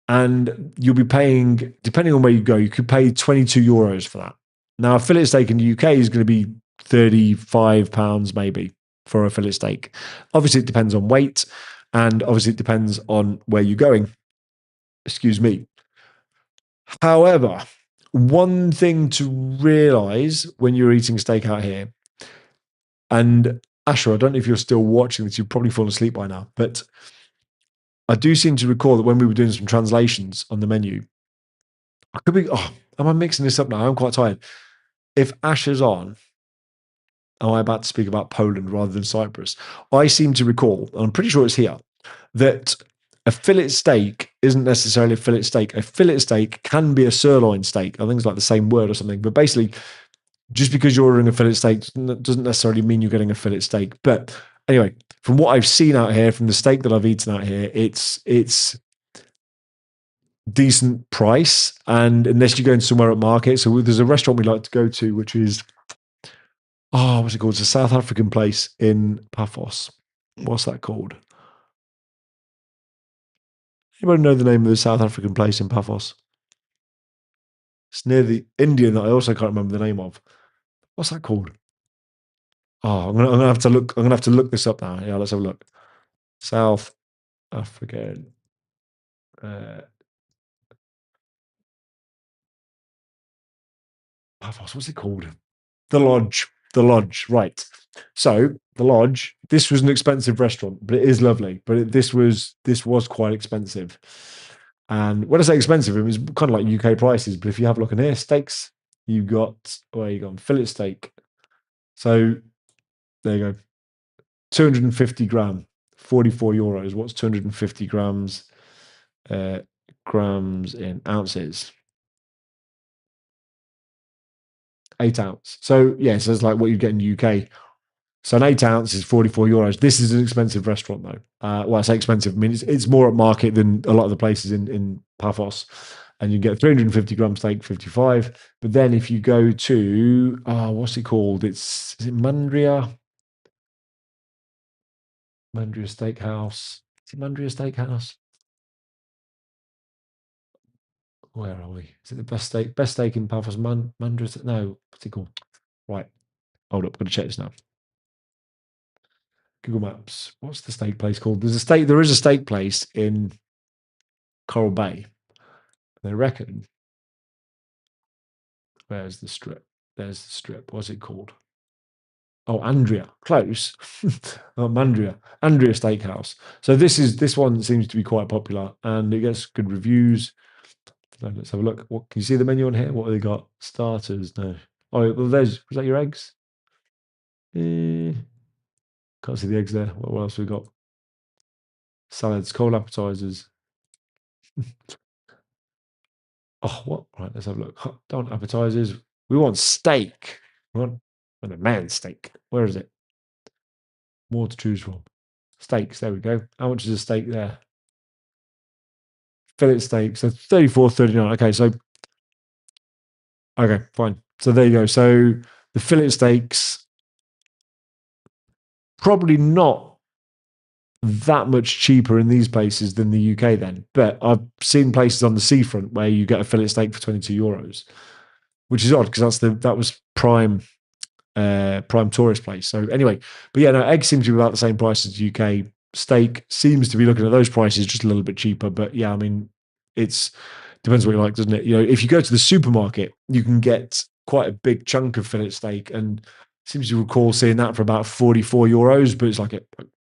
and you'll be paying, depending on where you go, you could pay 22 euros for that. Now, a fillet steak in the UK is going to be £35 maybe for a fillet steak. Obviously, it depends on weight, and obviously, it depends on where you're going. Excuse me. However, one thing to realize when you're eating steak out here, and Asher, I don't know if you're still watching this, you've probably fallen asleep by now, but I do seem to recall that when we were doing some translations on the menu, I could be, am I mixing this up now? I'm quite tired. If Asher's on, am I about to speak about Poland rather than Cyprus? I seem to recall, and I'm pretty sure it's here, that a fillet steak isn't necessarily a fillet steak. A fillet steak can be a sirloin steak. I think it's like the same word or something. But basically, just because you're ordering a fillet steak doesn't necessarily mean you're getting a fillet steak. But anyway, from what I've seen out here, from the steak that I've eaten out here, it's decent price, and unless you're going somewhere at market. So there's a restaurant we like to go to, which is what's it called? It's a South African place in Paphos. What's that called? Anybody know the name of the South African place in Paphos? It's near the Indian that I also can't remember the name of. What's that called? I'm gonna have to look. I'm gonna have to look this up now. Yeah, let's have a look. South African. Paphos. What's it called? The Lodge. The Lodge. Right. So the Lodge. This was an expensive restaurant, but it is lovely. But this was quite expensive. And when I say expensive, it was kind of like UK prices. But if you have a look in here, steaks, you got where you got fillet steak. So there you go. 250 gram, 44 euros. What's 250 grams? Grams in ounces. 8 ounce. So yeah, so it's like what you get in the UK. So an 8 ounce is 44 euros. This is an expensive restaurant though. Well, I say expensive. I mean, it's more at market than a lot of the places in Paphos. And you get 350 gram steak, 55. But then if you go to, what's it called? Is it Mandria? Mandria Steakhouse. Is it Mandria Steakhouse? Where are we? Is it the best steak? Best steak in Paphos? Mandria? No, what's it called? Right. Hold up. I'm going to check this now. Google Maps. What's the steak place called? There is a steak place in Coral Bay. They reckon. Where's the strip? There's the strip. What's it called? Oh, Andrea. Close. Oh, Mandria. Andrea Steakhouse. So this one seems to be quite popular and it gets good reviews. So let's have a look. What can you see the menu on here? What have they got? Starters. No. Oh, well, was that your eggs? Can't see the eggs there. What else have we got? Salads, cold appetizers. Oh, what? Right, let's have a look. Don't want appetizers. We want steak. We want a man steak. Where is it? More to choose from. Steaks. There we go. How much is a steak there? Fillet steak. So 34.39. Okay, fine. So there you go. So the fillet steaks, probably not that much cheaper in these places than the UK then. But I've seen places on the seafront where you get a fillet steak for 22 euros, which is odd because that was prime tourist place. So anyway, but yeah, no, eggs seem to be about the same price as UK. Steak seems to be looking at those prices just a little bit cheaper. But yeah, I mean, it's depends what you like, doesn't it? You know, if you go to the supermarket, you can get quite a big chunk of fillet steak, and seems to recall seeing that for about 44 euros, but it's like a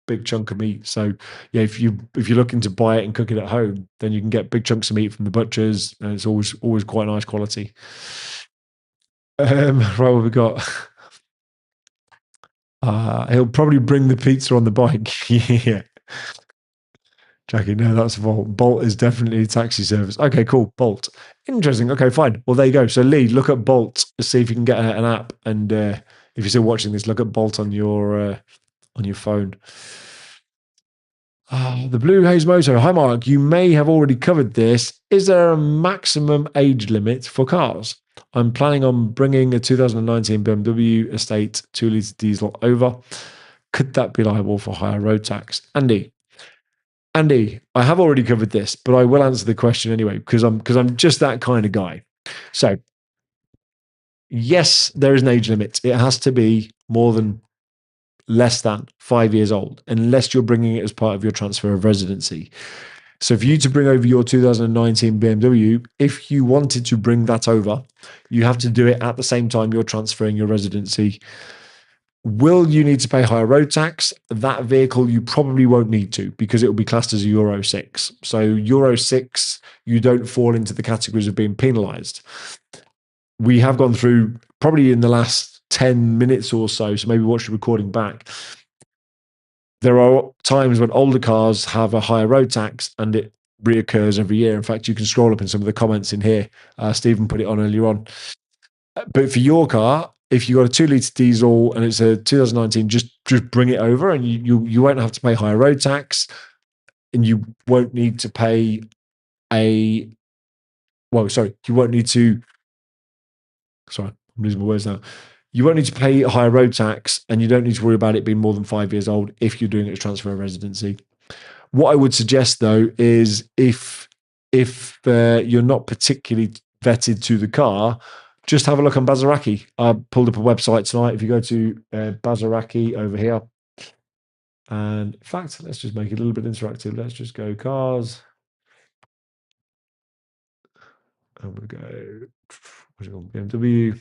big chunk of meat. So yeah, if you're looking to buy it and cook it at home, then you can get big chunks of meat from the butchers, and it's always quite nice quality. Right, what we got? He'll probably bring the pizza on the bike. Yeah. Jackie, no, that's Bolt. Bolt is definitely a taxi service. Okay, cool. Bolt. Interesting. Okay, fine. Well, there you go. So, Lee, look at Bolt. See if you can get an app. And if you're still watching this, look at Bolt on your phone. The Blue Haze Moto. Hi, Mark. You may have already covered this. Is there a maximum age limit for cars? I'm planning on bringing a 2019 BMW Estate 2-litre diesel over. Could that be liable for higher road tax? Andy, I have already covered this, but I will answer the question anyway because I'm just that kind of guy. So, yes, there is an age limit. It has to be less than 5 years old, unless you're bringing it as part of your transfer of residency. So for you to bring over your 2019 BMW, if you wanted to bring that over, you have to do it at the same time you're transferring your residency. Will you need to pay higher road tax? That vehicle, you probably won't need to because it will be classed as a Euro 6. So Euro 6, you don't fall into the categories of being penalised. We have gone through probably in the last 10 minutes or so maybe watch the recording back. There are times when older cars have a higher road tax and it reoccurs every year. In fact, you can scroll up in some of the comments in here. Stephen put it on earlier on. But for your car, if you've got a 2-litre diesel and it's a 2019, just bring it over and you won't have to pay higher road tax and you won't need to pay a well, sorry, you won't need to, sorry, I'm losing my words now. You won't need to pay a higher road tax, and you don't need to worry about it being more than 5 years old if you're doing it as transfer of residency. What I would suggest though is if you're not particularly vetted to the car, just have a look on Bazaraki. I pulled up a website tonight. If you go to Bazaraki over here, and in fact, let's just make it a little bit interactive. Let's just go cars. And we go, what's it called? BMW.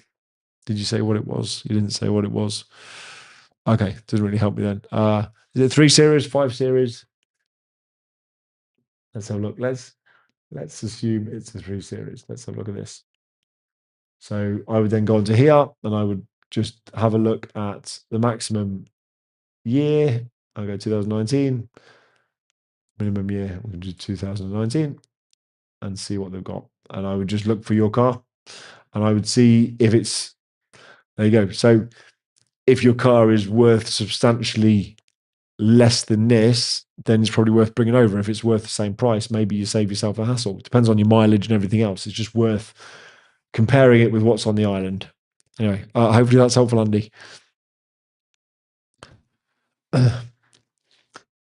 Did you say what it was? You didn't say what it was. Okay, doesn't really help me then. Is it 3 Series, 5 Series? Let's have a look. Let's assume it's a 3 Series. Let's have a look at this. So I would then go into here and I would just have a look at the maximum year. I'll go 2019, minimum year, I'm going to do 2019 and see what they've got. And I would just look for your car and I would see if it's, there you go. So if your car is worth substantially less than this, then it's probably worth bringing over. If it's worth the same price, maybe you save yourself a hassle. It depends on your mileage and everything else. It's just worth comparing it with what's on the island. Anyway, hopefully that's helpful, Andy.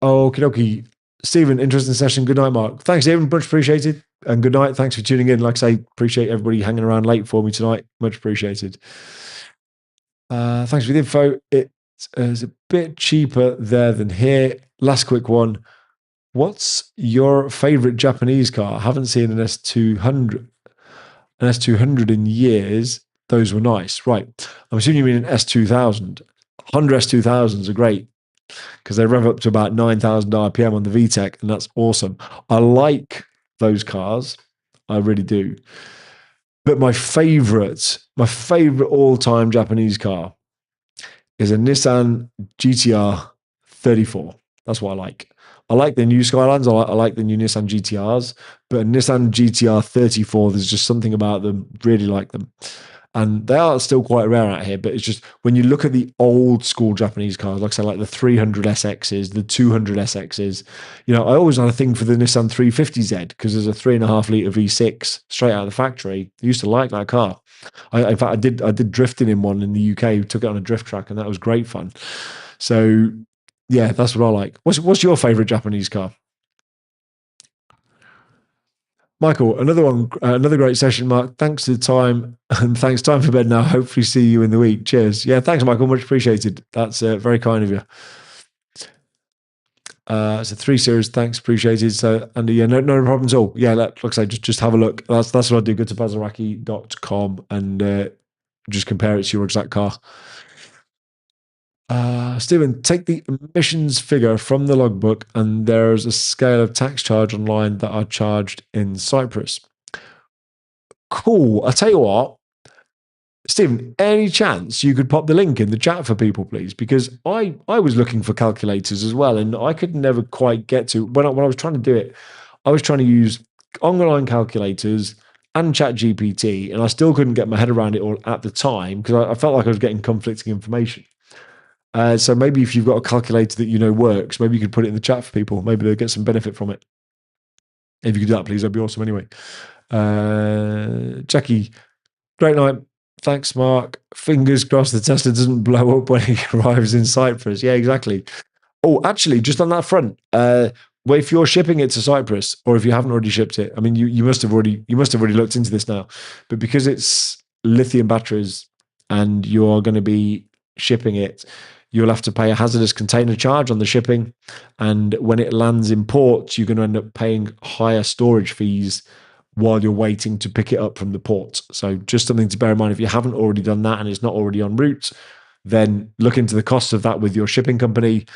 Okie dokie. Stephen, interesting session. Good night, Mark. Thanks, Stephen. Much appreciated. And good night. Thanks for tuning in. Like I say, appreciate everybody hanging around late for me tonight. Much appreciated. Thanks for the info. It's a bit cheaper there than here. Last quick one. What's your favorite Japanese car? I haven't seen an S200 in years. Those were nice. Right. I'm assuming you mean an S2000. Honda S2000s are great because they rev up to about 9,000 RPM on the VTEC, and that's awesome. I like those cars. I really do. But my favorite all-time Japanese car is a Nissan GTR 34. That's what I like. I like the new Skylines. I like the new Nissan GTRs, but a Nissan GTR 34, there's just something about them. Really like them. And they are still quite rare out here, but it's just when you look at the old school Japanese cars, like I say, like the 300 SXs, the 200 SXs, I always had a thing for the Nissan 350Z because there's a 3.5 litre V6 straight out of the factory. I used to like that car. In fact, I did drifting in one in the UK. Took it on a drift track, and that was great fun. So, yeah, that's what I like. What's your favourite Japanese car? Michael, another great session, Mark. Thanks for the time, and thanks. Time for bed now. Hopefully, see you in the week. Cheers. Yeah, thanks, Michael. Much appreciated. That's very kind of you. It's a 3 Series. Thanks, appreciated. So, Andy, yeah, no problem at all. Yeah, like I say, just have a look. That's what I do. Go to bazaraki.com and just compare it to your exact car. Stephen, take the emissions figure from the logbook, and there's a scale of tax charge online that are charged in Cyprus. Cool. I tell you what, Stephen, any chance you could pop the link in the chat for people, please? Because I was looking for calculators as well, and I could never quite get to when I was trying to do it. I was trying to use online calculators and Chat GPT, and I still couldn't get my head around it all at the time because I felt like I was getting conflicting information. So maybe if you've got a calculator that works, maybe you could put it in the chat for people. Maybe they'll get some benefit from it. If you could do that, please, that'd be awesome. Anyway, Jackie, great night. Thanks, Mark. Fingers crossed the Tesla doesn't blow up when it arrives in Cyprus. Yeah, exactly. Oh, actually, just on that front, well, if you're shipping it to Cyprus, or if you haven't already shipped it, I mean, you must have already looked into this now, but because it's lithium batteries and you're going to be shipping it, you'll have to pay a hazardous container charge on the shipping, and when it lands in port, you're going to end up paying higher storage fees while you're waiting to pick it up from the port. So just something to bear in mind. If you haven't already done that and it's not already en route, then look into the cost of that with your shipping company.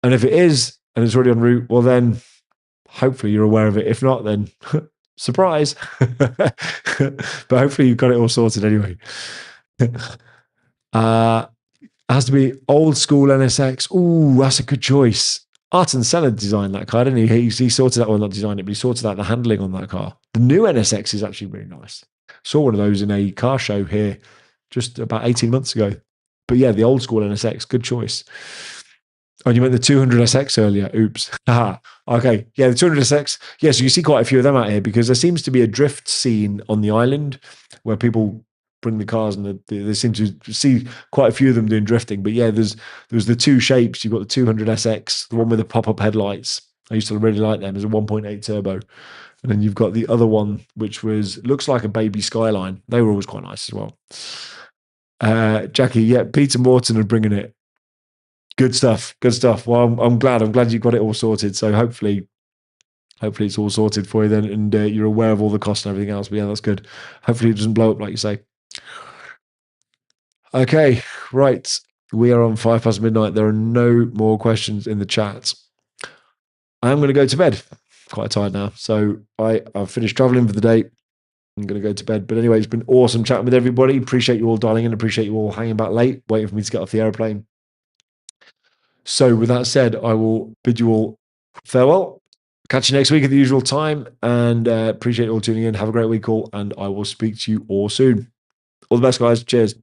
And if it is, and it's already en route, well then, hopefully you're aware of it. If not, then surprise. But hopefully you've got it all sorted anyway. It has to be old school NSX. Ooh, that's a good choice. Arten Senna designed that car, didn't he? He sorted out, well, not designed it, but he sorted out the handling on that car. The new NSX is actually really nice. Saw one of those in a car show here just about 18 months ago. But yeah, the old school NSX, good choice. Oh, you meant the 200SX earlier. Oops. Haha. Okay. Yeah, the 200SX. Yeah, so you see quite a few of them out here because there seems to be a drift scene on the island where people bring the cars and they seem to see quite a few of them doing drifting. But yeah, there's the two shapes. You've got the 200SX, the one with the pop-up headlights. I used to really like them. It's a 1.8 turbo. And then you've got the other one, which looks like a baby Skyline. They were always quite nice as well. Jackie, yeah, Peter Morton are bringing it. Good stuff. Good stuff. Well, I'm glad. I'm glad you got it all sorted. So hopefully it's all sorted for you then, and you're aware of all the costs and everything else. But yeah, that's good. Hopefully it doesn't blow up like you say. Okay, right. We are on 5 past midnight. There are no more questions in the chat. I'm going to go to bed. Quite tired now. So I've finished traveling for the day. I'm going to go to bed. But anyway, it's been awesome chatting with everybody. Appreciate you all dialing in. Appreciate you all hanging back late, waiting for me to get off the airplane. So with that said, I will bid you all farewell. Catch you next week at the usual time, and appreciate you all tuning in. Have a great week all, and I will speak to you all soon. All the best, guys. Cheers.